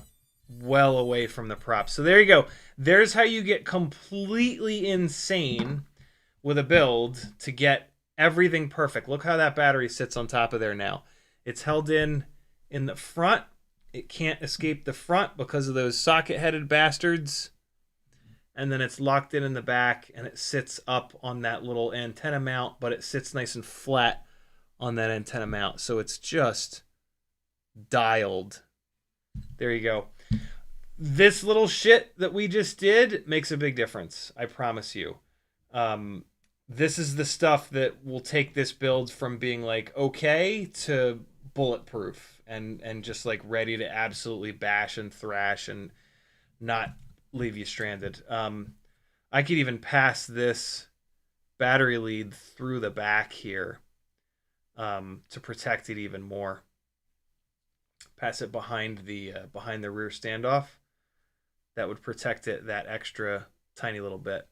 well away from the prop. So there you go. There's how you get completely insane with a build to get everything perfect. Look how that battery sits on top of there now. It's held in the front. It can't escape the front because of those socket-headed bastards. And then it's locked in the back, and it sits up on that little antenna mount, but it sits nice and flat on that antenna mount. So it's just dialed. There you go. This little shit that we just did makes a big difference. I promise you. This is the stuff that will take this build from being like okay to bulletproof and just like ready to absolutely bash and thrash and not leave you stranded. I could even pass this battery lead through the back here to protect it even more. Pass it behind the rear standoff. That would protect it that extra tiny little bit.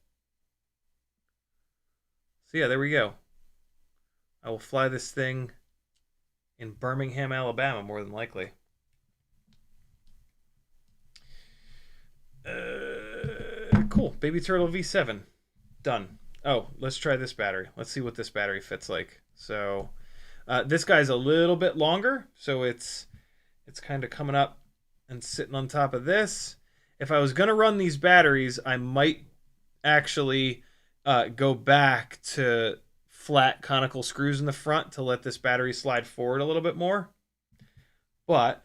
So yeah, there we go. I will fly this thing in Birmingham, Alabama, more than likely. Cool. Baby Turtle V7. Done. Oh, let's try this battery. Let's see what this battery fits like. So this guy's a little bit longer, so it's kind of coming up and sitting on top of this. If I was going to run these batteries, I might actually go back to flat conical screws in the front to let this battery slide forward a little bit more. But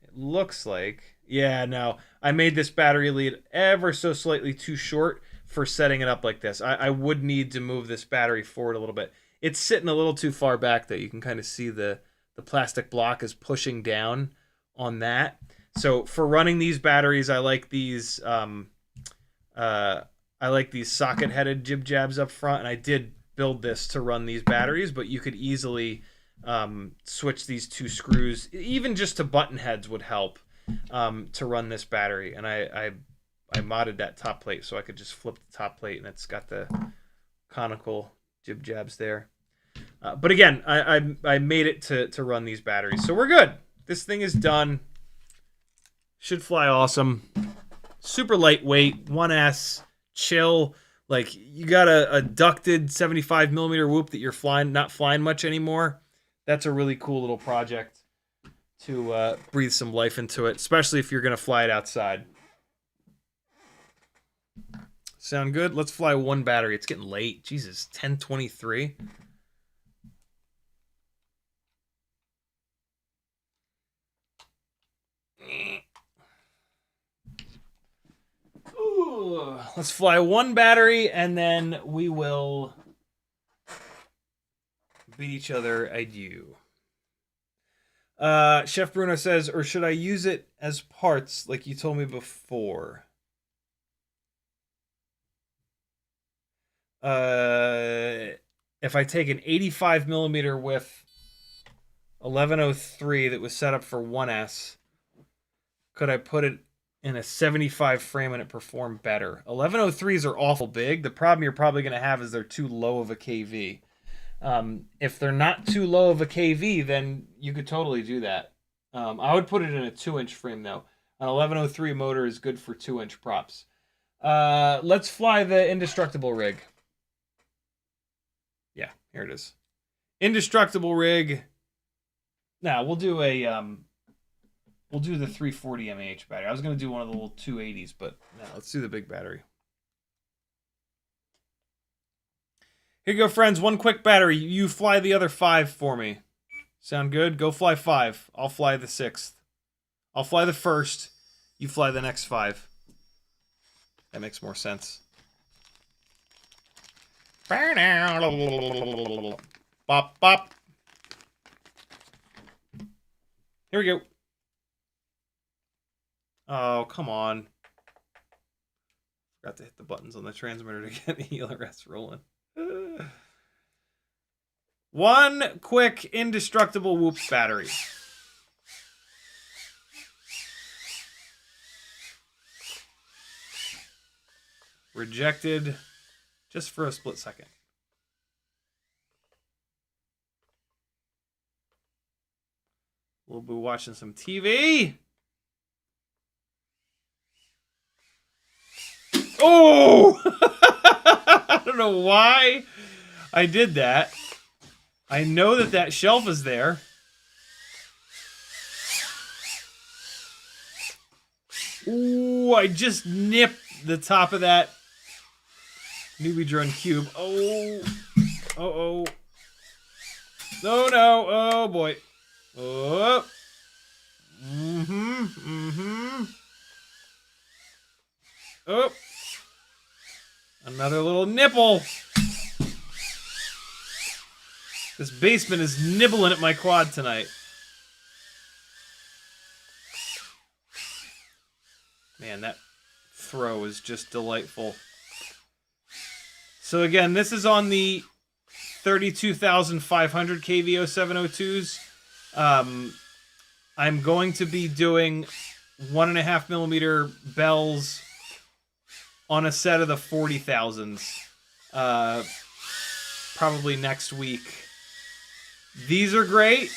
it looks like, yeah, no, I made this battery lead ever so slightly too short for setting it up like this. I would need to move this battery forward a little bit. It's sitting a little too far back, though. You can kind of see the plastic block is pushing down on that. So for running these batteries, I like these socket-headed jib jabs up front, and I did build this to run these batteries, but you could easily switch these two screws, even just to button heads would help to run this battery. And I modded that top plate so I could just flip the top plate, and it's got the conical jib jabs there. But again, I made it to run these batteries, so we're good. This thing is done. Should fly awesome. Super lightweight, 1S, chill. Like, you got a ducted 75 millimeter whoop that you're not flying much anymore. That's a really cool little project to breathe some life into it, especially if you're going to fly it outside. Sound good? Let's fly one battery. It's getting late. Jesus, 10:23. Ooh, let's fly one battery, and then we will bid each other adieu. Chef Bruno says, or should I use it as parts like you told me before? If I take an 85 millimeter with 1103 that was set up for 1S, could I put it in a 75 frame and it perform better? 1103s are awful big. The problem you're probably going to have is they're too low of a KV. If they're not too low of a KV, then you could totally do that. I would put it in a 2-inch frame, though. An 1103 motor is good for 2-inch props. Let's fly the indestructible rig. Yeah, here it is. Indestructible rig. Now, we'll do the 340 mAh battery. I was going to do one of the little 280s, but no, let's do the big battery. Here you go, friends. One quick battery. You fly the other 5 for me. Sound good? Go fly 5. I'll fly the 6th. I'll fly the 1st. You fly the next 5. That makes more sense. Bop, bop. Here we go. Oh, come on. Forgot to hit the buttons on the transmitter to get the ELRS rolling. One quick indestructible whoops battery. Rejected just for a split second. We'll be watching some TV. Oh! I don't know why I did that. I know that shelf is there. Ooh, I just nipped the top of that newbie drone cube. Oh. Uh-oh. No, no. Oh, boy. Oh. Oh. Another little nipple. This basement is nibbling at my quad tonight. Man, that throw is just delightful. So again, this is on the 32,500 kVO 702s. I'm going to be doing 1.5 millimeter bells on a set of the 40,000s. Probably next week. These are great,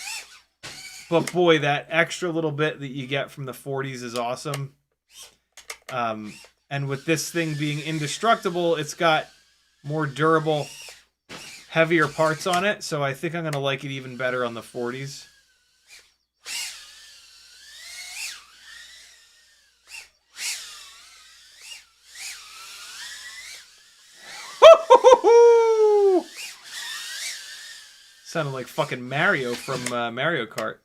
but boy, that extra little bit that you get from the 40s is awesome. And with this thing being indestructible, it's got more durable, heavier parts on it, so I think I'm going to like it even better on the 40s. Sounded like fucking Mario from Mario Kart.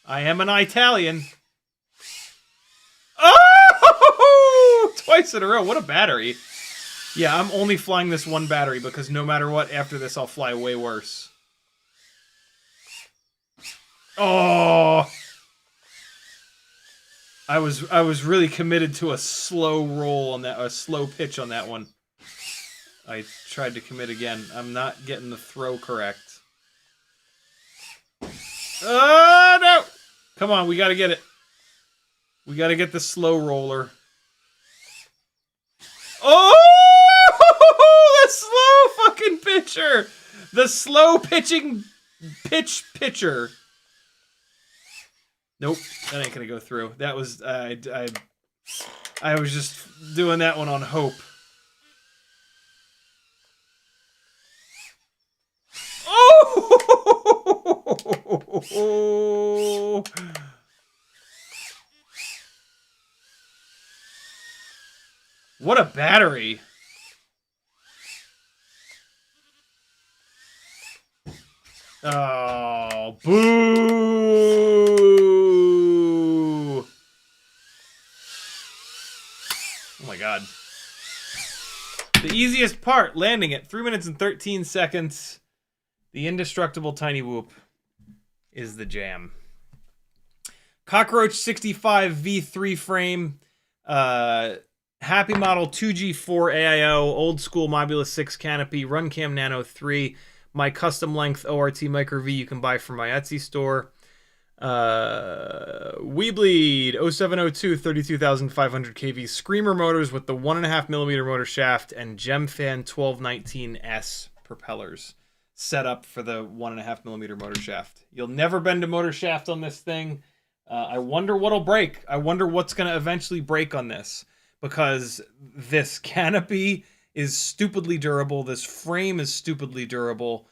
I am an Italian. Oh! Twice in a row. What a battery. Yeah, I'm only flying this one battery because no matter what, after this, I'll fly way worse. Oh! I was really committed to a slow roll on that, a slow pitch on that one. I tried to commit again. I'm not getting the throw correct. Oh, no! Come on, we gotta get it. We gotta get the slow roller. Oh! The slow fucking pitcher! The slow pitching pitcher. Nope, that ain't gonna go through. That was, I was just doing that one on hope. Oh! What a battery. Oh, boo! Oh my god. The easiest part, landing it. 3 minutes and 13 seconds. The indestructible tiny whoop is the jam. Cockroach 65 V3 frame. Happy Model 2G4 AIO. Old school Mobula 6 canopy. Runcam Nano 3. My custom length ORT Micro V you can buy from my Etsy store. Weebleed 0702 32,500 kV Screamer motors with the 1.5mm motor shaft and Gemfan 1219S propellers set up for the 1.5mm motor shaft. You'll never bend a motor shaft on this thing. I wonder what'll break. I wonder what's going to eventually break on this, because this canopy is stupidly durable. This frame is stupidly durable.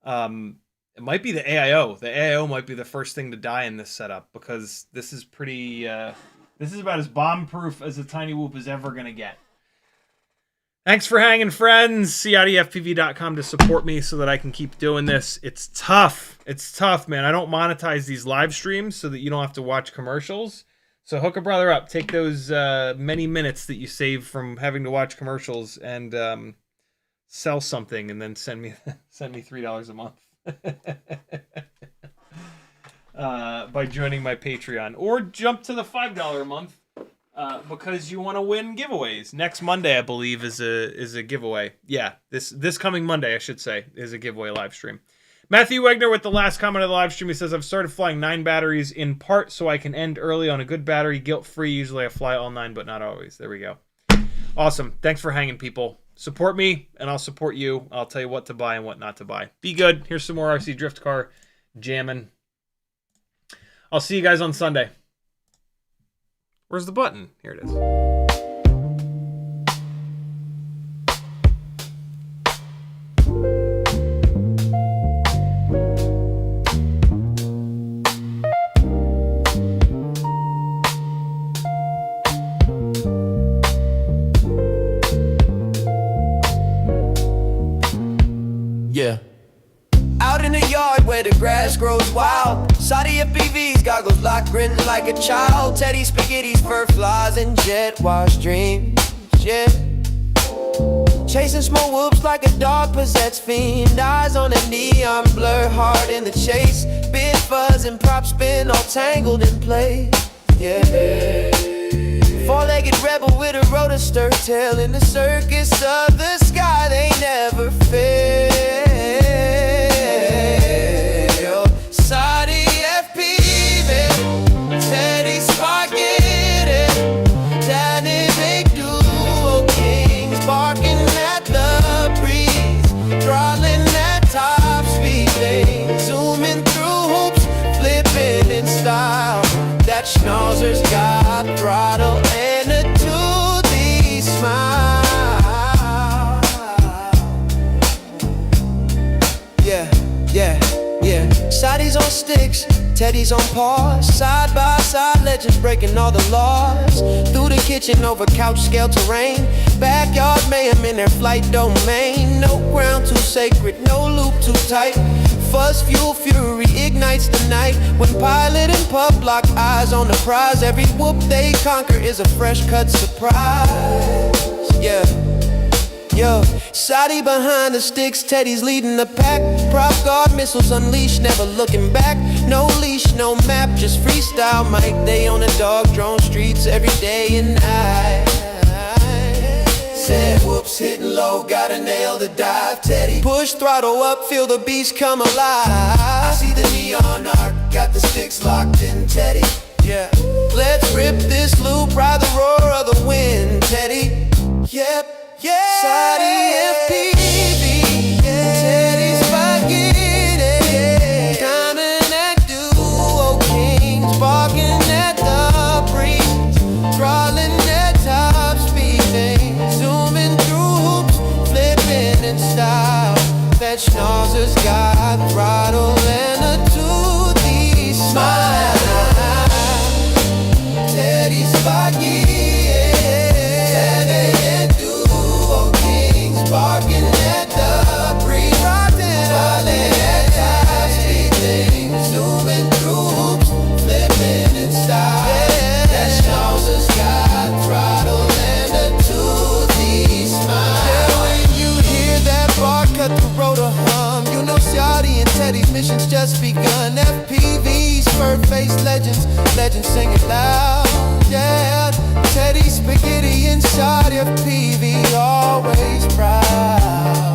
It might be the AIO. The AIO might be the first thing to die in this setup, because this is pretty... this is about as bomb-proof as a Tiny Whoop is ever going to get. Thanks for hanging, friends. CiottiFPV.com to support me so that I can keep doing this. It's tough. It's tough, man. I don't monetize these live streams so that you don't have to watch commercials. So hook a brother up. Take those many minutes that you save from having to watch commercials and sell something, and then send me $3 a month by joining my Patreon, or jump to the $5 a month because you want to win giveaways. Next Monday, I believe, is a giveaway. Yeah, this coming Monday, I should say, is a giveaway live stream. Matthew Wegner with the last comment of the live stream. He says, I've started flying 9 batteries in part so I can end early on a good battery, guilt-free. Usually I fly all 9, but not always. There we go. Awesome. Thanks for hanging, people. Support me, and I'll support you. I'll tell you what to buy and what not to buy. Be good. Here's some more RC Drift Car jamming. I'll see you guys on Sunday. Where's the button? Here it is. yard where the grass grows wild. CiottiFPV's goggles locked, grinning like a child. Teddy Spaghetti's fur flies and jet wash dreams, yeah. Chasing small whoops like a dog possessed fiend. Eyes on a neon blur, hard in the chase. Big fuzz and prop spin all tangled in place, yeah. Four-legged rebel with a rotor stir tail. In the circus of the sky, they never fail. CiottiFPV, Teddy Spaghetti, dynamic duo kings, barking at the breeze, throttling at top speed, they zooming through hoops, flipping in style. That schnauzer's got throttle and a 2D smile. Yeah, yeah, yeah. Shotty's on sticks, Teddy's on paws. Side by side, legends breaking all the laws. Through the kitchen, over couch scale terrain. Backyard mayhem in their flight domain. No ground too sacred, no loop too tight. Fuzz fuel fury ignites the night. When pilot and pup lock eyes on the prize, every whoop they conquer is a fresh cut surprise. Yeah, yo, Shotty behind the sticks, Teddy's leading the pack. Prop guard missiles unleashed, never looking back. No leash, no map, just freestyle mic. They on the dog drone streets every day and night. Said whoops, hitting low, gotta nail the dive, Teddy. Push throttle up, feel the beast come alive. I see the neon arc, got the sticks locked in, Teddy. Yeah, let's rip this loop, ride the roar of the wind, Teddy. Yep, yeah. CiottiFPV, yeah. Teddy Spaghetti, yeah. Dynamic duo kings, barking at the breeze, throttling at top speed, zooming through hoops, flipping in style. That schnauzer's got throttle and a 2D smile. Teddy Spaghetti, Teddy duo kings, barking at the breeze, throttling at top speed, zooming through hoops, flipping in style. That schnauzer's got throttle and a 2D smile. Yeah, when you hear that bar cut the rotor hum, you know Shotty and Teddy's mission's just begun. FPVs, fur-faced legends, legends singing loud. Yeah, Teddy Spaghetti and CiottiFPV always proud.